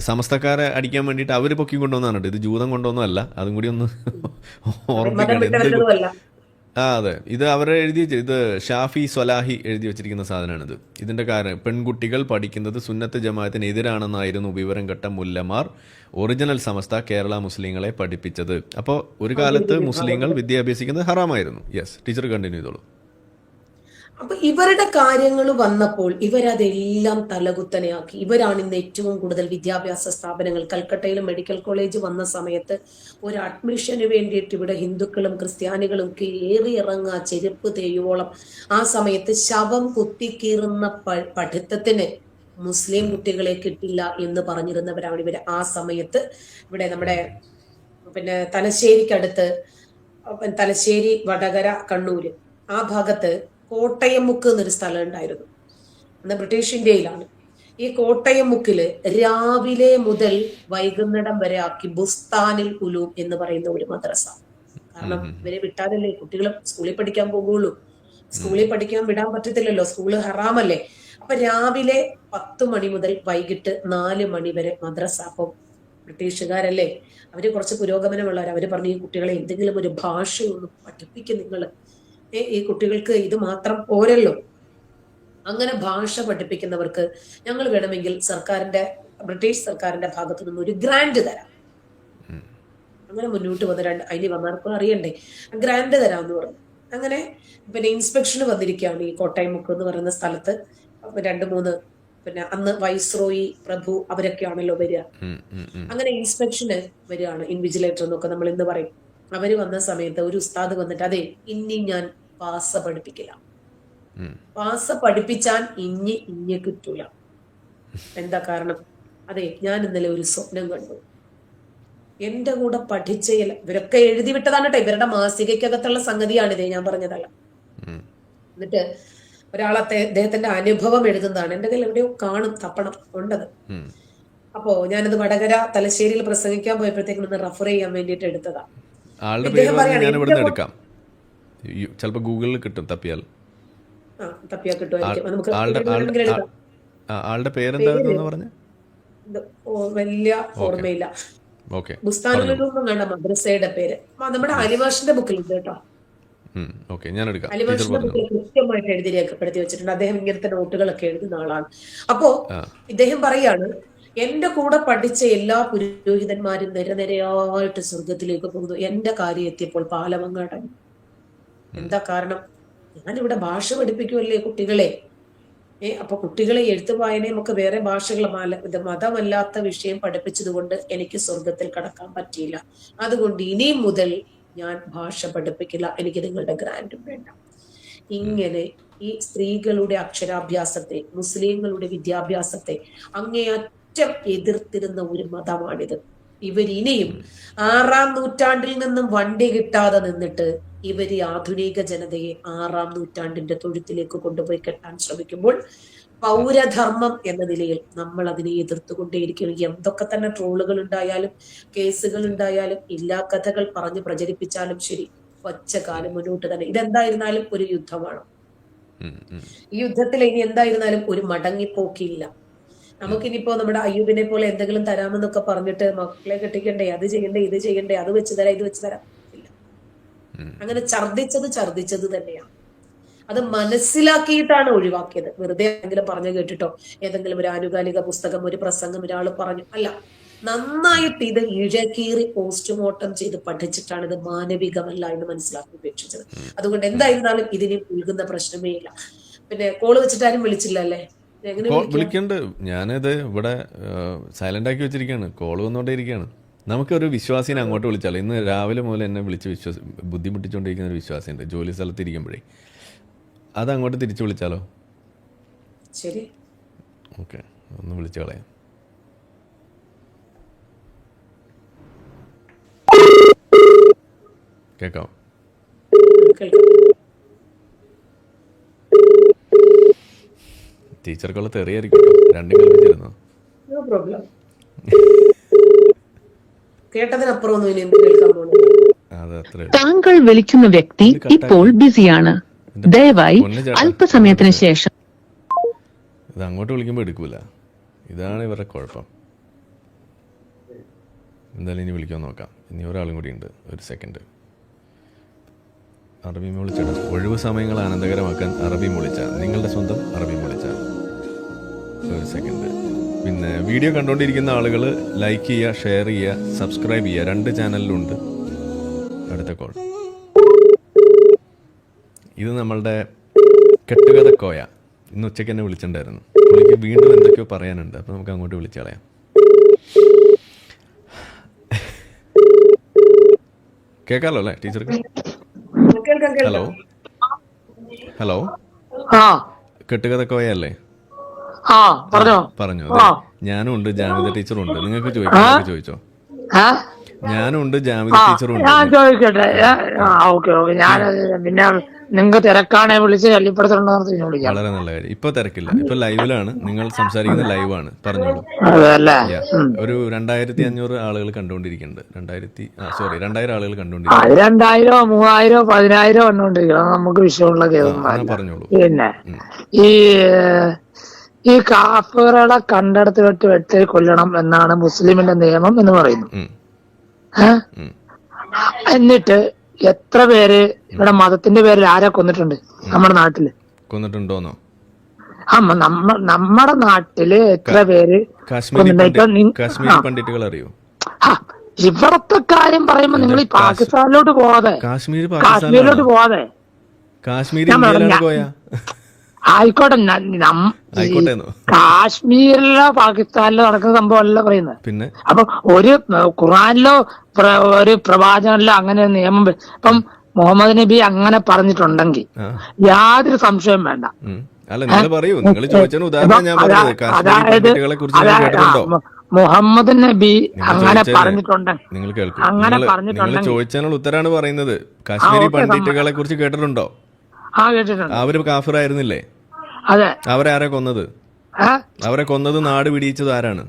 സമസ്തക്കാരെ അടിക്കാൻ വേണ്ടിയിട്ട് അവർ പൊക്കി കൊണ്ടുവന്നാണ്. ഇത് ജൂതം കൊണ്ടുവന്നല്ല, അതും കൂടി ഒന്ന് ഓർമ്മിക്കണം. അതെ, ഇത് അവരെ ഇത് ഷാഫി സ്വലാഹി എഴുതി വെച്ചിരിക്കുന്ന സാധനമാണിത്. ഇതിന്റെ കാരണം പെൺകുട്ടികൾ പഠിക്കുന്നത് സുന്നത്ത് ജമാഅത്തിന് എതിരാണെന്നായിരുന്നു വിവരം കെട്ട മുല്ലമാർ ഒറിജിനൽ സമസ്ത കേരള മുസ്ലിങ്ങളെ പഠിപ്പിച്ചത്. അപ്പോൾ ഒരു കാലത്ത് മുസ്ലിങ്ങൾ വിദ്യ അഭ്യസിക്കുന്നത് ഹറാമായിരുന്നു. യെസ്, ടീച്ചർ കണ്ടിന്യൂ ചെയ്തോളൂ. അപ്പൊ ഇവരുടെ കാര്യങ്ങൾ വന്നപ്പോൾ ഇവരതെല്ലാം തലകുത്തനെയാക്കി. ഇവരാണ് ഇന്ന് ഏറ്റവും കൂടുതൽ വിദ്യാഭ്യാസ സ്ഥാപനങ്ങൾ. കൽക്കട്ടയിലും മെഡിക്കൽ കോളേജ് വന്ന സമയത്ത് ഒരു അഡ്മിഷന് വേണ്ടിയിട്ട് ഇവിടെ ഹിന്ദുക്കളും ക്രിസ്ത്യാനികളും കയറിയിറങ്ങുക ചെരുപ്പ് തേയുവോളം. ആ സമയത്ത് ശവം കുത്തിക്കീറുന്ന പഠിത്തത്തിന് മുസ്ലിം കുട്ടികളെ കിട്ടില്ല എന്ന് പറഞ്ഞിരുന്നവരാണ് ഇവര്. ആ സമയത്ത് ഇവിടെ നമ്മുടെ തലശ്ശേരിക്കടുത്ത്, തലശ്ശേരി, വടകര, കണ്ണൂര് ആ ഭാഗത്ത് കോട്ടയം മുക്ക് എന്നൊരു സ്ഥലം ഉണ്ടായിരുന്നു. അന്ന് ബ്രിട്ടീഷ് ഇന്ത്യയിലാണ്. ഈ കോട്ടയം മുക്കില് രാവിലെ മുതൽ വൈകുന്നേരം വരെ ആക്കി ബുസ്താനിൽ ഉലൂം എന്ന് പറയുന്ന ഒരു മദ്രസ. കാരണം ഇവരെ വിട്ടാലല്ലേ കുട്ടികൾ സ്കൂളിൽ പഠിക്കാൻ പോകുള്ളൂ. സ്കൂളിൽ പഠിക്കാൻ വിടാൻ പറ്റത്തില്ലല്ലോ, സ്കൂള് ഹറാമല്ലേ. അപ്പൊ രാവിലെ 10 മണി മുതൽ വൈകിട്ട് 4 മണി വരെ മദ്രസ. അപ്പം ബ്രിട്ടീഷുകാരല്ലേ, അവര് കുറച്ച് പുരോഗമനമുള്ളവർ. അവര് പറഞ്ഞു, ഈ കുട്ടികളെ എന്തെങ്കിലും ഒരു ഭാഷയൊന്നും പഠിപ്പിക്കും നിങ്ങള്, ഈ കുട്ടികൾക്ക് ഇത് മാത്രം പോരല്ലോ. അങ്ങനെ ഭാഷ പഠിപ്പിക്കുന്നവർക്ക് ഞങ്ങൾ വേണമെങ്കിൽ ബ്രിട്ടീഷ് സർക്കാരിന്റെ ഭാഗത്തു നിന്ന് ഒരു ഗ്രാന്റ് തരാം. അങ്ങനെ മുന്നോട്ട് വന്ന് അതിന് വന്നവർക്കും അറിയണ്ടേ, ഗ്രാന്റ് തരാമെന്ന് പറഞ്ഞു. അങ്ങനെ ഇൻസ്പെക്ഷന് വന്നിരിക്കുകയാണ് ഈ കോട്ടയം എന്ന് പറയുന്ന സ്ഥലത്ത്. 2-3 അന്ന് വൈസ്രോയി പ്രഭു അവരൊക്കെയാണല്ലോ വരിക. അങ്ങനെ ഇൻസ്പെക്ഷന് വരികയാണ്, ഇൻവിജിലേറ്റർ എന്നൊക്കെ നമ്മൾ ഇന്ന് പറയും. അവര് വന്ന സമയത്ത് ഒരു ഉസ്താദ് വന്നിട്ട്, അതെ ഇനി ഞാൻ പാസ പഠിപ്പിക്കില്ല, പാസ പഠിപ്പിച്ചാൽ ഇനി കിട്ടൂല. എന്താ കാരണം? അതെ, ഞാൻ ഇന്നലെ ഒരു സ്വപ്നം കണ്ടു. എന്റെ കൂടെ പഠിച്ച ഇവരൊക്കെ എഴുതി വിട്ടതാണ് കേട്ടോ, ഇവരുടെ മാസികക്കകത്തുള്ള സംഗതിയാണിതേ, ഞാൻ പറഞ്ഞതല്ല. എന്നിട്ട് അദ്ദേഹത്തിന്റെ അനുഭവം എഴുതുന്നതാണ്. എന്റെ കയ്യിൽ എവിടെയോ കാണും, തപ്പണം ഉണ്ടത്. അപ്പോ ഞാനത് വടകര തലശ്ശേരിയിൽ പ്രസംഗിക്കാൻ പോയപ്പോഴത്തേക്കും ഒന്ന് റെഫർ ചെയ്യാൻ വേണ്ടിട്ട് എടുത്തതാ. ചിലപ്പോ ഗൂഗിളിൽ കിട്ടും, തപ്പിയാൽ കിട്ടും. ആളുടെ പേരെന്താണെന്ന് പറഞ്ഞ വലിയ ഓർമ്മയില്ല. ബുസ്താനിലൊന്നും വേണ്ട മദ്രസയുടെ പേര്. നമ്മുടെ അലിവാഷിന്റെ ബുക്കിലുണ്ട് കേട്ടോ. അലിവാഷിന്റെ ബുക്കിൽ കൃത്യമായിട്ട് എഴുതി രേഖപ്പെടുത്തി വെച്ചിട്ടുണ്ട്. അദ്ദേഹം ഇങ്ങനത്തെ നോട്ടുകളൊക്കെ എഴുതുന്ന ആളാണ്. അപ്പോ ഇദ്ദേഹം പറയാണ്, എന്റെ കൂടെ പഠിച്ച എല്ലാ പുരോഹിതന്മാരും നിരനിരയായിട്ട് സ്വർഗത്തിലേക്ക് പോകുന്നു. എന്റെ കാര്യം എത്തിയപ്പോൾ പാലമങ്ങാടായി. എന്താ കാരണം? ഞാനിവിടെ ഭാഷ പഠിപ്പിക്കുമല്ലേ കുട്ടികളെ. അപ്പൊ കുട്ടികളെ എഴുത്ത് വായനയും ഒക്കെ വേറെ ഭാഷകൾ മതമല്ലാത്ത വിഷയം പഠിപ്പിച്ചത് കൊണ്ട് എനിക്ക് സ്വർഗത്തിൽ കടക്കാൻ പറ്റിയില്ല. അതുകൊണ്ട് ഇനി മുതൽ ഞാൻ ഭാഷ പഠിപ്പിക്കില്ല, എനിക്ക് നിങ്ങളുടെ ഗ്രാൻഡും വേണ്ട. ഇങ്ങനെ ഈ സ്ത്രീകളുടെ അക്ഷരാഭ്യാസത്തെ, മുസ്ലിങ്ങളുടെ വിദ്യാഭ്യാസത്തെ അങ്ങേയറ്റം എതിർത്തിരുന്ന ഒരു മതമാണിത്. ഇവരിനിയും 6-ാം നൂറ്റാണ്ടിൽ നിന്നും വണ്ടി കിട്ടാതെ നിന്നിട്ട് ഇവര് ആധുനിക ജനതയെ 6-ാം നൂറ്റാണ്ടിന്റെ തൊഴുത്തിലേക്ക് കൊണ്ടുപോയി കെട്ടാൻ ശ്രമിക്കുമ്പോൾ പൗരധർമ്മം എന്ന നിലയിൽ നമ്മൾ അതിനെ എതിർത്തുകൊണ്ടേയിരിക്കും. എന്തൊക്കെ തന്നെ ട്രോളുകൾ ഉണ്ടായാലും കേസുകൾ ഉണ്ടായാലും ഇല്ലാ കഥകൾ പറഞ്ഞ് പ്രചരിപ്പിച്ചാലും ശരി, ഒച്ച കാലം മുന്നോട്ട് തന്നെ. ഇതെന്തായിരുന്നാലും ഒരു യുദ്ധമാണ്. ഈ യുദ്ധത്തിൽ ഇനി എന്തായിരുന്നാലും ഒരു മടങ്ങിപ്പോക്കില്ല. നമുക്കിനിപ്പോ നമ്മുടെ അയ്യൂബിനെ പോലെ എന്തെങ്കിലും തരാമെന്നൊക്കെ പറഞ്ഞിട്ട് മക്കളെ കെട്ടിക്കണ്ടേ, അത് ചെയ്യണ്ടേ, ഇത് ചെയ്യണ്ടേ, അത് വെച്ച് തരാം, ഇത് വെച്ച് തരാം ഇല്ല. അങ്ങനെ ഛർദിച്ചത് തന്നെയാണ്. അത് മനസ്സിലാക്കിയിട്ടാണ് ഒഴിവാക്കിയത്. വെറുതെ എന്തെങ്കിലും പറഞ്ഞു കേട്ടിട്ടോ, ഏതെങ്കിലും ഒരു ആനുകാലിക പുസ്തകം, ഒരു പ്രസംഗം ഒരാൾ പറഞ്ഞു അല്ല, നന്നായിട്ട് ഇത് ഇഴകീറി പോസ്റ്റ്മോർട്ടം ചെയ്ത് പഠിച്ചിട്ടാണ് ഇത് മാനവികമല്ല എന്ന് മനസ്സിലാക്കി ഉപേക്ഷിച്ചത്. അതുകൊണ്ട് എന്തായിരുന്നാലും ഇതിന് ഉൾകുന്ന പ്രശ്നമേ ഇല്ല. പിന്നെ കോള് വെച്ചിട്ടാരും വിളിച്ചില്ല അല്ലേ? വിളിക്കണ്ട്. ഞാനിത് ഇവിടെ സൈലന്റ് ആക്കി വെച്ചിരിക്കുകയാണ്. കോള് വന്നുകൊണ്ടേയിരിക്കുകയാണ്. നമുക്കൊരു വിശ്വാസിനെ അങ്ങോട്ട് വിളിച്ചാലോ. ഇന്ന് രാവിലെ മുതൽ എന്നെ വിളിച്ച് ബുദ്ധിമുട്ടിച്ചുകൊണ്ടിരിക്കുന്ന ഒരു വിശ്വാസിയുണ്ട് ജോലി സ്ഥലത്ത് ഇരിക്കുമ്പോഴേ. അത് അങ്ങോട്ട് തിരിച്ചു വിളിച്ചാലോ? ശരി, ഓക്കെ, ഒന്ന് വിളിച്ചു കളയാം. കേൾക്കാം. ടീച്ചർക്കുള്ള തെറിയായിരിക്കും. രണ്ടും കൽപ്പിച്ചിരുന്നോ? No problem. കേട്ടതിനപ്പുറം ഇനി എന്ത് കേൾക്കാൻ പോകുന്നു? താങ്കൾ വിളിക്കുന്ന വ്യക്തി ഇപ്പോൾ ബിസിയാണ്. ദയവായി അല്പസമയത്തിന് ശേഷം. ഇത് അങ്ങോട്ട് വിളിക്കുമ്പോൾ എടുക്കൂല. ഇതാണ് ഇവരുടെ കുഴപ്പം. എന്തായാലും ഇനി വിളിക്കാൻ നോക്കാം. ഇനി ഒരാളും കൂടി ഉണ്ട്. ഒരു സെക്കൻഡ്. അറബി വിളിച്ചാൽ ഒഴിവ് സമയങ്ങൾ ആനന്ദകരമാക്കാൻ അറബി വിളിച്ചാൽ നിങ്ങളുടെ സ്വന്തം അറബി വിളിച്ചാൽ. ഒരു സെക്കൻഡ്. പിന്നെ വീഡിയോ കണ്ടുകൊണ്ടിരിക്കുന്ന ആളുകൾ ലൈക്ക് ചെയ്യുക, ഷെയർ ചെയ്യുക, സബ്സ്ക്രൈബ് ചെയ്യുക. 2 ചാനലിലുണ്ട്. അടുത്ത കോൾ. ഇത് നമ്മളുടെ കെട്ടുകഥ കോയ. ഇന്ന് ഉച്ചയ്ക്ക് എന്നെ വിളിച്ചിട്ടുണ്ടായിരുന്നു. പുള്ളിക്ക് വീണ്ടും എന്തൊക്കെയോ പറയാനുണ്ട്. അപ്പം നമുക്ക് അങ്ങോട്ട് വിളിച്ചു കളയാം. കേൾക്കാമല്ലോ അല്ലേ ടീച്ചർക്ക്? ഹലോ ഹലോ, കെട്ടുകഥ കോയ അല്ലേ? പറഞ്ഞു. ഞാനും ഉണ്ട്, ജാമിദ ടീച്ചറും ഉണ്ട്. നിങ്ങൾക്ക് ചോദിച്ചോ? ഞാനും ഉണ്ട്, ജാമിദ ടീച്ചറും ഉണ്ട്. ഞാൻ ചോദിക്കട്ടെ? Okay okay. ഞാൻ പിന്നെ നിങ്ങൾക്ക് തിരക്കാണെ വിളിച്ച് ശല്യപ്പെടുത്തണ്ടോ? വളരെ നല്ല കാര്യം. ഇപ്പൊ തിരക്കില്ല, ഇപ്പൊ ലൈവിലാണ്. നിങ്ങൾ സംസാരിക്കുന്ന ലൈവാണ്. പറഞ്ഞോളൂ. ഒരു 2500 ആളുകൾ കണ്ടുകൊണ്ടിരിക്കുന്നുണ്ട്. 2000 ആളുകൾ കണ്ടുകൊണ്ടിരിക്കുന്നു. 2000, 3000, 10000 കണ്ടുകൊണ്ടിരിക്കണം. നമുക്ക് വിഷയമുള്ള കേസ് പറഞ്ഞോളൂ. പിന്നെ ഈ കാഫറുകളെ കണ്ടെടുത്ത് വെട്ടി കൊല്ലണം എന്നാണ് മുസ്ലിമിന്റെ നിയമം എന്ന് പറയുന്നു. എന്നിട്ട് എത്ര പേര് ഇവിടെ മതത്തിന്റെ പേരിൽ ആരെ കൊന്നിട്ടുണ്ട് നമ്മുടെ നാട്ടില്? കൊന്നിട്ടുണ്ടോന്നോ? നമ്മുടെ നാട്ടില് എത്ര പേര്? കാശ്മീരി പണ്ഡിറ്റുകൾ അറിയോ? ഇവിടത്തെ കാര്യം പറയുമ്പോ നിങ്ങൾ ഈ പാകിസ്ഥാനിലോട്ട് പോവാതെ, കാശ്മീരിലോട്ട് പോവാതെ, ആയിക്കോട്ടെ, കാശ്മീരിലോ പാകിസ്ഥാനിലോ നടക്കുന്ന സംഭവമല്ല പറയുന്നത്. പിന്നെ അപ്പൊ ഒരു ഖുർആനിലോ ഒരു പ്രവാചകനിലോ അങ്ങനെ നിയമം ഇപ്പം മുഹമ്മദ് നബി അങ്ങനെ പറഞ്ഞിട്ടുണ്ടെങ്കിൽ യാതൊരു സംശയം വേണ്ട. അതായത് മുഹമ്മദ് നബി അങ്ങനെ പറഞ്ഞിട്ടുണ്ടെങ്കിൽ ഉത്തരാണ് പറയുന്നത്. കാശ്മീരി പണ്ഡിറ്റുകളെ കുറിച്ച് കേട്ടിട്ടുണ്ടോ? കേട്ടിട്ടുണ്ട്. അവര് കാഫിറായിരുന്നില്ലേ? അതെ. അവരെ ആരാ കൊന്നത്? അവരെ കൊന്നത്, നാട് പിടിയിച്ചത് ആരാണ്?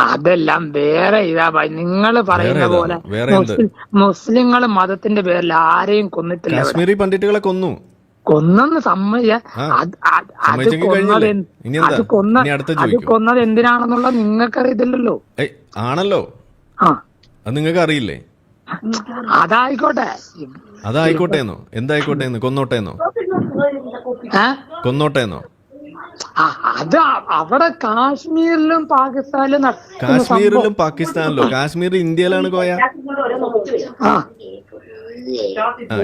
അതെല്ലാം വേറെ ഇതാ. നിങ്ങൾ പറയുന്ന പോലെ മുസ്ലിങ്ങൾ മതത്തിന്റെ പേരിൽ ആരെയും കൊന്നിട്ടില്ല. കാശ്മീരി പണ്ഡിറ്റുകളെ കൊന്നെന്ന് കൊന്നത് എന്തിനാണെന്നുള്ളത് നിങ്ങൾക്കറിയത്തില്ലല്ലോ. ആണല്ലോ, അത് നിങ്ങൾക്ക് അറിയില്ലേ? അതായിക്കോട്ടെന്നോ എന്തായിക്കോട്ടെന്നോ? കൊന്നോട്ടേന്നോ? അത് അവിടെ കാശ്മീരിലും പാകിസ്ഥാനിലും കാശ്മീർ ഇന്ത്യയിലാണ് കോയ.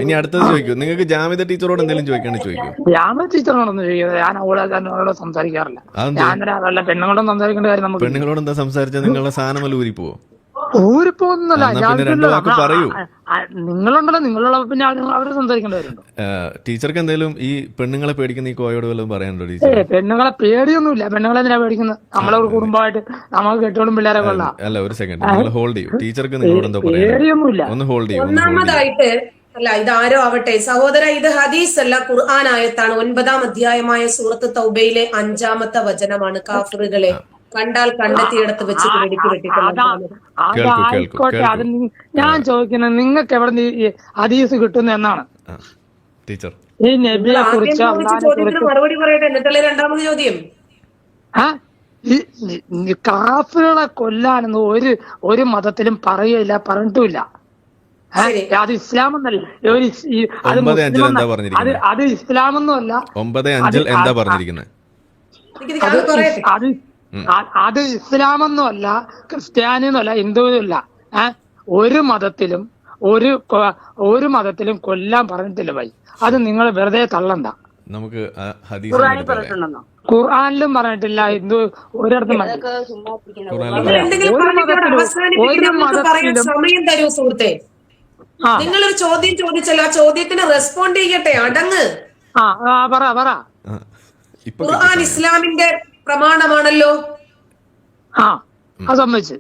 ഇനി അടുത്തത് ചോദിക്കൂ. നിങ്ങൾക്ക് ജാമിദ ടീച്ചറോട് എന്തെങ്കിലും ചോദിക്കാണെങ്കിൽ ചോദിക്കൂ. ജാമിദ ടീച്ചറോടൊന്നും ചോദിക്കുന്നത് ഞാൻ അവളോട് സംസാരിക്കാറില്ല. ഞാൻ പെണ്ണുങ്ങളോട് സംസാരിക്കേണ്ട കാര്യം നമുക്ക്. പെണ്ണുങ്ങളോട് എന്താ സംസാരിച്ചാൽ നിങ്ങളുടെ സാധനം ഊരി പോവോ? ഊരിപ്പോന്നല്ല എന്നാ പിന്നെ രണ്ട് വാക്ക് പറയൂ. നിങ്ങളുണ്ടല്ലോ, നിങ്ങളുള്ള പിന്നെ അവര് സംസാരിക്കേണ്ടവരുണ്ട്. ടീച്ചർക്ക് എന്തെങ്കിലും ഈ പെണ്ണുങ്ങളെ പേടിക്കുന്ന ഈ കോയോട് വല്ലതും പറയാനുണ്ടോ ടീച്ചർ? പെണ്ണുങ്ങളെ പേടിയൊന്നുമില്ല. പെണ്ണുങ്ങളെ എന്തിനാ പേടിക്കുന്നത്? നമ്മളെ ഒരു കുടുംബമായിട്ട് നമുക്ക് കെട്ടോളും പിള്ളേരെ കൊള്ളാം. അല്ല, ഒരു സെക്കൻഡ്, നിങ്ങൾ ഹോൾഡ് ചെയ്യൂ. ടീച്ചർക്ക് നിങ്ങളോട് എന്താ പറയാ? പേടിയൊന്നുമില്ല. ഒന്ന് ഹോൾഡ് ചെയ്യൂ. ഒന്നാമതായിട്ട് അല്ല, ഇതാരോ ആവട്ടെ സഹോദര, ഇത് ഹദീസ് അല്ല, ഖുർആൻ ആയത്താണ്. 9-ാം അധ്യായമായ സൂറത്ത് തൗബയിലെ 5-ാമത്തെ വചനമാണ്. കാഫിറുകളെ കണ്ടാൽ കണ്ടെത്തിയിടത്ത് വെച്ച് വെടിക്ക് വെട്ടിക്കൊള്ളുന്നത്. ആയിക്കോട്ടെ, അത് ഞാൻ ചോദിക്കുന്നത് നിങ്ങൾക്ക് എവിടെ നിന്ന് ഹദീസ് കിട്ടുന്ന എന്നാണ് ടീച്ചർ? ഈ നബിയെ കുറിച്ച് ചോദ്യത്തിന് മറുപടി പറയട്ടെ, എന്നിട്ടല്ലേ രണ്ടാമത് ചോദ്യം. കാഫിറുകളെ കൊല്ലാനൊന്നും ഒരു മതത്തിലും പറയുകയില്ല, പറഞ്ഞിട്ടുമില്ല. അത് ഇസ്ലാമെന്നല്ല, അത് ഇസ്ലാമൊന്നുമല്ല. 9:5 എന്താ പറഞ്ഞിരിക്കുന്നത്? അത് ഇസ്ലാമൊന്നുമല്ല, ക്രിസ്ത്യാനിയൊന്നുമല്ല, ഹിന്ദുവിനുമല്ല. ഒരു മതത്തിലും കൊല്ലാൻ പറഞ്ഞിട്ടില്ല ഭായി. അത് നിങ്ങൾ വെറുതെ തള്ളണ്ട. നമുക്ക് ഖുർആനിലും പറഞ്ഞിട്ടില്ല, ഹിന്ദു ഒരിടത്തും സമയം തരൂ സുഹൃത്തെ. നിങ്ങളൊരു ചോദ്യം ചോദിച്ചല്ലോ, ആ ചോദ്യത്തിന് റെസ്പോണ്ട് ചെയ്യട്ടെ. അടങ്ങ്. പറ. ഖുർആൻ ഇസ്ലാമിന്റെ പ്രമാണമാണല്ലോ.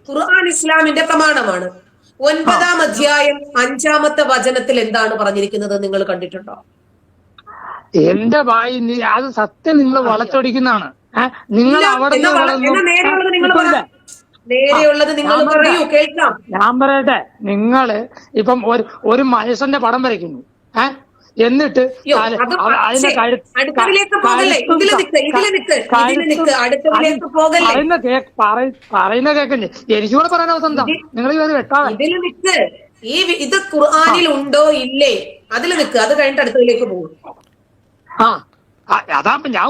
ഖുർആൻ ഇസ്ലാമിന്റെ പ്രമാണമാണ്. 9-ാം അധ്യായം 5-ാമത്തെ വചനത്തിൽ എന്താണ് പറഞ്ഞിരിക്കുന്നത് നിങ്ങൾ കണ്ടിട്ടുണ്ടോ? എന്റെ ഭായി, അത് സത്യം നിങ്ങൾ വളച്ചൊടിക്കുന്നതാണ്. നിങ്ങൾ അവിടെ നേരെയുള്ളത് നിങ്ങൾ പറയൂ, കേൾക്കാം. ഞാൻ പറയട്ടെ, നിങ്ങള് ഇപ്പം ഒരു മനുഷ്യന്റെ പടം വരയ്ക്കുന്നു, എന്നിട്ട് പറയുന്ന കേക്കല്ലേ? എനിക്കൂടെ പറയാൻ അവസ്ഥ എന്താ? നിങ്ങൾ ഇത് വെട്ടാതെ ഇത് ഖുർആനിൽ ഉണ്ടോ ഇല്ലേ അതിൽ നിൽക്ക്. അത് കഴിഞ്ഞിട്ട് അടുത്തതിലേക്ക് പോകും. അതാ ഞാൻ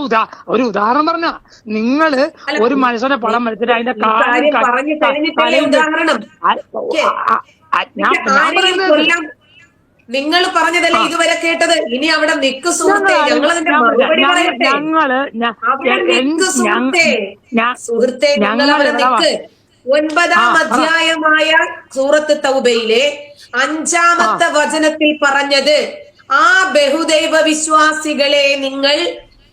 ഒരു ഉദാഹരണം പറഞ്ഞ, നിങ്ങള് ഒരു മനുഷ്യനെ പടം വരച്ചിട്ട് അതിന്റെ നിങ്ങൾ പറഞ്ഞതല്ലേ ഇതുവരെ കേട്ടത്. ഇനി അവിടെ നിക്ക് സുഹൃത്തെ, സുഹൃത്തെ നിങ്ങൾ അവിടെ നിക്ക്. 9-ാം അധ്യായമായ സൂറത്ത് തൗബയിലെ 5-ാമത്തെ വചനത്തിൽ പറഞ്ഞത്, ആ ബഹുദൈവ വിശ്വാസികളെ നിങ്ങൾ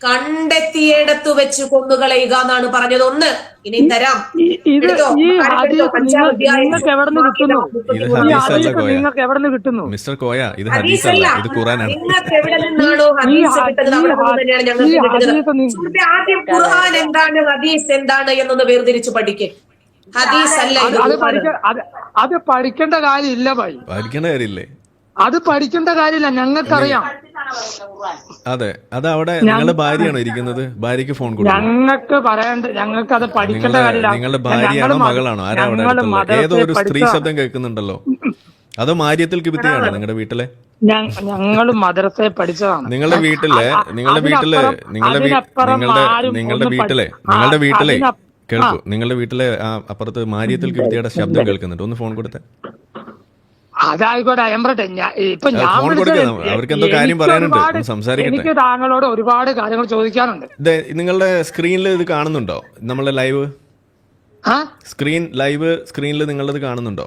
കണ്ടെത്തിയിടത്തു വെച്ച് കൊന്നുകളയുക എന്നാണ് പറഞ്ഞത്. ഒന്ന് ഇനി തരാം. മിസ്റ്റർ കോയ, ഇത് ഹദീസല്ല, ഇത് ഖുർആനാണ്. നിങ്ങൾക്ക് എവിടെ നിന്നാണോ ഹദീസ് കിട്ടുന്നത് അവിടെ തന്നെയാണ് ഞങ്ങൾക്ക് കിട്ടുന്നത്. ആദ്യം ഖുർആൻ എന്താണ്, ഹദീസ് എന്താണ് എന്നൊന്ന് വേർതിരിച്ച് പഠിക്കും. ഹദീസ് അല്ല, അത് പഠിക്കേണ്ട കാര്യമില്ല ഭായി. പഠിക്കേണ്ട കാര്യമില്ലേ? അത് പഠിക്കേണ്ട കാര്യമില്ല, ഞങ്ങൾക്കറിയാം. അതെ, അത് അവിടെ നിങ്ങളുടെ ഭാര്യയാണോ ഇരിക്കുന്നത്? ഭാര്യക്ക് ഫോൺ കൊടുക്കും. ഞങ്ങൾക്ക് പറയണ്ട, ഞങ്ങൾക്ക് അത് പഠിക്കേണ്ട കാര്യമില്ല. നിങ്ങളുടെ ഭാര്യയാണോ മകളാണോ? ആരാ അവിടെ? ഏതോ ഒരു സ്ത്രീ ശബ്ദം കേൾക്കുന്നുണ്ടല്ലോ. അതോ മാര്യത്തിൽ കിബിത്തിയാണോ നിങ്ങളുടെ വീട്ടിലെ? ഞങ്ങൾ മദ്രസയിൽ പഠിച്ചതാണ്. നിങ്ങളുടെ വീട്ടിലെ കേൾക്കൂ, നിങ്ങളുടെ വീട്ടിലെ അപ്പുറത്ത് മാര്യത്തിൽ കിബിത്തിയുടെ ശബ്ദം കേൾക്കുന്നുണ്ട്. ഒന്ന് ഫോൺ കൊടുത്തേ. അതായിക്കോട്ടെ, അയമ്പട്ടെ. ഇപ്പൊ ഞാൻ അവർക്ക് എന്തോ കാര്യം പറയാനുണ്ട്, സംസാരിക്കട്ടെ. എനിക്ക് താങ്കളോട് ഒരുപാട് കാര്യങ്ങൾ ചോദിക്കാനുണ്ട്. നിങ്ങളുടെ സ്ക്രീനിൽ ഇത് കാണുന്നുണ്ടോ? നമ്മളെ ലൈവ് സ്ക്രീനിൽ നിങ്ങളത് കാണുന്നുണ്ടോ?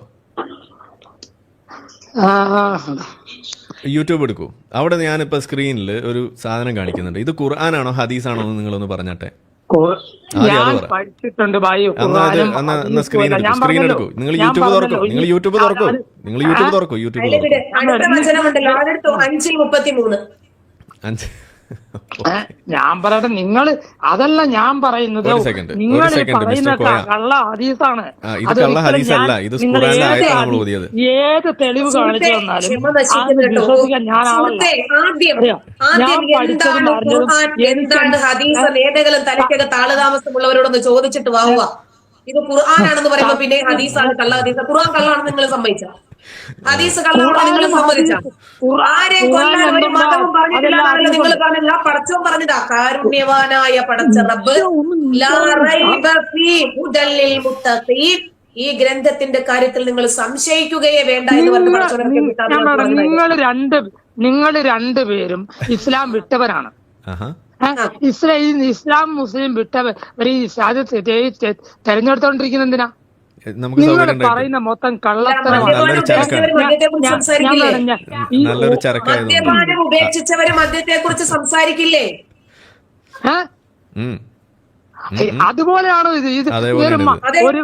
യൂട്യൂബ് എടുക്കൂ. അവിടെ ഞാനിപ്പോ സ്ക്രീനിൽ ഒരു സാധനം കാണിക്കുന്നുണ്ട്. ഇത് ഖുർആനാണോ ഹദീസാണോ എന്ന് നിങ്ങളൊന്ന് പറഞ്ഞാട്ടെ. ഞാൻ പഠിച്ചിട്ടുണ്ട് ഭായി. സ്ക്രീൻ എടുക്കൂ. നിങ്ങൾ യൂട്യൂബ് തുറക്കൂ. ഞാൻ പറയട്ടെ, നിങ്ങള് അതല്ല ഞാൻ പറയുന്നത്. നിങ്ങൾ പറയുന്ന കള്ള ഹദീസാണ്. ഏത് തെളിവ് കാണിച്ചു തന്നാലും വിശ്വസിക്കാൻ ഞാൻ ഏതെങ്കിലും തലയ്ക്കകത്ത് ആളുതാമസമുള്ളവരോടൊന്ന് ചോദിച്ചിട്ട് വാങ്ങുക. ഇത് ഖുർആനാണെന്ന് പറയുമ്പോ പിന്നെ ഹദീസാണ് കള്ള ഹദീസ്. ഖുർആൻ കള്ളാണെന്ന് നിങ്ങൾ സമ്മതിച്ച? ഹദീസ് കള്ളാണെന്ന് നിങ്ങൾ സമ്മതിച്ച? ആരെയും കൊല്ലാൻ ഒരു മതവും പറഞ്ഞിട്ടില്ലാന്നല്ലോ നിങ്ങൾ പറഞ്ഞില്ല. പടച്ചോൻ പറഞ്ഞതാ, കാരുണ്യവാനായ പടച്ച റബ്ബ് ഈ ഗ്രന്ഥത്തിന്റെ കാര്യത്തിൽ നിങ്ങൾ സംശയിക്കുകയേ വേണ്ട എന്ന് പറഞ്ഞ നിങ്ങൾ രണ്ടുപേരും ഇസ്ലാം വിട്ടവരാണ്. ഇസ്ലാം മുസ്ലിം വിട്ടവർ തെരഞ്ഞെടുത്തോണ്ടിരിക്കുന്ന എന്തിനാ? നമുക്ക് നിങ്ങൾ സൗകര്യം ഉണ്ടായിട്ട് പറയുന്ന മൊത്തം കള്ളത്തരമാണ്. നല്ലൊരു ചരക്കാണ്. നല്ലൊരു ചരക്കായതുകൊണ്ട് മദ്യപാനം ഉപേക്ഷിച്ചവര് മദ്യത്തെ കുറിച്ച് സംസാരിക്കില്ലേ? അതുപോലെയാണോ ഇത്? അതേപോലെയാണ് ഒരു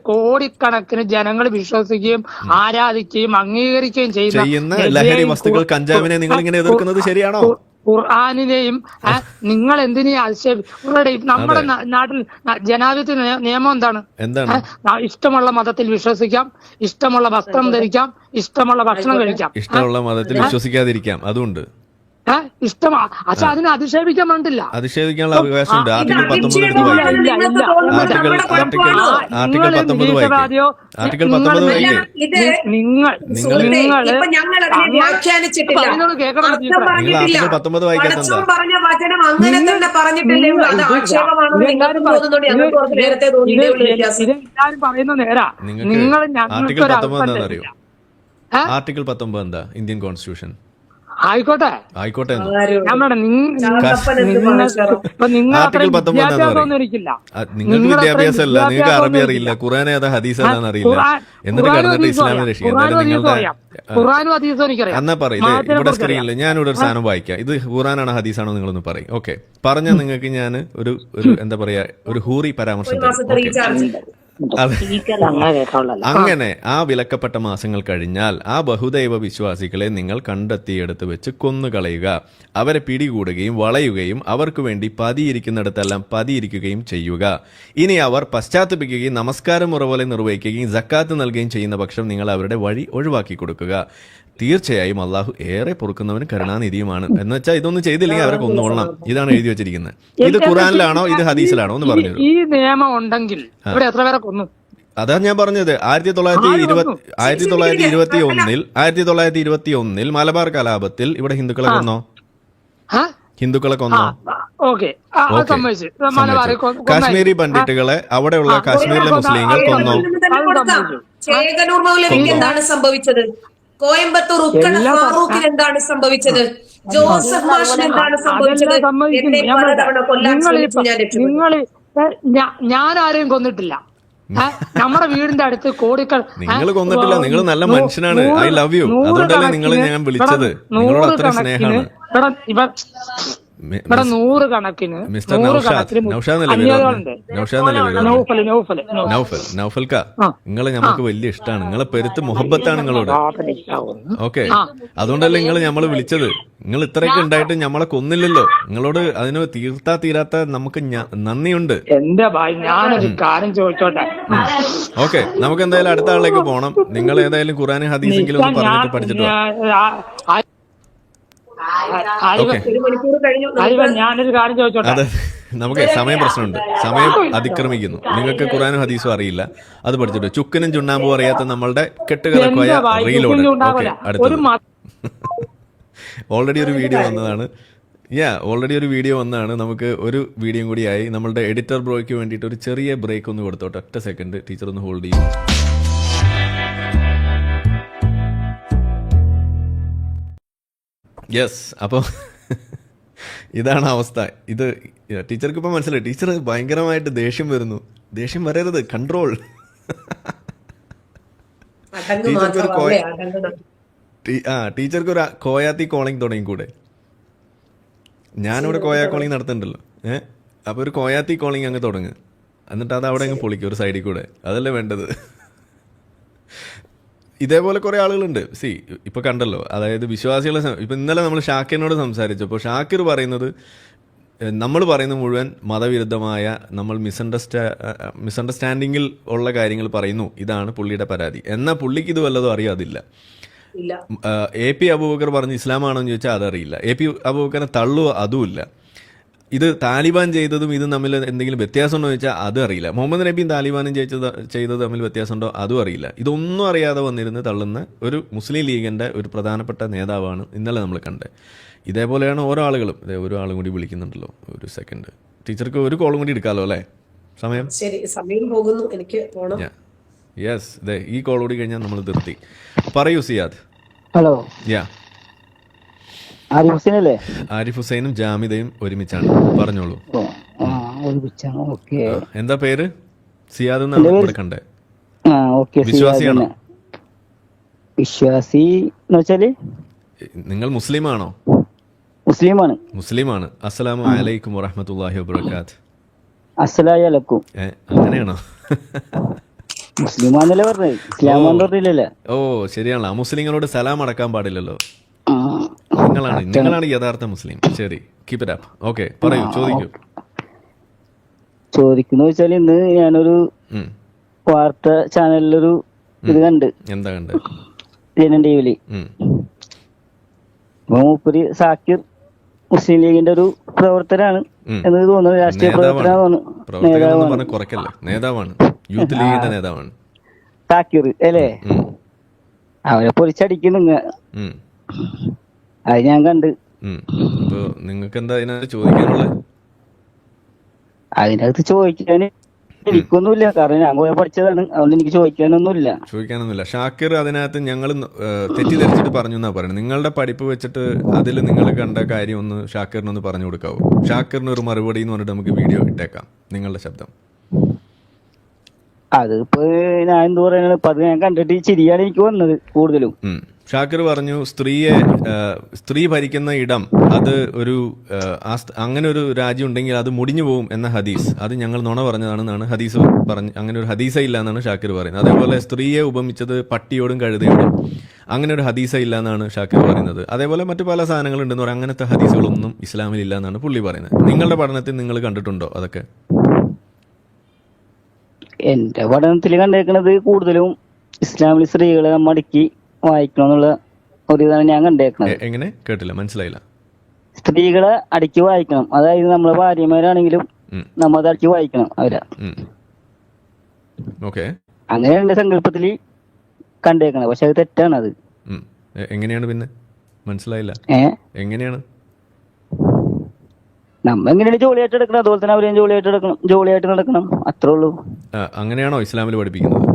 കോടിക്കണക്കിന് ജനങ്ങൾ വിശ്വസിക്കുകയും ആരാധിക്കുകയും അംഗീകരിക്കുകയും ചെയ്യുന്ന ലഹരി വസ്തുക്കൾ കഞ്ചാവിനെ നിങ്ങൾ ഇങ്ങനെ എതിർക്കുന്നത് ശരിയാണോ? ഖുർആാനിനെയും നിങ്ങൾ എന്തിനേയും നമ്മുടെ നാട്ടിൽ ജനാധിപത്യ നിയമം എന്താണ്? ഇഷ്ടമുള്ള മതത്തിൽ വിശ്വസിക്കാം, ഇഷ്ടമുള്ള വസ്ത്രം ധരിക്കാം, ഇഷ്ടമുള്ള ഭക്ഷണം കഴിക്കാം, ഇഷ്ടമുള്ള മതത്തിൽ വിശ്വസിക്കാതിരിക്കാം. അതുകൊണ്ട് പക്ഷെ അതിനെ അധിക്ഷേപിക്കാൻ വേണ്ടില്ല. അധിക്ഷേപിക്കാനുള്ള അവകാശമുണ്ട്. ആർട്ടിക്കിൾ 19 എടുത്ത് വായിക്കും. ആർട്ടിക്കിൾ 19 വായിക്കും. ആർട്ടിക്കിൾ 19 വായിക്കും. നിങ്ങൾ ആർട്ടിക്കിൾ 19 വായിക്കാത്ത പറഞ്ഞ വചനം അങ്ങനെ തന്നെ പറഞ്ഞിട്ടില്ലേ? അത് ആക്ഷേപമാണെന്ന് നിങ്ങൾക്ക് തോന്നുന്നുണ്ട്. ഞങ്ങൾക്ക് കുറച്ച് നേരത്തെ ഇതെല്ലാരും പറയുന്ന നേരാ. നിങ്ങൾ ആർട്ടിക്കിൾ 19 എന്താണെന്നറിയോ? ആർട്ടിക്കിൾ 19 എന്താ? Indian constitution. ആയിക്കോട്ടെ ആയിക്കോട്ടെ. നിങ്ങൾക്ക് വിദ്യാഭ്യാസമല്ല, നിങ്ങൾക്ക് അറബി അറിയില്ല, ഖുർആൻ ഏതാ ഹദീസ് ഏതാന്ന് അറിയില്ല, എന്നിട്ട് കിടന്നിട്ട് ഇസ്ലാമിനെ രക്ഷിക്കും. എന്നാ പറയില്ലേ, ഇവിടെ സ്ക്രീനിൽ ഞാനിവിടെ ഒരു സാധനം വായിക്കാം. ഇത് ഖുർആനാണോ ഹദീസാണോ നിങ്ങളൊന്ന് പറയും. ഓക്കെ, പറഞ്ഞ നിങ്ങൾക്ക് ഞാൻ ഒരു എന്താ പറയാ ഒരു ഹൂറി പരാമർശം തരും. അങ്ങനെ ആ വിലക്കപ്പെട്ട മാസങ്ങൾ കഴിഞ്ഞാൽ ആ ബഹുദൈവ വിശ്വാസികളെ നിങ്ങൾ കണ്ടെത്തിയെടുത്ത് വെച്ച് കൊന്നുകളയുക, അവരെ പിടികൂടുകയും വളയുകയും അവർക്ക് വേണ്ടി പതിയിരിക്കുന്നിടത്തെല്ലാം പതിയിരിക്കുകയും ചെയ്യുക. ഇനി അവർ പശ്ചാത്തപിക്കുകയും നമസ്കാരം മുറ പോലെ നിർവഹിക്കുകയും സക്കാത്ത് നൽകുകയും ചെയ്യുന്ന പക്ഷം നിങ്ങൾ അവരുടെ വഴി ഒഴിവാക്കി കൊടുക്കുക. തീർച്ചയായും അള്ളാഹു ഏറെ പൊറുക്കുന്നവനും കരുണാനിധിയുമാണ്. എന്ന് വെച്ചാൽ ഇതൊന്നും ചെയ്തില്ലെങ്കിൽ അവരെ കൊന്നുകൊള്ളണം. ഇതാണ് എഴുതി വെച്ചിരിക്കുന്നത്. ഇത് ഖുറാനിലാണോ ഇത് ഹദീസിലാണോ എന്ന് പറഞ്ഞു. ഈ നിയമം ഉണ്ടെങ്കിൽ എത്ര പേരെ കൊന്നു? അതാ ഞാൻ പറഞ്ഞത്. 1921 മലബാർ കലാപത്തിൽ ഇവിടെ ഹിന്ദുക്കളെ കൊന്നോ? ഹിന്ദുക്കളെ കൊന്നോ? കാശ്മീരി പണ്ഡിറ്റുകളെ അവിടെയുള്ള കാശ്മീരിലെ മുസ്ലിങ്ങൾ കൊന്നോ? ചേകനൂർ മൗലവിക്ക് എന്താണ് സംഭവിച്ചത്? കോയമ്പത്തൂർ ഉക്കട ഫാറൂഖിന് എന്താണ് സംഭവിച്ചത്? ജോസഫ് മാഷിന് എന്താണ് സംഭവിച്ചത്? എന്നെ പലതവണ കൊല്ലാൻ ശ്രമിച്ചു ഞാൻ രക്ഷപ്പെട്ടു. ഞാൻ ആരെയും കൊന്നിട്ടില്ല. നമ്മുടെ വീടിന്റെ അടുത്ത് നിങ്ങൾ കൊന്നിട്ടില്ല. നിങ്ങൾ നല്ല മനുഷ്യനാണ്. I love you. അതുകൊണ്ടല്ലേ നിങ്ങൾ ഞാൻ വിളിച്ചത്. നിങ്ങളോട് അത്ര സ്നേഹമാണ്. ഇവിടെ നൂറുകണക്കിന് നൗഫൽക്ക, നിങ്ങളെ ഞമ്മക്ക് വലിയ ഇഷ്ടമാണ്. നിങ്ങളെ പെരുത്ത് മുഹബത്താണ് നിങ്ങളോട്. ഓക്കെ, അതുകൊണ്ടല്ലേ നിങ്ങൾ ഞമ്മള് വിളിച്ചത്. നിങ്ങൾ ഇത്രയൊക്കെ ഉണ്ടായിട്ട് ഞമ്മളെ കൊന്നില്ലല്ലോ. നിങ്ങളോട് അതിന് തീരാത്ത നമുക്ക് നന്ദിയുണ്ട്. എന്റെ ഭായി, ഞാനൊരു കാര്യം ചോദിച്ചോട്ടെ? ഓക്കെ, നമുക്ക് എന്തായാലും അടുത്ത ആളിലേക്ക് പോകണം. നിങ്ങൾ ഏതായാലും ഖുർആൻ ഹദീസെങ്കിലും ഒന്ന് പറഞ്ഞിട്ട് പഠിച്ചിട്ട് ഞാനൊരു കാര്യം ചോദിച്ചോട്ടെ? അതെ, നമുക്ക് സമയം പ്രശ്നമുണ്ട്. സമയം അതിക്രമിക്കുന്നു. നിങ്ങൾക്ക് ഖുർആനും ഹദീസും അറിയില്ല, അത് പഠിച്ചിട്ട് ചുക്കനും ചുണ്ണാമ്പും അറിയാത്ത നമ്മളുടെ കെട്ടുകലക്കോയ റീലോഡ്. അടുത്തത് ഓൾറെഡി ഒരു വീഡിയോ വന്നതാണ്. നമുക്ക് ഒരു വീഡിയോ കൂടിയായി. നമ്മളുടെ എഡിറ്റർ ബ്രോയ്ക്ക് വേണ്ടിയിട്ട് ഒരു ചെറിയ ബ്രേക്ക് ഒന്ന് കൊടുത്തോട്ടെ. ഒറ്റ സെക്കൻഡ്, ടീച്ചർ ഒന്ന് ഹോൾഡ് ചെയ്യും. യെസ്, അപ്പോൾ ഇതാണ് അവസ്ഥ. ഇത് ടീച്ചർക്ക് ഇപ്പം മനസ്സിലായി. ടീച്ചർ ഭയങ്കരമായിട്ട് ദേഷ്യം വരുന്നു. ദേഷ്യം വരരുത്, കൺട്രോൾ. ടീച്ചർക്ക് ഒരു കോയാത്തി കോളിംഗ് തുടങ്ങിക്കൂടെ? ഞാനിവിടെ കോയാ കോളിംഗ് നടത്തുന്നുണ്ടല്ലോ. അപ്പോൾ ഒരു കോയാത്തി കോളിംഗ് അങ്ങ് തുടങ്ങ്, എന്നിട്ട് അത് അവിടെ അങ്ങ് പൊളിക്കും ഒരു സൈഡിൽ കൂടെ. അതല്ലേ വേണ്ടത്. ഇതേപോലെ കുറേ ആളുകളുണ്ട്. ഇപ്പോൾ കണ്ടല്ലോ, അതായത് വിശ്വാസികളെ. ഇപ്പം ഇന്നലെ നമ്മൾ ഷാക്കിറിനോട് സംസാരിച്ചപ്പോൾ ഷാക്കിർ പറയുന്നത്, നമ്മൾ പറയുന്നത് മുഴുവൻ മതവിരുദ്ധമായ, നമ്മൾ മിസ്അണ്ടർസ്റ്റാൻഡിങ്ങിൽ ഉള്ള കാര്യങ്ങൾ പറയുന്നു. ഇതാണ് പുള്ളിയുടെ പരാതി. എന്നാൽ പുള്ളിക്ക് ഇത് വല്ലതും അറിയാതില്ല. AP അബൂബക്കർ പറഞ്ഞ് ഇസ്ലാമാണോ എന്ന് ചോദിച്ചാൽ അതറിയില്ല. AP അബൂബക്കറിനെ തള്ളുക അതുമില്ല. ഇത് താലിബാൻ ചെയ്തതും ഇതും തമ്മിൽ എന്തെങ്കിലും വ്യത്യാസമുണ്ടോ എന്ന് ചോദിച്ചാൽ അതും അറിയില്ല. മുഹമ്മദ് നബിയും താലിബാനും ചെയ്തത് തമ്മിൽ വ്യത്യാസമുണ്ടോ അതും അറിയില്ല. ഇതൊന്നും അറിയാതെ വന്നിരുന്ന് തള്ളുന്ന ഒരു മുസ്ലിം ലീഗിൻ്റെ ഒരു പ്രധാനപ്പെട്ട നേതാവാണ് ഇന്നലെ നമ്മൾ കണ്ടത്. ഇതേപോലെയാണ് ഓരോ ആളുകളും. ഒരു ആളും കൂടി വിളിക്കുന്നുണ്ടല്ലോ. ഒരു സെക്കൻഡ്, ടീച്ചർക്ക് ഒരു കോളും കൂടി എടുക്കാമല്ലോ അല്ലേ? സമയം പോകുന്നു, എനിക്ക് പോകണം. യെസ്, ഈ കോൾ കൂടി കഴിഞ്ഞാൽ നമ്മൾ നിർത്തി. പറയൂ സിയാദ്. ഹലോ, ആരിഫ് ഹുസൈനും ജാമിദയും ഒരുമിച്ചാണ്. പറഞ്ഞോളൂ. ഓക്കെ. എന്താ പേര്? സിയാദ് എന്നാണ് ഇവിടെ കണ്ടേ. ആ ഓക്കെ. വിശ്വാസിയാണോ? വിശ്വാസി എന്ന് വെച്ചാല് നിങ്ങൾ മുസ്ലിമാണോ? മുസ്ലിമാണ്. മുസ്ലിമാണ്. അസ്സലാമു അലൈക്കും വറഹ്മത്തുള്ളാഹി വബറകാത്ത്. അസ്സലാമലൈക്കും. അങ്ങനെയാണോ? മുസ്ലിമാന്നല്ലേ പറഞ്ഞത്, ഇസ്ലാമാന്ന് പറഞ്ഞില്ലല്ലേ? ഓ ശരിയാണല്ലോ. മുസ്ലിങ്ങളോട് സലാം അടക്കാൻ പാടില്ലല്ലോ. നിങ്ങളാണ് യഥാർത്ഥ മുസ്ലിം. ശരി, കീപ് ഇറ്റ് അപ്പ്. ഓക്കെ, പറയൂ, ചോദിക്കൂ. ചോദിക്കുന്ന വെച്ചാൽ ഇന്ന് ഞാനൊരു വാർത്താ ചാനലിലൊരു ഇത് കണ്ട്. എന്താ കണ്ട്? ജനൻ ടിവിയില്. മൂപ്പര് സാക്കിർ മുസ്ലിം ലീഗിന്റെ ഒരു പ്രവർത്തനാണ് എന്ന് തോന്നുന്നു. രാഷ്ട്രീയ പ്രവർത്തനാണ്. നേതാവാണ്, യൂത്ത് ലീഗിന്റെ നേതാവാണ് സാക്കിർ അല്ലേ? അവരെ പൊളിച്ചടിക്കുന്നുങ്ങ. അത് ഞാൻ കണ്ട്. നിങ്ങൾക്ക് എന്താ അതിനകത്ത് ചോദിക്കാനുള്ളത്? അതിനകത്ത് ചോദിക്കാൻ എനിക്കൊന്നുമില്ല, കാരണം ഞാൻ പോയി പഠിച്ചതാണ്. അതുകൊണ്ട് എനിക്ക് ചോദിക്കാനൊന്നുമില്ല. ഷാക്കിർ അതിനകത്ത് ഞങ്ങൾ തെറ്റിദ്ധരിച്ചിട്ട് പറഞ്ഞു എന്നാ പറയുന്നത്. നിങ്ങളുടെ പഠിപ്പ് വെച്ചിട്ട് അതിൽ നിങ്ങൾ കണ്ട കാര്യം ഒന്ന് ഷാക്കിറിനൊന്ന് പറഞ്ഞു കൊടുക്കാവോ? ഷാക്കിറിന് ഒരു മറുപടി എന്ന് പറഞ്ഞിട്ട് നമുക്ക് വീഡിയോ ഇട്ടേക്കാം, നിങ്ങളുടെ ശബ്ദം. അതിപ്പോ ഞാൻ എന്ത് പറയാനാണ്, ഇപ്പൊ അത് ഞാൻ കണ്ടിട്ട് ചിരിയാണ് എനിക്ക് വന്നത് കൂടുതലും. ഷാക്കിർ പറഞ്ഞു സ്ത്രീ ഭരിക്കുന്ന ഇടം അത് ഒരു അങ്ങനെ ഒരു രാജ്യം ഉണ്ടെങ്കിൽ അത് മുടിഞ്ഞു പോകും എന്ന ഹദീസ്, അത് ഞങ്ങൾ നുണ പറഞ്ഞതാണെന്നാണ് ഹദീസ് പറഞ്ഞു. അങ്ങനെ ഒരു ഹദീസ ഇല്ല എന്നാണ് ഷാക്കിർ പറയുന്നത്. അതേപോലെ സ്ത്രീയെ ഉപമിച്ചത് പട്ടിയോടും കഴുതയോടും, അങ്ങനെ ഒരു ഹദീസ ഇല്ല എന്നാണ് ഷാക്കിർ പറയുന്നത്. അതേപോലെ മറ്റു പല സാധനങ്ങളുണ്ടെന്ന് പറയാം. അങ്ങനത്തെ ഹദീസുകളൊന്നും ഇസ്ലാമിൽ ഇല്ല എന്നാണ് പുള്ളി പറയുന്നത്. നിങ്ങളുടെ പഠനത്തിൽ നിങ്ങൾ കണ്ടിട്ടുണ്ടോ അതൊക്കെ? എന്റെ പഠനത്തിൽ കണ്ടേക്കണത് കൂടുതലും ഇസ്ലാമിൽ സ്ത്രീകളെ മടക്കി വായിക്കണം എന്നുള്ള ഒരു ഇതാണ് ഞാൻ കണ്ടേക്കണത്. എങ്ങനെ? കേട്ടില്ല, മനസ്സിലായില്ല. സ്ത്രീകളെ അടക്കി വായിക്കണം, അതായത് നമ്മളെ ഭാര്യമാരാണെങ്കിലും നമ്മൾ അത് അടക്കി വായിക്കണം അവരെ. അങ്ങനെ എന്റെ സങ്കല്പത്തില് കണ്ടേക്കണത്. പക്ഷെ അത് തെറ്റാണ്. അത് എങ്ങനെയാണ്? പിന്നെ മനസ്സിലായില്ല. എങ്ങനെയാണ്? നമ്മ എങ്ങനെയാണ് ജോലിയായിട്ട് എടുക്കണം, അതുപോലെ തന്നെ അവരെയും ജോലിയായിട്ട് നടക്കണം, അത്രേ ഉള്ളൂ. അങ്ങനെയാണോ ഇസ്ലാമിൽ പഠിപ്പിക്കുന്നത്?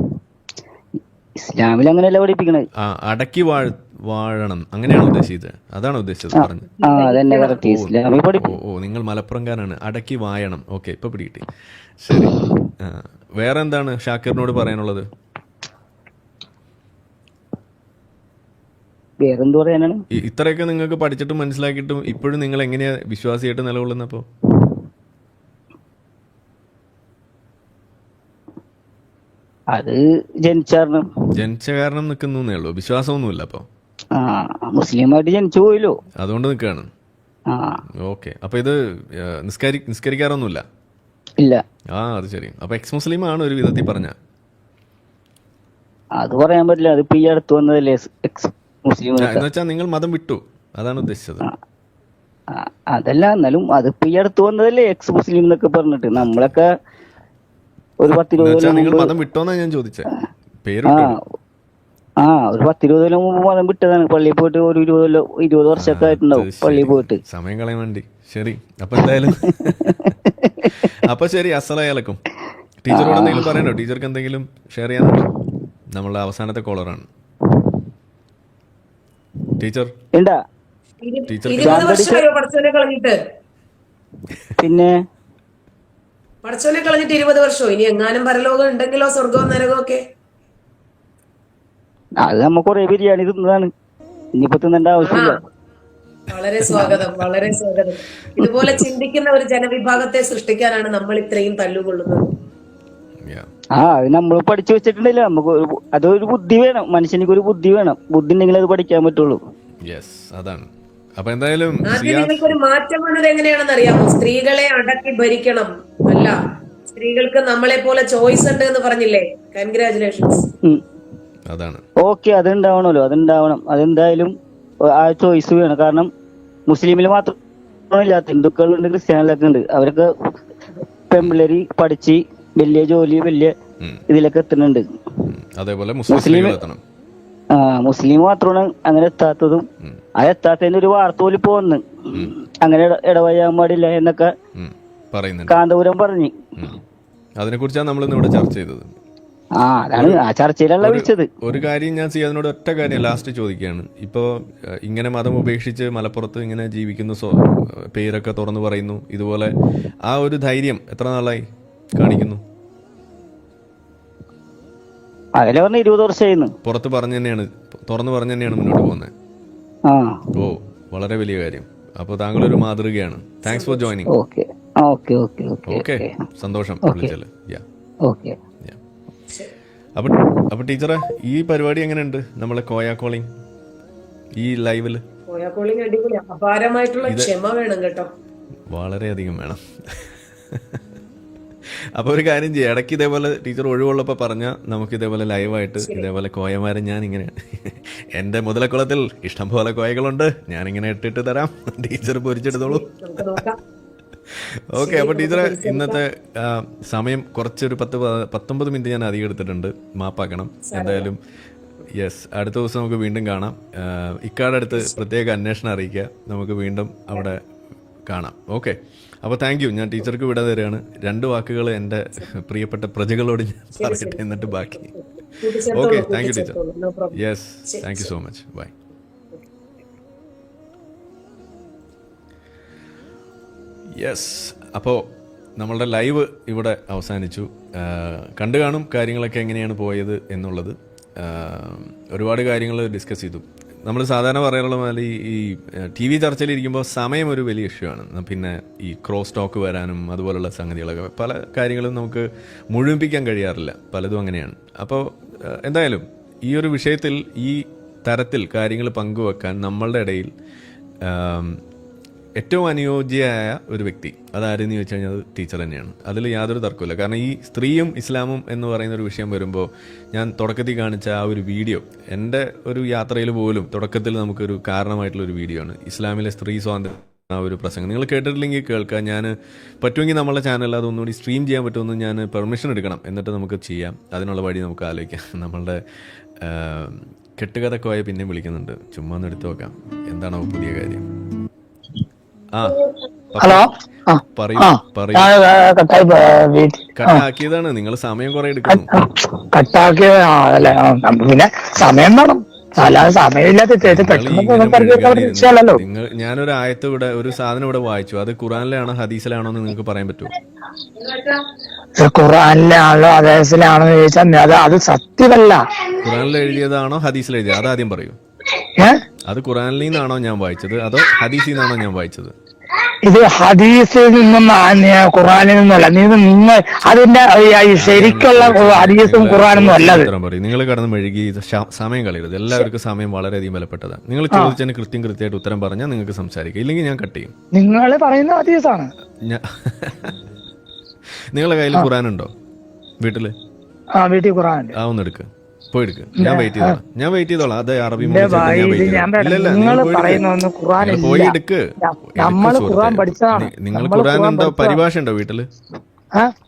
ഇസ്ലാമിൽ അങ്ങനെയല്ല പഠിപ്പിക്കണത്. അടക്കി വാഴണം അങ്ങനെയാണോ ഉദ്ദേശിച്ചത്? അതാണോ ഉദ്ദേശിച്ചത് പറഞ്ഞത്? ഓ, നിങ്ങൾ മലപ്പുറംകാരാണ്. അടക്കി വായണം. ഓക്കെ, ഇപ്പൊ പിടികിട്ടി. ശരി, വേറെ എന്താണ് ഷാക്കിറിനോട് പറയാനുള്ളത്? വേറെന്ത് പറയാനാണ്? ഇത്രയൊക്കെ നിങ്ങൾക്ക് പഠിച്ചിട്ടും മനസ്സിലാക്കിയിട്ടും ഇപ്പോഴും നിങ്ങൾ എങ്ങനെയാ വിശ്വാസിയായിട്ട് നിലകൊള്ളുന്നപ്പോ? അത് ജനിച്ച കാരണം നിൽക്കുന്നേ ഉള്ളൂ, വിശ്വാസമൊന്നുമില്ല. അപ്പൊ മുസ്ലിമായിട്ട് ജനിച്ചു പോയില്ലോ, അതുകൊണ്ട് നിൽക്കാണ്. ഓക്കെ, അപ്പൊ ഇത് നിസ്കരിക്കാറൊന്നുമില്ല? ഇല്ല. അത് ശരി. അപ്പൊ എക്സ് മുസ്ലിം ആണ് ഒരു വിധത്തിൽ പറഞ്ഞ? അത് പറയാൻ പറ്റില്ല, അതിപ്പോ ഈ അടുത്ത് വന്നതല്ലേ എക്സ് മുസ്ലിം എന്ന് വെച്ചാൽ നിങ്ങൾ മതം വിട്ടു, അതാണ് ഉദ്ദേശിച്ചത്? അതല്ല, എന്നാലും അതിപ്പോ ഈ അടുത്ത് വന്നതല്ലേ എക്സ് മുസ്ലിം എന്നൊക്കെ പറഞ്ഞിട്ട്. നമ്മളൊക്കെ ഒരു 10-20 മതം വിട്ടോന്നാ ഞാൻ ചോദിച്ചത്. പേര് ഒരു 10-20 മുമ്പ് മതം വിട്ടതാണ്. പള്ളിയിൽ പോയിട്ട് ഒരു 20 വർഷമൊക്കെ ആയിട്ടുണ്ടാവും പള്ളിയിൽ പോയിട്ട്. സമയം കളയാൻ വേണ്ടി. ശരി, അപ്പൊ എന്തായാലും അപ്പൊ ശരി, അസ്സലാമലൈക്കും. ടീച്ചറോട് എന്തെങ്കിലും പറയണോ? ടീച്ചർക്ക് എന്തെങ്കിലും ഷെയർ ചെയ്യാനുണ്ടോ? നമ്മളുടെ അവസാനത്തെ കോളറാണ് ടീച്ചർ. പിന്നെ പഠിച്ചോനെ കളഞ്ഞിട്ട് 20 വർഷവും. ഇനി എങ്ങാനും പരലോകം ഉണ്ടെങ്കിലോ, സ്വർഗവും നരകവും ഒക്കെ? അത് നമ്മ കൊറേ ബിരിയാണി തിന്നതാണ്, ഇനിയിപ്പോ തിന്നേണ്ട ആവശ്യമില്ല. വളരെ സ്വാഗതം, വളരെ സ്വാഗതം. ഇതുപോലെ ചിന്തിക്കുന്ന ഒരു ജനവിഭാഗത്തെ സൃഷ്ടിക്കാനാണ് നമ്മൾ ഇത്രയും തല്ലുകൊള്ളുന്നത്. അത് നമ്മൾ പഠിച്ചു വെച്ചിട്ടുണ്ടല്ലോ. നമുക്ക് അതൊരു ബുദ്ധി വേണം, മനുഷ്യനിക്ക് ഒരു ബുദ്ധി വേണം. ബുദ്ധി ഉണ്ടെങ്കിൽ അത് പഠിക്കാൻ പറ്റുള്ളൂ. അതാണ്. അപ്പൊ എന്തായാലും നിങ്ങൾക്കൊരു മാറ്റം വന്നത് എങ്ങനെയാണെന്ന് അറിയാമോ? സ്ത്രീകളെ അടക്കി ഭരിക്കണം, അല്ല സ്ത്രീകൾക്ക് നമ്മളെ പോലെ ചോയ്സ് ഉണ്ട് എന്ന് പറഞ്ഞില്ലേ? കൺഗ്രാചുലേഷൻസ്. അതാണ്. ഓക്കെ, അതുണ്ടാവണല്ലോ, അതുണ്ടാവണം. അതെന്തായാലും ആ ചോയ്സ് വേണം. കാരണം മുസ്ലിമിൽ മാത്രമില്ലാത്ത ഹിന്ദുക്കളുണ്ട്, ക്രിസ്ത്യാനിലൊക്കെ ഉണ്ട്. അവരൊക്കെ പെൺപിള്ളേര് പഠിച്ച് വലിയ ജോലി, വലിയ ഇതിലൊക്കെ എത്തുന്നുണ്ട്. അതേപോലെ മുസ്ലിം മാത്രമാണ് അങ്ങനെ എത്താത്തതും. ആ എത്താത്തതിന്റെ ഒരു വാർത്ത പോലും പോന്ന് അങ്ങനെ ഇടവയ്യാൻ പാടില്ല എന്നൊക്കെ കാന്തപുരം പറഞ്ഞു. അതിനെ കുറിച്ചാണ് നമ്മൾ ഇവിടെ ചർച്ച ചെയ്തത്. അതാണ് ആ ചർച്ചയിലല്ല വിളിച്ചത്. ഒരു കാര്യം ഞാൻ അതിനോട് ഒറ്റ കാര്യം ലാസ്റ്റ് ചോദിക്കുകയാണ്. ഇപ്പോൾ ഇങ്ങനെ മതം ഉപേക്ഷിച്ച് മലപ്പുറത്ത് ഇങ്ങനെ ജീവിക്കുന്നു, പേരൊക്കെ തുറന്നു പറയുന്നു, ഇതുപോലെ ആ ഒരു ധൈര്യം എത്ര നാളായി കാണിക്കുന്നു? അതിലെ പറഞ്ഞ 20 വർഷമായിരുന്നു. പുറത്ത് പറഞ്ഞു തന്നെയാണ്, തുറന്നു പറഞ്ഞു തന്നെയാണ് മുന്നോട്ട് പോകുന്നത്. ഓ, വളരെ വലിയ കാര്യം. അപ്പോൾ താങ്കളൊരു മാതൃകയാണ്. Thanks for joining. ഓക്കെ, സന്തോഷം വിളിച്ചല്ലേ. അപ്പൊ ടീച്ചറെ, ഈ പരിപാടി എങ്ങനെയുണ്ട് നമ്മളെ കോയ കോളിംഗ് ഈ ലൈവില്? കോയ കോളിംഗ് അടിപൊളിയാ. അപാരമായിട്ടുള്ള ക്ഷമ വേണം കേട്ടോ, വളരെയധികം വേണം. അപ്പൊ ഒരു കാര്യം ചെയ്യാം, ഇടയ്ക്ക് ഇതേപോലെ ടീച്ചർ ഒഴിവുള്ളപ്പോൾ പറഞ്ഞാൽ നമുക്ക് ഇതേപോലെ ലൈവായിട്ട് ഇതേപോലെ കോയമാരെ ഞാൻ ഇങ്ങനെ എൻ്റെ മുതലക്കുളത്തിൽ ഇഷ്ടംപോലെ കോയകളുണ്ട്, ഞാനിങ്ങനെ ഇട്ടിട്ട് തരാം, ടീച്ചർ പൊരിച്ചെടുത്തോളൂ. ഓക്കെ. അപ്പോൾ ടീച്ചറെ, ഇന്നത്തെ സമയം കുറച്ചൊരു 19 മിനിറ്റ് ഞാൻ അധികം എടുത്തിട്ടുണ്ട്, മാപ്പാക്കണം. എന്തായാലും യെസ്, അടുത്ത ദിവസം നമുക്ക് വീണ്ടും കാണാം. ഇക്കാടെ അടുത്ത് പ്രത്യേക അന്വേഷണം അറിയിക്കുക, നമുക്ക് വീണ്ടും അവിടെ കാണാം. ഓക്കെ. അപ്പോൾ താങ്ക് യു. ഞാൻ ടീച്ചർക്ക് വിട തരികയാണ്. 2 വാക്കുകൾ എൻ്റെ പ്രിയപ്പെട്ട പ്രജകളോട് ഞാൻ പറയട്ടെ, എന്നിട്ട് ബാക്കി. Okay, thank you teacher. Yes, thank you so much. Bye. Yes, അപ്പോൾ നമ്മളുടെ ലൈവ് ഇവിടെ അവസാനിച്ചു. കണ്ടു കാണും കാര്യങ്ങളൊക്കെ എങ്ങനെയാണ് പോയത് എന്നുള്ളത്. ഒരുപാട് കാര്യങ്ങൾ ഡിസ്കസ് ചെയ്തു. നമ്മൾ സാധാരണ പറയാനുള്ള പോലെ ഈ TV ചർച്ചയിലിരിക്കുമ്പോൾ സമയം ഒരു വലിയ ഇഷ്യൂ ആണ്. പിന്നെ ഈ ക്രോസ് ടോക്ക് വരാനും അതുപോലുള്ള സംഗതികളൊക്കെ പല കാര്യങ്ങളും നമുക്ക് മുഴുമിപ്പിക്കാൻ കഴിയാറില്ല, പലതും അങ്ങനെയാണ്. അപ്പോൾ എന്തായാലും ഈ ഒരു വിഷയത്തിൽ ഈ തരത്തിൽ കാര്യങ്ങൾ പങ്കുവെക്കാൻ നമ്മളുടെ ഇടയിൽ ഏറ്റവും അനുയോജ്യയായ ഒരു വ്യക്തി അതാരെന്ന് ചോദിച്ചു കഴിഞ്ഞാൽ അത് ടീച്ചർ തന്നെയാണ്. അതിൽ യാതൊരു തർക്കമില്ല. കാരണം ഈ സ്ത്രീയും ഇസ്ലാമും എന്ന് പറയുന്ന ഒരു വിഷയം വരുമ്പോൾ ഞാൻ തുടക്കത്തിൽ കാണിച്ച ആ ഒരു വീഡിയോ എൻ്റെ ഒരു യാത്രയിൽ പോലും തുടക്കത്തിൽ നമുക്കൊരു കാരണമായിട്ടുള്ളൊരു വീഡിയോ ആണ്. ഇസ്ലാമിലെ സ്ത്രീ സ്വാതന്ത്ര്യം ആ ഒരു പ്രസംഗം നിങ്ങൾ കേട്ടിട്ടില്ലെങ്കിൽ കേൾക്കുക. ഞാൻ പറ്റുമെങ്കിൽ നമ്മളെ ചാനലിൽ അതൊന്നുകൂടി സ്ട്രീം ചെയ്യാൻ പറ്റുമെന്ന് ഞാൻ പെർമിഷൻ എടുക്കണം, എന്നിട്ട് നമുക്ക് ചെയ്യാം. അതിനുള്ള വഴി നമുക്ക് ആലോചിക്കാം. നമ്മളുടെ കെട്ടുകഥക്കോയെ പിന്നെ വിളിക്കുന്നുണ്ട്, ചുമ്മാ ഒന്ന് എടുത്തു നോക്കാം എന്താണോ പുതിയ കാര്യം. ഹലോ, കട്ടാക്കിയതാണ്, നിങ്ങൾ സമയം കുറെ എടുക്കുന്നു. കട്ടാക്കിയതല്ലേ? പിന്നെ സമയം വേണം, അല്ലാതെ സമയമില്ലാത്ത ഞാനൊരു ആയത്ത് ഇവിടെ ഒരു സാധനം ഇവിടെ വായിച്ചു, അത് ഖുറാനിലാണോ ഹദീസിലാണോ എന്ന് നിങ്ങൾക്ക് പറയാൻ പറ്റുമോ? ഖുറാനിലാണോ ഹദീസിലാണോ എന്ന് ചോദിച്ചാൽ അത് സത്യമല്ല. ഖുറാനിൽ എഴുതിയതാണോ ഹദീസിൽ എഴുതിയത്? അതാദ്യം പറയൂ. അത് ഖുറാനിൽ നിന്നാണോ ഞാൻ വായിച്ചത് അതോ ഹദീസിൽ നിന്നാണോ ഞാൻ വായിച്ചത്? ഇത് ഹദീസിൽ നിന്നും ഖുറാനിൽ നിന്നല്ല. നിങ്ങൾ അതിന്റെ ശരിക്കുള്ള ഹദീസും ഖുറാനൊന്നും അല്ല. നിങ്ങൾ കടന്ന് മെഴുകി സമയം കളയരുത്. എല്ലാവർക്കും സമയം വളരെയധികം വിലപ്പെട്ടതാണ്. നിങ്ങൾ ചോദിച്ചതിന് കൃത്യമായിട്ട് ഉത്തരം പറഞ്ഞാൽ നിങ്ങൾക്ക് സംസാരിക്കാം, ഇല്ലെങ്കിൽ ഞാൻ കട്ട് ചെയ്യും. നിങ്ങൾ പറയുന്ന ഹദീസാണ്. നിങ്ങളുടെ കയ്യിൽ ഖുറാനുണ്ടോ വീട്ടില്? വീട്ടിൽ ഖുറാനുണ്ട്. ആ, ഒന്ന് എടുക്ക്, പോയെടുക്ക്. ഞാൻ വെയിറ്റ് ചെയ്തോളാം. അത് അറബി നിങ്ങൾ ഖുറാൻ എന്തോ പരിഭാഷ ഉണ്ടോ വീട്ടില്?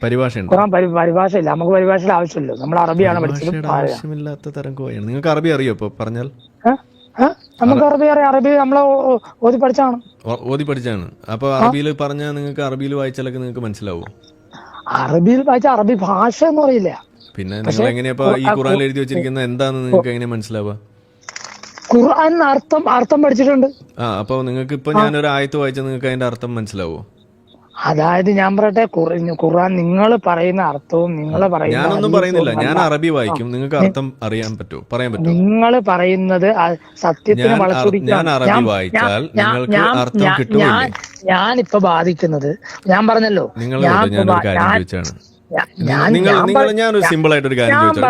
പരിഭാഷ ഉണ്ടോ? പരിഭാഷ ഇല്ല, നമുക്ക് പരിഭാഷയുടെ ആവശ്യമില്ല. നമ്മൾ അറബിയാണ് പഠിച്ചത്. ആവശ്യമില്ലാത്ത തരം കോയാണ്. നിങ്ങൾക്ക് അറബി അറിയോ? ഇപ്പൊ പറഞ്ഞാൽ നമുക്ക് അറബി അറിയാം. അറബി നമ്മളെ ഓതി പഠിച്ചാണ്. അപ്പൊ അറബിയിൽ പറഞ്ഞാൽ നിങ്ങൾക്ക് അറബിയിൽ വായിച്ചാലൊക്കെ നിങ്ങൾക്ക് മനസ്സിലാവോ? അറബിയിൽ വായിച്ച അറബി ഭാഷ എന്ന് പറയില്ല. പിന്നെ നിങ്ങൾ എങ്ങനെയാ ഈ ഖുറാനിൽ എഴുതി വെച്ചിരിക്കുന്ന എന്താന്ന് നിങ്ങൾക്ക് എങ്ങനെ മനസ്സിലാവുക? ഖുർആൻ അർത്ഥം പഠിച്ചിട്ടുണ്ട്. അപ്പൊ നിങ്ങൾക്ക് ഇപ്പൊ ഞാനൊരു ആയത്ത് വായിച്ചാൽ നിങ്ങൾക്ക് അതിന്റെ അർത്ഥം മനസ്സിലാവോ? അതായത് ഞാൻ പറയട്ടെ, ഖുർആൻ നിങ്ങൾ പറയുന്ന അർത്ഥവും നിങ്ങൾ പറയുന്ന, ഞാനൊന്നും പറയുന്നില്ല, ഞാൻ അറബി വായിക്കും. നിങ്ങൾക്ക് അർത്ഥം അറിയാൻ പറ്റുമോ? പറയാൻ പറ്റുമോ? നിങ്ങൾ പറയുന്നത് സത്യത്തിന് ഞാൻ അറബി വായിച്ചാൽ നിങ്ങൾക്ക് അർത്ഥം കിട്ടുമോ? ഞാനിപ്പോ ബാധിക്കുന്നത് ഞാൻ പറഞ്ഞല്ലോ, ഞാനൊരു കാര്യം ചോദിച്ചാണ്. ഞാനൊരു സിമ്പിൾ ആയിട്ട് ഒരു കാര്യം ചോദിച്ചാൽ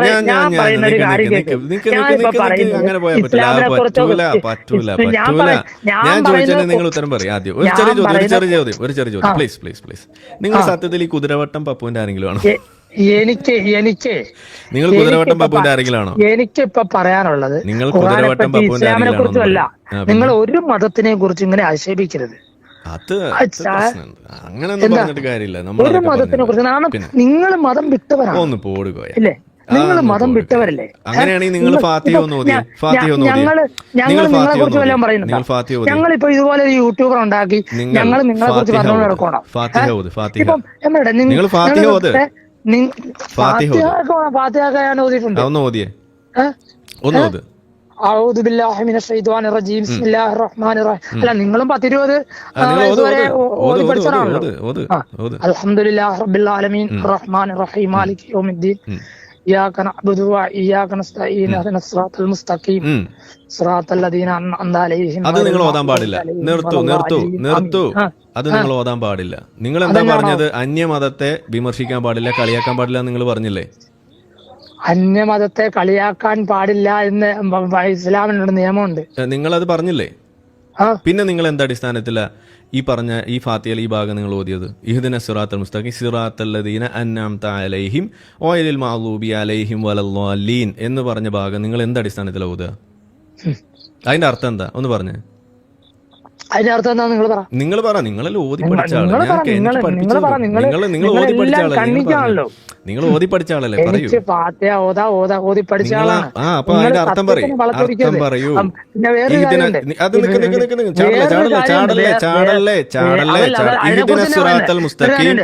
അങ്ങനെ പോയാൽ പറ്റൂല. ഞാൻ ചോദിച്ചാൽ നിങ്ങൾ ഉത്തരം പറയും. ആദ്യം ഒരു ചെറിയ ചോദ്യം പ്ലീസ്. നിങ്ങൾ സത്യത്തിൽ ഈ കുതിരവട്ടം പപ്പുവിന്റെ ആരെങ്കിലും ആണോ? നിങ്ങൾ കുതിരവട്ടം പപ്പുവിന്റെ ആരെങ്കിലും ആണോ? എനിക്കിപ്പോ പറയാനുള്ളത്, നിങ്ങൾ കുതിരവട്ടം പപ്പുവിന്റെ കുറിച്ചല്ല, നിങ്ങൾ ഒരു മതത്തിനെ കുറിച്ച് ഇങ്ങനെ ആക്ഷേപിക്കരുത്. അങ്ങനൊന്നും പറഞ്ഞിട്ട് കാര്യമില്ല. ഒരു മതത്തിനെ കുറിച്ച് നിങ്ങൾ മതം വിട്ടവരാണ്. ഒന്ന് പോടുകയോ, നിങ്ങൾ മതം വിട്ടവരല്ലേ? അങ്ങനെയാണെങ്കിൽ നിങ്ങൾ നിങ്ങളെ കുറിച്ച് വല്ലതും പറയുന്നുണ്ടോ? ഞങ്ങളിപ്പോ ഇതുപോലെ ഒരു യൂട്യൂബർ ഉണ്ടാക്കി ഞങ്ങൾ നിങ്ങളെ കുറിച്ച് പറഞ്ഞുകൊണ്ട് നടക്കണം. ഫാത്തിഹ ഫാത്തിഹ ഞാൻ ഓതിയിട്ടുണ്ട്. ഒന്ന് ഓതിയേ, ഏഹ്? ഒന്ന് ഓത്. അഊദു ബില്ലാഹി മിനശ് ശൈത്വാനിർ റജീം ബിസ്മില്ലാഹിർ റഹ്മാനിർ റഹീം. അല്ല, നിങ്ങളും 10-20 ഇതുവരെ ഓതി പഠിച്ചതാണല്ലോ. അൽഹംദുലില്ലാഹി റബ്ബിൽ ആലമീൻ റഹ്മാനിർ റഹീം മാലികി യൗമിദ്ദീൻ ഇയ്യാക നഅ്ബുദു വ ഇയ്യാക നസ്തഈൻ ഇഹ്ദിനസ് സിറാത്തൽ മുസ്തഖീം സിറാത്തൽ ലദീന അൻഅംത അലൈഹിം. അത് നിങ്ങൾ ഓതാൻ പാടില്ല. നിർത്തു. അത് നിങ്ങൾ ഓതാൻ പാടില്ല. നിങ്ങൾ എന്താ പറഞ്ഞത്? അന്യമതത്തെ വിമർശിക്കാൻ പാടില്ല, കളിയാക്കാൻ പാടില്ല നിങ്ങൾ പറഞ്ഞില്ലേ? അന്യമതത്തെ കളിയാക്കാൻ പാടില്ല എന്ന് ഇസ്ലാമിനൊരു നിയമമുണ്ട്. നിങ്ങളത് പറഞ്ഞില്ലേ? പിന്നെ നിങ്ങൾ എന്താ അടിസ്ഥാനത്തില ഈ പറഞ്ഞ ഈ ഫാത്തിഹയിൽ ഈ ഭാഗം നിങ്ങൾ ഓതിയത്? ഇഹ്ദിന സിറാത്തൽ മുസ്തഖീം സിറാത്തൽ ലദീന അൻഅംത അലൈഹിം ഗൈറിൽ മഗ്ദൂബി അലൈഹിം വലദ്ദാലീൻ എന്ന് പറഞ്ഞ ഭാഗം നിങ്ങൾ എന്ത് അടിസ്ഥാനത്തിലാണ് ഓതുക? അതിന്റെ അർത്ഥം എന്താ ഒന്ന് പറഞ്ഞേ. അതിന്റെ അർത്ഥം എന്താ നിങ്ങൾ പറ. നിങ്ങളല്ലേ ഓതി പഠിച്ച ആള്. നിങ്ങൾ ഓതി പഠിച്ച ആളല്ലേ? നിങ്ങൾ ഓതി പഠിച്ച ആളല്ലേ? പറയൂ. ഓതി പഠിച്ച ആളാണ്. അപ്പൊ അതിന്റെ അർത്ഥം പറയൂ. സിറാത്തൽ മുസ്തഖീം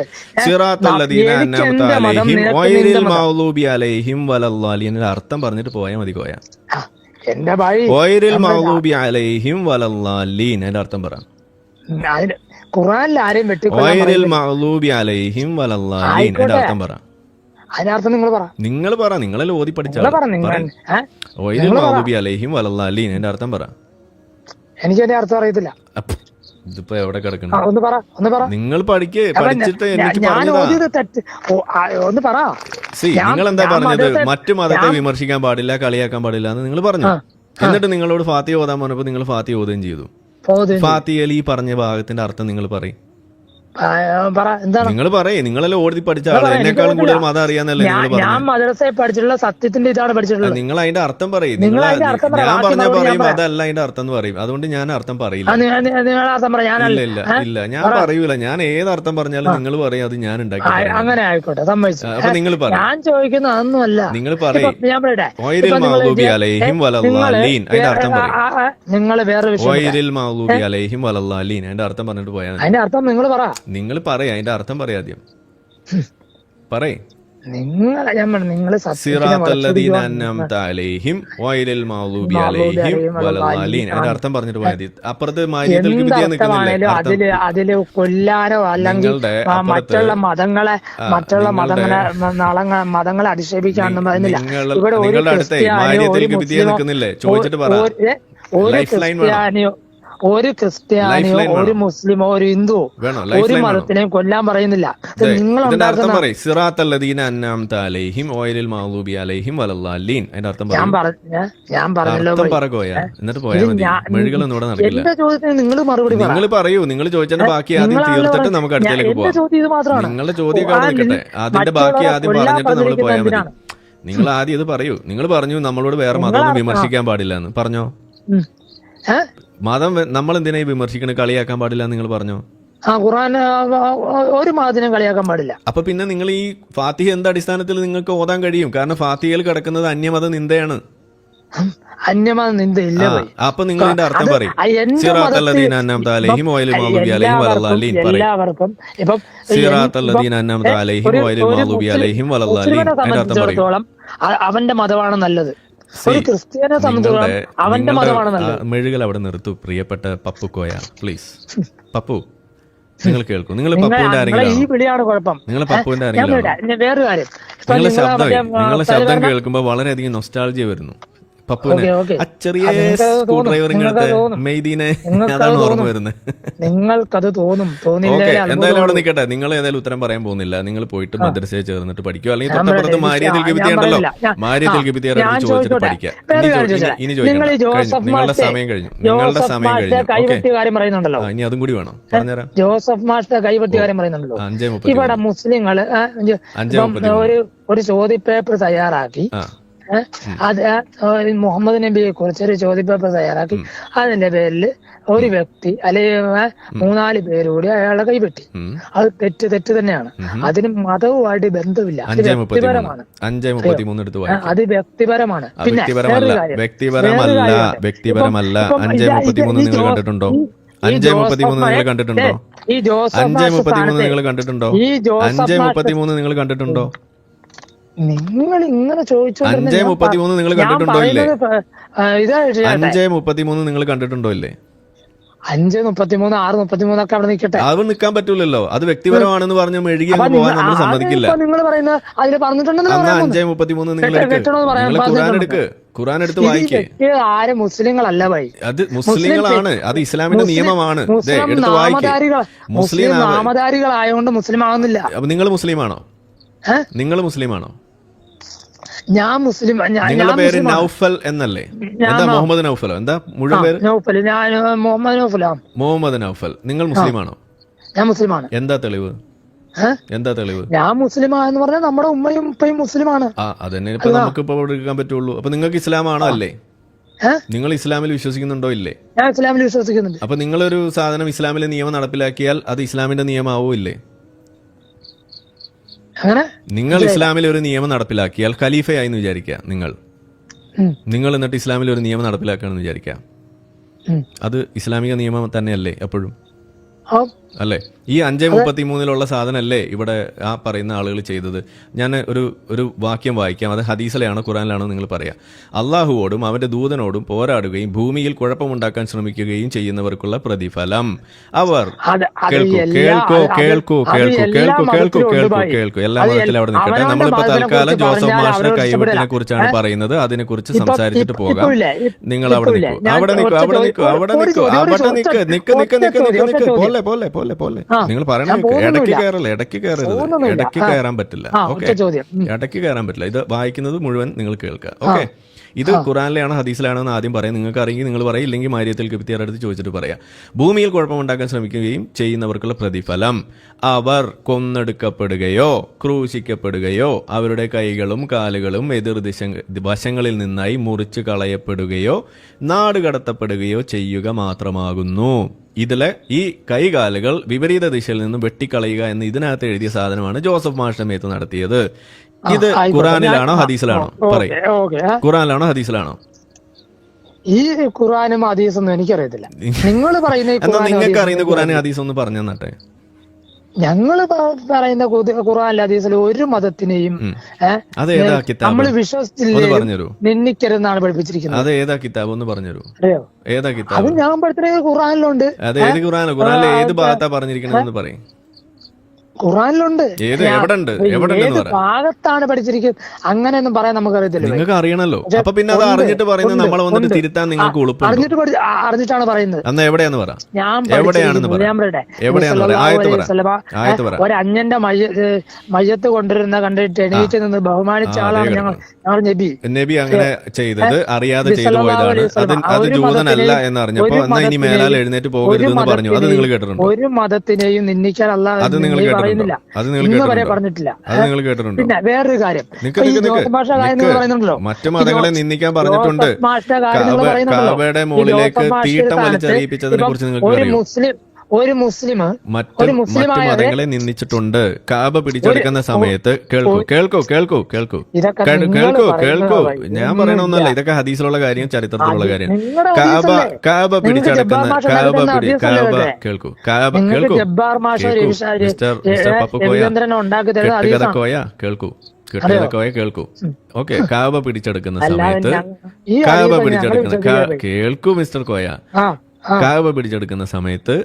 സിറാത്തൽ ലദീന അൻഅംത അലൈഹിം ഗൈറിൽ മഗ്ദൂബി അലൈഹിം വലദ്ദാലീൻ അർത്ഥം പറഞ്ഞിട്ട് പോയാൽ മതി. കോയ എന്റെ ഭായി ഗൈറിൽ മഗ്ദൂബി അലൈഹിം വലദ്ദാലീൻ അതിന്റെ അർത്ഥം പറ. ഖുർആനിൽ ആരെയും ഗൈറിൽ മഗ്ദൂബി അലൈഹിം വലദ്ദാലീൻ അതിന്റെ അർത്ഥം പറ. അതിനർത്ഥം നിങ്ങൾ പറ. നിങ്ങളല്ലേ ഓതി പഠിച്ച ഗൈറിൽ മഗ്ദൂബി അലൈഹിം വലദ്ദാലീൻ അതിന്റെ അർത്ഥം പറ. എനിക്ക് അതിന്റെ അർത്ഥം അറിയത്തില്ല. ഇതിപ്പോ എവിടെ കിടക്കണം? ഒന്ന് പറ. നിങ്ങൾ പഠിച്ചിട്ട് എനിക്ക് ഒന്ന് പറ. നിങ്ങൾ എന്താ പറഞ്ഞത്? മറ്റു മതത്തെ വിമർശിക്കാൻ പാടില്ല, കളിയാക്കാൻ പാടില്ല എന്ന് നിങ്ങൾ പറഞ്ഞു. എന്നിട്ട് നിങ്ങളോട് ഫാത്തിഹ ഓതാൻ പറഞ്ഞപ്പോ നിങ്ങൾ ഫാത്തിഹ ഓതുകയും ചെയ്തു. ഫാത്തിഹയിൽ ഈ പറഞ്ഞ ഭാഗത്തിന്റെ അർത്ഥം നിങ്ങൾ പറയും. നിങ്ങൾ പറയേ. നിങ്ങളല്ലേ ഓടി പഠിച്ച ആള്. എന്നെക്കാളും കൂടുതൽ മതം അറിയാന്നല്ലേ നിങ്ങൾ പറഞ്ഞു. ഞാൻ മദ്രസയിൽ പഠിച്ചിട്ടുള്ള സത്യത്തിന്റെ ഇതാണ് പഠിച്ചിട്ടുള്ളത്. നിങ്ങൾ അതിന്റെ അർത്ഥം പറയും. ഞാൻ പറഞ്ഞ പറയും അതല്ല അതിന്റെ അർത്ഥം എന്ന് പറയും. അതുകൊണ്ട് ഞാൻ അർത്ഥം പറയില്ല. ഇല്ല ഞാൻ പറയൂല. ഞാൻ ഏത് അർത്ഥം പറഞ്ഞാലും നിങ്ങൾ പറയും അത് ഞാൻ ഉണ്ടാക്കി. അങ്ങനെ ആയിക്കോട്ടെ, സമ്മതിച്ചു. അപ്പൊ നിങ്ങൾ പറയും. ഞാൻ ചോദിക്കുന്ന അതൊന്നുമല്ല. നിങ്ങൾ പറയും ഗൈറിൽ മഗ്ദൂബി അലൈഹിം വലദ്ദാലീൻ അതിന്റെ അർത്ഥം പറയും. നിങ്ങൾ വേറെ ഗൈറിൽ മഗ്ദൂബി അലൈഹിം വലദ്ദാലീൻ അതിന്റെ അർത്ഥം പറഞ്ഞിട്ട് പോയാൽ അതിന്റെ അർത്ഥം നിങ്ങൾ പറ. നിങ്ങൾ പറയാ അതിന്റെ അർത്ഥം പറയാദ്യം പറയേ. അതിന്റെ അർത്ഥം പറഞ്ഞിട്ട് പോയാൽ അപ്പുറത്ത് അതില് കൊല്ലാനോ അല്ലെങ്കിൽ മതങ്ങളെ അധിക്ഷേപിക്കാനൊന്നും പറയുന്നില്ല. ഇവിടെ നിൽക്കുന്നില്ലേ? ചോദിച്ചിട്ട് പറ. ഒരു ക്രിസ്ത്യാനിയോ ഒരു മുസ്ലിമോ ഒരു ഹിന്ദുവോ ഒരു മതത്തിനെയും കൊല്ലാൻ പറയുന്നില്ല. നിങ്ങൾ ഞാൻ പറഞ്ഞല്ലോ. എന്റെ ചോദ്യത്തിന് നിങ്ങൾ മറുപടി പറയൂ. നിങ്ങൾ ചോദിച്ചതിന്റെ ബാക്കി ആദ്യം തീർത്തിട്ട് നമുക്ക് അടുത്തേക്ക് പോകാം. ഇത് മാത്രമാണ് നിങ്ങളുടെ ചോദ്യം നിൽക്കട്ടെ. അതിന്റെ ബാക്കി ആദ്യം പറഞ്ഞിട്ട് നമ്മൾ പോയാൽ മതി. നിങ്ങൾ ആദ്യം ഇത് പറയൂ. നിങ്ങൾ പറഞ്ഞു നമ്മളോട് വേറെ മതമൊന്നും വിമർശിക്കാൻ പാടില്ല എന്ന് പറഞ്ഞോ. മതം നമ്മൾ എന്തിനാ വിമർശിക്കണേ? കളിയാക്കാൻ പാടില്ല നിങ്ങൾ പറഞ്ഞോ. ഖുർആൻ ഒരു മതത്തിനും കളിയാക്കാൻ പാടില്ല. അപ്പൊ പിന്നെ നിങ്ങൾ ഈ ഫാത്തിഹ എന്ത് അടിസ്ഥാനത്തിൽ നിങ്ങൾക്ക് ഓതാൻ കഴിയും? കാരണം ഫാത്തിഹയിൽ കിടക്കുന്നത് അന്യമത നിന്ദയാണ്. അന്യമത നിന്ദയില്ല. അപ്പൊ നിങ്ങൾ ഇതിന്റെ അർത്ഥം പറയും. അവന്റെ മതമാണ് നല്ലത്. ഒരു ക്രിസ്ത്യാനിയെ സംബന്ധിച്ചിടത്തോളം അവന്റെ മതമാണ് നല്ലത്. മെഴുകൾ അവിടെ നിർത്തൂ പ്രിയപ്പെട്ട പപ്പു കോയ, പ്ലീസ്. പപ്പു നിങ്ങൾ കേൾക്കൂ. നിങ്ങൾ പപ്പുവിന്റെ ആരെങ്കിലും ഈ വിളിയാണ് കുഴപ്പം. നിങ്ങൾ പപ്പുവിന്റെ ആരെങ്കിലും വേറൊരു കാര്യം, നിങ്ങളുടെ ശബ്ദം കേൾക്കുമ്പോൾ വളരെയധികം നൊസ്റ്റാൾജിയ വരുന്നു. പപ്പുവിനെ ആ ചെറിയ സ്ക്രൂ ഡ്രൈവറിങ്ങടുത്ത് മെയ്ദീനെ അതാണ് ഓർമ്മ വരുന്നത്. നിങ്ങൾക്കത് തോന്നും. എന്തായാലും അവിടെ നിൽക്കട്ടെ. നിങ്ങൾ ഏതായാലും ഉത്തരം പറയാൻ പോകുന്നില്ല. നിങ്ങൾ പോയിട്ട് മദ്രസയിൽ ചേർന്നിട്ട് പഠിക്കോ, അല്ലെങ്കിൽ തൊട്ടപ്പുറത്ത് മാരിയത്തിൽ കിബിത്തിയുണ്ടല്ലോ, മാരിയത്തിൽ കിബിത്തിയെ ചോദിച്ചിട്ട് പഠിക്കാം. ഇനി ചോദിക്കാം. നിങ്ങളുടെ സമയം കഴിഞ്ഞു. ഇനി അതും കൂടി വേണം പറഞ്ഞുതരാം. ജോസഫ് മാസ്റ്റർ കൈവെട്ടി കാര്യം പറയുന്നുണ്ടല്ലോ. ഇവിടെ മുസ്ലിങ്ങള് ഒരു ചോദ്യപേപ്പർ തയ്യാറാക്കി, അത് മുഹമ്മദ് നബിയെ കുറിച്ചൊരു ചോദ്യപേപ്പർ തയ്യാറാക്കി. അതിന്റെ പേരിൽ ഒരു വ്യക്തി അല്ലെങ്കിൽ 3-4 പേരുകൂടി അയാളെ കൈപറ്റി. അത് തെറ്റ് തന്നെയാണ്. അതിന് മതവുമായിട്ട് ബന്ധമില്ല. അത് വ്യക്തിപരമാണ്. അത് വ്യക്തിപരമാണ്. പിന്നെ വ്യക്തിപരമല്ല. 5:33 നിങ്ങൾ കണ്ടിട്ടുണ്ടോ? 5:33 നിങ്ങൾ കണ്ടിട്ടുണ്ടോ? ഈ ജോസഫ് 5:33 നിങ്ങൾ കണ്ടിട്ടുണ്ടോ? 5:33 നിങ്ങൾ കണ്ടിട്ടുണ്ടോ? നിങ്ങൾ ഇങ്ങനെ ചോദിച്ചോണ്ടിരുന്ന 5:33 നിങ്ങൾ ഞാൻ കണ്ടിട്ടുണ്ടോ ഇല്ലേ? പറയുന്നത് ഇതാ 5:33 നിങ്ങൾ കണ്ടിട്ടുണ്ടോ ഇല്ലേ? 5:33 6:33 ഒക്കെ അവിടെ നിൽക്കട്ടെ. അത് നിൽക്കാൻ പറ്റൂലല്ലോ. അത് വ്യക്തിപരമാണെന്ന് പറഞ്ഞ് മെഴുകി അങ്ങ് പോകാൻ നമ്മൾ സമ്മതിക്കില്ല. നിങ്ങൾ പറയുന്നത് അതിൽ പറഞ്ഞിട്ടുണ്ടെന്ന് 5:33 നിങ്ങൾ ഖുർആൻ എടുക്ക്, ഖുർആൻ എടുത്ത് വായിക്കേ. ആരും മുസ്ലിങ്ങളല്ല ഭായി, അത് മുസ്ലിങ്ങളാണ്, അത് ഇസ്ലാമിന്റെ നിയമമാണ്. എടുത്ത് വായിക്കേ. മുസ്ലിം നാമധാരികളായതുകൊണ്ട് മുസ്ലിം ആവുന്നില്ല. അപ്പൊ നിങ്ങൾ മുസ്ലിമാണോ? നിങ്ങൾ മുസ്ലിമാണോ? ഞാൻ മുസ്ലിം. നിങ്ങളുടെ പേര് നൗഫൽ എന്നല്ലേ? എന്താ മുഹമ്മദ് നൗഫലോ? എന്താ മുഴുവൻ പേര്? നൗഫൽ. ഞാൻ മുഹമ്മദ് നൗഫലാ. മുഹമ്മദ് നൗഫൽ. നിങ്ങൾ മുസ്ലിമാണോ? ഞാൻ മുസ്ലിമാണ്. എന്താ തെളിവ്? എന്താ തെളിവ്? ഞാൻ മുസ്ലിമാന്ന് പറഞ്ഞാൽ നമ്മുടെ ഉമ്മയും ഉപ്പയും മുസ്ലിമാണ്. അതന്നെ ഇപ്പൊ നമുക്ക് ഇപ്പൊ എടുക്കാൻ പറ്റുള്ളൂ. അപ്പൊ നിങ്ങൾക്ക് ഇസ്ലാമാണോ അല്ലേ? നിങ്ങൾ ഇസ്ലാമിൽ വിശ്വസിക്കുന്നുണ്ടോ ഇല്ലേ? ഞാൻ ഇസ്ലാമിൽ വിശ്വസിക്കുന്നുണ്ട്. അപ്പൊ നിങ്ങളൊരു സാധനം ഇസ്ലാമിലെ നിയമം നടപ്പിലാക്കിയാൽ അത് ഇസ്ലാമിന്റെ നിയമമാവോ ഇല്ലേ? നിങ്ങൾ ഇസ്ലാമിൽ ഒരു നിയമം നടപ്പിലാക്കിയാൽ ഖലീഫയായി എന്ന് വിചാരിക്കുക. നിങ്ങൾ എന്നിട്ട് ഇസ്ലാമിൽ ഒരു നിയമം നടപ്പിലാക്കുകയാണെന്ന് വിചാരിക്കുക. അത് ഇസ്ലാമിക നിയമം തന്നെയല്ലേ എപ്പോഴും? അല്ലേ? ഈ 5:33 സാധനമല്ലേ ഇവിടെ ആ പറയുന്ന ആളുകൾ ചെയ്തത്? ഞാൻ ഒരു വാക്യം വായിക്കാം. അത് ഹദീസിലാണോ ഖുറാനിലാണോ നിങ്ങൾ പറയാം. അള്ളാഹുവോടും അവന്റെ ദൂതനോടും പോരാടുകയും ഭൂമിയിൽ കുഴപ്പമുണ്ടാക്കാൻ ശ്രമിക്കുകയും ചെയ്യുന്നവർക്കുള്ള പ്രതിഫലം അവർ കേൾക്കൂ. എല്ലാ മതത്തിലും അവിടെ നിൽക്കട്ടെ. നമ്മളിപ്പോ തൽക്കാലം ജോസഫ് മാഷിന്റെ കൈവെട്ടിനെ കുറിച്ചാണ് പറയുന്നത്. അതിനെക്കുറിച്ച് സംസാരിച്ചിട്ട് പോകാം. നിങ്ങൾ അവിടെ നിൽക്കൂ. പോലെ നിങ്ങൾ പറയണ ഇടയ്ക്ക് കയറരുത്. ഇടയ്ക്ക് കയറാൻ പറ്റില്ല. ഓക്കെ, ഇടയ്ക്ക് കയറാൻ പറ്റില്ല. ഇത് വായിക്കുന്നത് മുഴുവൻ നിങ്ങൾ കേൾക്കുക. ഓക്കെ, ഇത് ഖുറാനിലാണോ ഹദീസിലാണോ എന്ന് ആദ്യം പറയാം. നിങ്ങൾക്ക് അറിയെങ്കിൽ നിങ്ങൾ പറയാം, ഇല്ലെങ്കിൽ മാരിയത്തിൽ കിബിത്തിയാരുടെ അടുത്ത് ചോദിച്ചിട്ട് പറയാം. ഭൂമിയിൽ കുഴപ്പമുണ്ടാക്കാൻ ശ്രമിക്കുകയും ചെയ്യുന്നവർക്കുള്ള പ്രതിഫലം അവർ കൊന്നെടുക്കപ്പെടുകയോ ക്രൂശിക്കപ്പെടുകയോ അവരുടെ കൈകളും കാലുകളും എതിർ വശങ്ങളിൽ നിന്നായി മുറിച്ചു കളയപ്പെടുകയോ നാടുകടത്തപ്പെടുകയോ ചെയ്യുക മാത്രമാകുന്നു. ഇതിലെ ഈ കൈകാലുകൾ വിപരീത ദിശയിൽ നിന്ന് വെട്ടിക്കളയുക എന്ന് ഇതിനകത്ത് എഴുതിയ സാധനമാണ് ജോസഫ് മാഷിന്റെ മേത്ത് നടത്തിയത്. ഇത് ഖുറാനിലാണോ ഹദീസിലാണോ? പറയും. ഖുറാനിലാണോ ഹദീസിലാണോ? ഈ ഖുറാനും ഹദീസൊന്നും എനിക്കറിയത്തില്ല. നിങ്ങൾ പറയുന്ന നിങ്ങൾക്ക് അറിയുന്ന ഖുറാനും ഹദീസ് ഒന്ന് പറഞ്ഞു തന്നട്ടെ. ഞങ്ങള് പറയുന്ന ഖുർആൻ ഹദീസിൽ ഒരു മതത്തിനെയും നമ്മൾ വിശ്വസിച്ചില്ലേ നിന്ദിക്കരുതെന്നാണ് പഠിപ്പിച്ചിരിക്കുന്നത്. അത് ഏതാ കിതാബ് ഒന്ന് പറഞ്ഞുതരൂ. അറിയോ? ഏതാ കിതാബ്? അത് ഞാൻ പഠിത്തത് ഖുർആനിലുണ്ട്. അത് ഏത് ഖുറാനിൽ? ഖുറാനിലെ ഏത് ഭാഗത്താ പറഞ്ഞിരിക്കണെന്ന് പറയും. ഖുറാനിലുണ്ട്. ഏത് ഭാഗത്താണ് പഠിച്ചിരിക്കുന്നത് അങ്ങനെയൊന്നും പറയാൻ നമുക്കറിയത്തില്ല. നിങ്ങൾക്ക് അറിയണല്ലോ. അപ്പൊ പിന്നെ അത് അറിഞ്ഞിട്ട് പറയുന്നത് നമ്മളെ വന്നിട്ട് തിരുത്താൻ നിങ്ങൾക്ക് അറിഞ്ഞിട്ട് പറയുന്നത്. അന്ന് എവിടെയാന്ന് പറ. ഒരു അന്യന്റെ മയ്യത്ത് കൊണ്ടുവരുന്ന കണ്ടിട്ട് എണീറ്റ് നിന്ന് ബഹുമാനിച്ച ആളാണ് ഞങ്ങൾ നബി അങ്ങനെ ചെയ്തത് അറിയാതെ ചെയ്തു പോയതാണ്. അത് ജൂതനല്ല എന്ന് അറിഞ്ഞപ്പോ എന്നാ ഇനി മേലാൽ എഴുന്നേറ്റ് പോകരുതെന്ന് പറഞ്ഞു. അത് നിങ്ങൾ കേട്ടിട്ടുണ്ടോ? ഒരു മതത്തിനെയും നിന്ദിക്കാൻ അല്ലാതെ അത് നിങ്ങൾ കേട്ടിട്ടുണ്ടോ? പിന്നെ വേറൊരു കാര്യം, മറ്റു മതങ്ങളെ നിന്ദിക്കാൻ പറഞ്ഞിട്ടുണ്ട്. കാബയുടെ മുകളിലേക്ക് തീട്ടം വലിച്ചെറിയിപ്പിച്ചതിനെ കുറിച്ച് നിങ്ങൾക്ക് ഒരു മുസ്ലിം മറ്റു മതങ്ങളെ നിന്ദിച്ചിട്ടുണ്ട്. കാബ പിടിച്ചെടുക്കുന്ന സമയത്ത് കേൾക്കൂ ഞാൻ പറയണമെന്നല്ല, ഇതൊക്കെ ഹദീസിലുള്ള കാര്യം, ചരിത്രത്തിലുള്ള കാര്യം. കാബ പിടിച്ചെടുക്കുന്ന കേൾക്കൂ ഓക്കെ. കാബ പിടിച്ചെടുക്കുന്ന സമയത്ത് മിസ്റ്റർ കോയ, കാബ പിടിച്ചെടുക്കുന്ന സമയത്ത്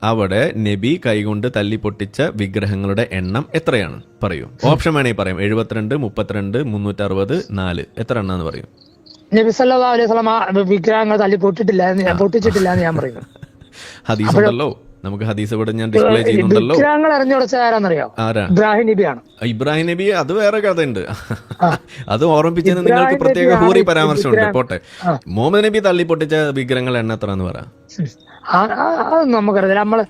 അവിടെ നബി കൈകൊണ്ട് തല്ലിപ്പൊട്ടിച്ച വിഗ്രഹങ്ങളുടെ എണ്ണം എത്രയാണ് പറയൂ. ഓപ്ഷൻ വേണമെങ്കിൽ പറയാം. 72, 32, 360, 4. എത്ര എണ്ണം പറയും? നബി സല്ലല്ലാഹു അലൈഹി വസല്ലം വിഗ്രഹങ്ങൾ തല്ലിപ്പൊട്ടിട്ടില്ല, പൊട്ടിച്ചിട്ടില്ല എന്ന് ഞാൻ പറയും. ഹദീസ് ഉണ്ടല്ലോ, നമുക്ക് ഹദീസ് ഇവിടെ ഞാൻ ഡിസ്പ്ലേ ചെയ്യുന്നുണ്ടല്ലോ. വിഗ്രഹങ്ങൾ അറിഞ്ഞുകൊടുത്ത ആരാന്നറിയോ? ഇബ്രാഹിം നബിയാണ്. ഇബ്രാഹിം നബി അത് വേറെ കഥയുണ്ട്. അത് ഓർമ്മിപ്പിച്ചത് നിങ്ങൾക്ക് പ്രത്യേക ഹൂറി പരാമർശമുണ്ട്. പോട്ടെ, മുഹമ്മദ് നബി തള്ളിപ്പൊട്ടിച്ച വിഗ്രഹങ്ങൾ എണ്ണ എത്ര എന്ന് പറ. നമുക്കറിയില്ല. നമ്മള്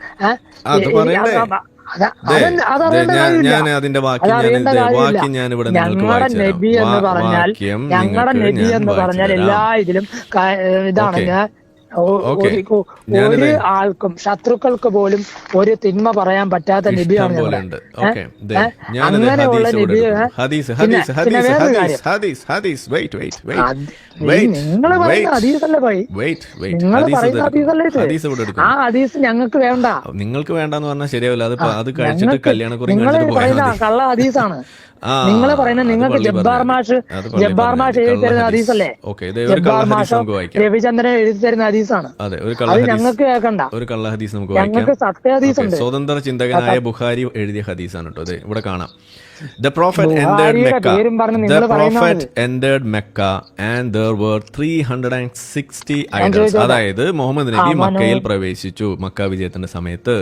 ഞാൻ അതിന്റെ വാക്യം ഞാൻ ഇവിടെ ഞങ്ങളുടെ നബി എന്ന് പറഞ്ഞാൽ എല്ലാ ഇതിലും ഇതാണ്. ഒരു ആൾക്കും ശത്രുക്കൾക്ക് പോലും ഒരു തിന്മ പറയാൻ പറ്റാത്ത നബിയാണ് അങ്ങനെയുള്ള നബി. നിങ്ങൾ പറയുന്ന ഹദീസല്ലേ ഭായി, നിങ്ങൾ പറയുന്ന ഹദീസല്ലേ? ആ ഹദീസ് ഞങ്ങൾക്ക് വേണ്ട. നിങ്ങൾക്ക് വേണ്ടെന്ന് പറഞ്ഞാൽ ശരിയാവില്ല. അത് കഴിച്ചിട്ട് കല്യാണക്കുറി പറയുന്ന കള്ള ഹദീസാണ്. നിങ്ങൾ പറയുന്നത് നിങ്ങൾക്ക് ജബ്ബാർ മാഷ് എഴുതി തരുന്ന ഹദീസല്ലേ? ജബ്ബാർ മാഷോ രവിചന്ദ്രൻ എഴുതി തരുന്ന ഹദീസാണ്. അത് ഞങ്ങൾക്ക് കേൾക്കണ്ട. ഒരു കള്ള ഹദീസ് നമുക്ക് ഞങ്ങൾക്ക് സത്യ ഹദീസ് ഉണ്ട്. സ്വതന്ത്ര ചിന്തകനായ ബുഖാരി എഴുതിയ ഹദീസാണ് കേട്ടോ. അതെ, ഇവിടെ കാണാം. The prophet entered Mecca and there were 360 idols. അതായത് മുഹമ്മദ് നബി മക്കയിൽ പ്രവേശിച്ചു. മക്ക വിജയത്തിന്റെ സമയത്ത്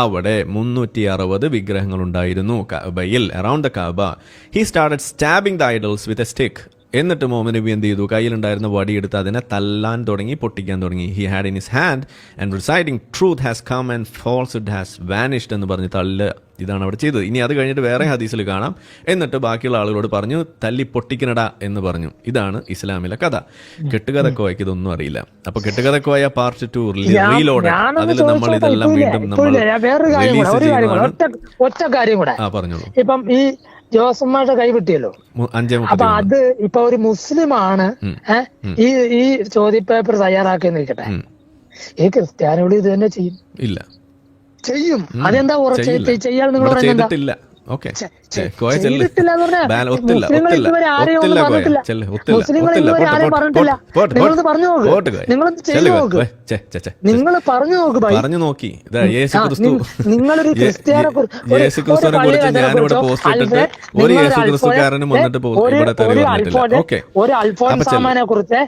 അവിടെ 360 വിഗ്രഹങ്ങൾ ഉണ്ടായിരുന്നു കഅബയിൽ, around the Kaaba. He started stabbing the idols with a stick. എന്നിട്ട് മുഹമ്മദ് നബി എന്ത് ചെയ്തു? കയ്യിലുണ്ടായിരുന്ന വടിയെടുത്ത് അതിനെ തല്ലാൻ തുടങ്ങി, പൊട്ടിക്കാൻ തുടങ്ങി. He had in his hand and residing truth has come and falsehood has vanished എന്ന് പറഞ്ഞ് തല്ല്. ഇതാണ് അവിടെ ചെയ്തത്. ഇനി അത് കഴിഞ്ഞിട്ട് വേറെ ഹദീസിൽ കാണാം. എന്നിട്ട് ബാക്കിയുള്ള ആളുകളോട് പറഞ്ഞു തല്ലി പൊട്ടിക്കണട എന്ന് പറഞ്ഞു. ഇതാണ് ഇസ്ലാമിലെ കഥ. കെട്ടുകഥക്കോയ്ക്ക് ഇതൊന്നും അറിയില്ല. അപ്പൊ കെട്ടുകഥക്കോയ പാർട്ട് 2 റീലോഡ്, അതിൽ നമ്മൾ ഇതെല്ലാം വീണ്ടും നമ്മൾ ഒറ്റ കാര്യം കൂടെ പറഞ്ഞോളൂ. ഇപ്പം ഈ ജോസഫ്മാരുടെ കൈവിട്ടിയല്ലോ. അപ്പൊ അത് ഇപ്പൊ ഒരു മുസ്ലിമാണ് ഈ ചോദ്യപേപ്പർ തയ്യാറാക്കി നിൽക്കട്ടെ, ഈ ക്രിസ്ത്യാനിയോട് ഇത് തന്നെ ചെയ്യും? ഇല്ല, ചെയ്യും. അതെന്താ ചെയ്യാൻ നിങ്ങൾ പറയുന്നത്? നിങ്ങളൊരു ക്രിസ്ത്യാനെ ഒരു അൽഫോൻസാമനെ കുറിച്ച്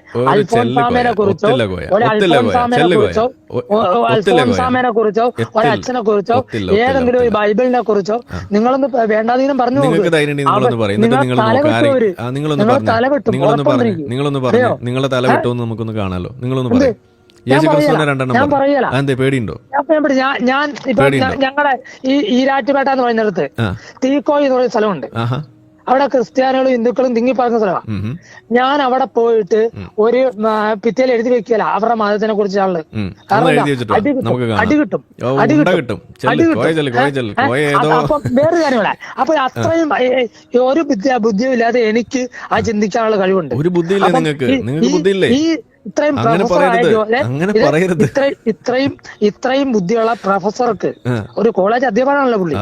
ഒരു അച്ഛനെ കുറിച്ചോ ഏതെങ്കിലും ഒരു ബൈബിളിനെ കുറിച്ചോ നിങ്ങളൊന്ന് വേണ്ടാതീനം പറഞ്ഞു. നിങ്ങളൊന്ന് പറഞ്ഞു നിങ്ങളെ തല വിട്ടോന്ന് നമുക്കൊന്ന് കാണാലോ. നിങ്ങളൊന്ന് പറയും. ഞാൻ പറയല, പേടിയുണ്ടോ? ഞാൻ ഇപ്പൊ ഞങ്ങളുടെ ഈ ഈരാറ്റുപേട്ട എന്ന് പറയുന്നിടത്ത് തീക്കോയി എന്ന് പറയുന്ന സ്ഥലമുണ്ട്. അവിടെ ക്രിസ്ത്യാനികളും ഹിന്ദുക്കളും തിങ്ങിപ്പാർക്കുന്ന സ്ഥലമാണ്. ഞാൻ അവിടെ പോയിട്ട് ഒരു ഭിത്തിയിൽ എഴുതി വെക്കില്ല അവരുടെ മതത്തിനെ കുറിച്ച് ആള്. അടി കിട്ടും. അപ്പം വേറെ കാര്യങ്ങളെ. അപ്പൊ അത്രയും ഒരു ബുദ്ധിയും ഇല്ലാതെ എനിക്ക് ആ ചിന്തിക്കാനുള്ള കഴിവുണ്ട്. ഈ ഇത്രയും ബുദ്ധിയുള്ള പ്രൊഫസർക്ക്, ഒരു കോളേജ് അധ്യാപകനാണല്ലോ പുള്ളി,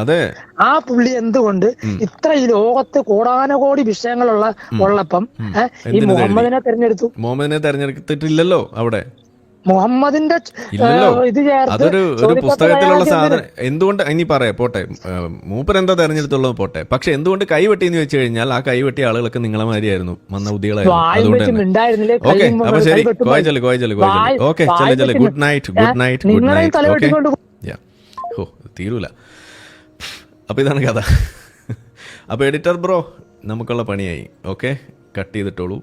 ആ പുള്ളി എന്തുകൊണ്ട് ഇത്ര ഈ ലോകത്ത് കോടാനകോടി വിഷയങ്ങളുള്ള ഉള്ളപ്പം ഈ മുഹമ്മദിനെ തെരഞ്ഞെടുത്തിട്ടില്ലല്ലോ അവിടെ. മുഹമ്മദിന്റെ അതൊരു പുസ്തകത്തിലുള്ള സാധനം. എന്തുകൊണ്ട് ഇനി പറയാം, പോട്ടെ, മൂപ്പരെന്താ തെരഞ്ഞെടുത്തുള്ളത് പോട്ടെ. പക്ഷെ എന്തുകൊണ്ട് കൈവെട്ടി എന്ന് വെച്ച് കഴിഞ്ഞാൽ ആ കൈവെട്ടിയ ആളുകളൊക്കെ നിങ്ങളെ മാതിരിയായിരുന്നു, മന്ദബുദ്ധികളായിരുന്നു. അപ്പൊ ശരി, okay, good night, good night, good night. ഓ, തീരൂല. അപ്പൊ ഇതാണ് കഥ. അപ്പൊ എഡിറ്റർ ബ്രോ, നമുക്കുള്ള പണിയായി. ഓക്കെ, കട്ട് ചെയ്തിട്ടോളൂ.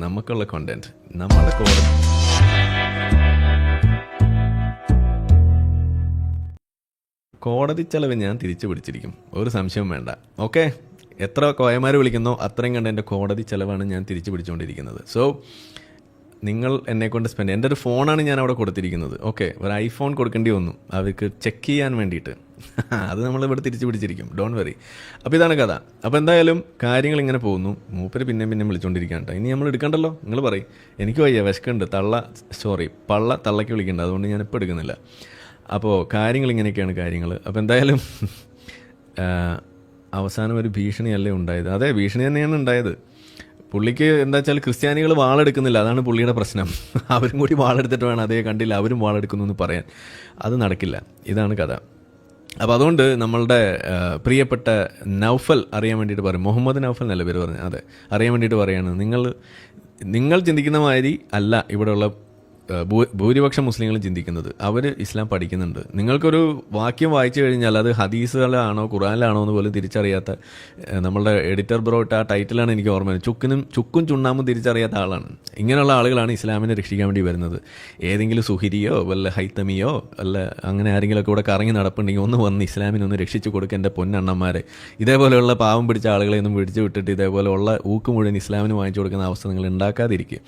നമുക്കുള്ള കോണ്ടന്റ് നമ്മുടെ കോടതി ചെലവ് ഞാൻ തിരിച്ചു പിടിച്ചിരിക്കും, ഒരു സംശയവും വേണ്ട. ഓക്കെ, എത്ര കോയമാർ വിളിക്കുന്നോ അത്രയും കണ്ട് എൻ്റെ കോടതി ചെലവാണ് ഞാൻ തിരിച്ചു പിടിച്ചുകൊണ്ടിരിക്കുന്നത്. സോ നിങ്ങൾ എന്നെക്കൊണ്ട് സ്പെൻഡ്, എൻ്റെ ഒരു ഫോണാണ് ഞാൻ അവിടെ കൊടുത്തിരിക്കുന്നത്. ഓക്കെ, ഒരു ഐഫോൺ കൊടുക്കേണ്ടി വന്നു അവർക്ക് ചെക്ക് ചെയ്യാൻ വേണ്ടിയിട്ട്. അത് നമ്മളിവിടെ തിരിച്ചു പിടിച്ചിരിക്കും, ഡോണ്ട് വെറി. അപ്പോൾ ഇതാണ് കഥ. അപ്പോൾ എന്തായാലും കാര്യങ്ങൾ ഇങ്ങനെ പോകുന്നു. മൂപ്പര് പിന്നെ വിളിച്ചുകൊണ്ടിരിക്കാൻ കേട്ടോ. ഇനി നമ്മൾ എടുക്കണ്ടല്ലോ, നിങ്ങൾ പറയും. എനിക്ക് വയ്യ, വിശക്കുണ്ട്, പള്ള തള്ളയ്ക്ക് വിളിക്കേണ്ട, അതുകൊണ്ട് ഞാൻ ഇപ്പോൾ എടുക്കുന്നില്ല. അപ്പോൾ കാര്യങ്ങൾ ഇങ്ങനെയൊക്കെയാണ് കാര്യങ്ങൾ. അപ്പോൾ എന്തായാലും അവസാനം ഒരു ഭീഷണിയല്ലേ ഉണ്ടായത്? അതെ, ഭീഷണി തന്നെയാണ് ഉണ്ടായത്. പുള്ളിക്ക് എന്താ വെച്ചാൽ ക്രിസ്ത്യാനികൾ വാളെടുക്കുന്നില്ല, അതാണ് പുള്ളിയുടെ പ്രശ്നം. അവരും കൂടി വാളെടുത്തിട്ട് വേണം അതേ കണ്ടില്ല അവരും വാളെടുക്കുന്നു എന്ന് പറയാൻ. അത് നടക്കില്ല. ഇതാണ് കഥ. അപ്പോൾ അതുകൊണ്ട് നമ്മളുടെ പ്രിയപ്പെട്ട നൗഫൽ അറിയാൻ വേണ്ടിയിട്ട് പറയും. മുഹമ്മദ് നൗഫൽ എന്നല്ല പേര് പറഞ്ഞത്. അതെ, അറിയാൻ വേണ്ടിയിട്ട് പറയാണ്, നിങ്ങൾ ചിന്തിക്കുന്ന മാതിരി അല്ല ഇവിടെയുള്ള ഭൂരിപക്ഷം മുസ്ലിങ്ങളും ചിന്തിക്കുന്നത്. അവർ ഇസ്ലാം പഠിക്കുന്നുണ്ട്. നിങ്ങൾക്കൊരു വാക്യം വായിച്ചു കഴിഞ്ഞാൽ അത് ഹദീസുകളാണോ ഖുറാനിലാണോ എന്ന് പോലും തിരിച്ചറിയാത്ത നമ്മളുടെ എഡിറ്റർ ബ്രോട്ട് ആ ടൈറ്റിലാണ് എനിക്ക് ഓർമ്മ. ചുക്കും ചുണ്ണാമ്പും തിരിച്ചറിയാത്ത ആളാണ്. ഇങ്ങനെയുള്ള ആളുകളാണ് ഇസ്ലാമിനെ രക്ഷിക്കാൻ വേണ്ടി വരുന്നത്. ഏതെങ്കിലും സുഹിരിയോ വല്ല ഹൈത്തമിയോ അല്ല അങ്ങനെ ആരെങ്കിലുമൊക്കെ ഇവിടെ കറങ്ങി നടപ്പുണ്ടെങ്കിൽ ഒന്ന് വന്ന് ഇസ്ലാമിനെ ഒന്ന് രക്ഷിച്ചു കൊടുക്കുക എൻ്റെ പൊന്നണ്ണന്മാരെ. ഇതേപോലെയുള്ള പാവം പിടിച്ച ആളുകളെ ഒന്നും പിടിച്ചു വിട്ടിട്ട് ഇതേപോലെ ഉള്ള ഊക്ക് മുഴുവൻ ഇസ്ലാമിന് വാങ്ങിച്ചു കൊടുക്കുന്ന അവസ്ഥ നിങ്ങൾ ഉണ്ടാക്കാതിരിക്കുക.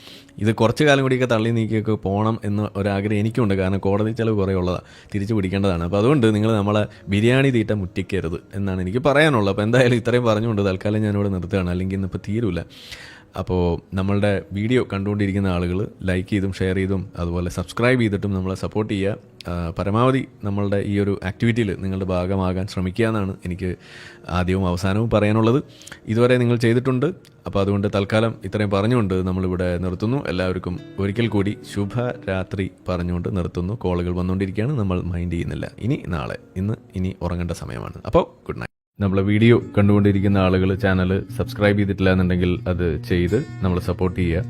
ഇത് കുറച്ച് കാലം കൂടിയൊക്കെ തള്ളി നീക്കിയൊക്കെ പോകണം എന്ന ഒരാഗ്രഹം എനിക്കുണ്ട്. കാരണം കോടതി ചെലവ് കുറേ ഉള്ളതാണ്, തിരിച്ചു പിടിക്കേണ്ടതാണ്. അപ്പോൾ അതുകൊണ്ട് നിങ്ങൾ നമ്മളെ ബിരിയാണി തീറ്റ മുറ്റിക്കരുത് എന്നാണ് എനിക്ക് പറയാനുള്ളത്. അപ്പോൾ എന്തായാലും ഇത്രയും പറഞ്ഞുകൊണ്ട് തൽക്കാലം ഞാനിവിടെ നിർത്തുകയാണ്, അല്ലെങ്കിൽ ഇന്നിപ്പോൾ തീരൂല. അപ്പോൾ നമ്മളുടെ വീഡിയോ കണ്ടുകൊണ്ടിരിക്കുന്ന ആളുകൾ ലൈക്ക് ചെയ്തും ഷെയർ ചെയ്തും അതുപോലെ സബ്സ്ക്രൈബ് ചെയ്തിട്ടും നമ്മളെ സപ്പോർട്ട് ചെയ്യുക. പരമാവധി നമ്മളുടെ ഈ ഒരു ആക്ടിവിറ്റിയിൽ നിങ്ങളുടെ ഭാഗമാകാൻ ശ്രമിക്കുക എന്നാണ് എനിക്ക് ആദ്യവും അവസാനവും പറയാനുള്ളത്. ഇതുവരെ നിങ്ങൾ ചെയ്തിട്ടുണ്ട്. അപ്പോൾ അതുകൊണ്ട് തൽക്കാലം ഇത്രയും പറഞ്ഞുകൊണ്ട് നമ്മളിവിടെ നിർത്തുന്നു. എല്ലാവർക്കും ഒരിക്കൽ കൂടി ശുഭരാത്രി പറഞ്ഞുകൊണ്ട് നിർത്തുന്നു. കോളുകൾ വന്നുകൊണ്ടിരിക്കുകയാണ്, നമ്മൾ മൈൻഡ് ചെയ്യുന്നില്ല. ഇനി ഉറങ്ങേണ്ട സമയമാണ്. അപ്പോൾ ഗുഡ് നൈറ്റ്. നമ്മളെ വീഡിയോ കണ്ടുകൊണ്ടിരിക്കുന്ന ആളുകൾ ചാനൽ സബ്സ്ക്രൈബ് ചെയ്തിട്ടില്ല എന്നുണ്ടെങ്കിൽ അത് ചെയ്ത് നമ്മളെ സപ്പോർട്ട് ചെയ്യുക.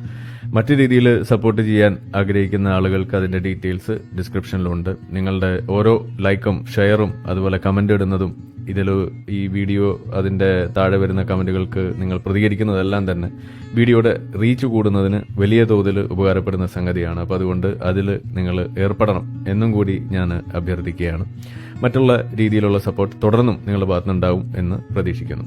മറ്റു രീതിയിൽ സപ്പോർട്ട് ചെയ്യാൻ ആഗ്രഹിക്കുന്ന ആളുകൾക്ക് അതിൻ്റെ ഡീറ്റെയിൽസ് ഡിസ്ക്രിപ്ഷനിലുണ്ട്. നിങ്ങളുടെ ഓരോ ലൈക്കും ഷെയറും അതുപോലെ കമൻ്റ് ഇടുന്നതും ഈ വീഡിയോ അതിൻ്റെ താഴെ വരുന്ന കമൻറ്റുകൾക്ക് നിങ്ങൾ പ്രതികരിക്കുന്നതെല്ലാം തന്നെ വീഡിയോയുടെ റീച്ച് കൂടുന്നതിന് വലിയ തോതിൽ ഉപകാരപ്പെടുന്ന സംഗതിയാണ്. അപ്പോൾ അതുകൊണ്ട് അതിൽ നിങ്ങൾ ഏർപ്പെടണം എന്നും കൂടി ഞാൻ അഭ്യർത്ഥിക്കുകയാണ്. മറ്റുള്ള രീതിയിലുള്ള സപ്പോർട്ട് തുടർന്നും നിങ്ങളുടെ ഭാഗത്തുനിന്നുണ്ടാവും എന്ന് പ്രതീക്ഷിക്കുന്നു.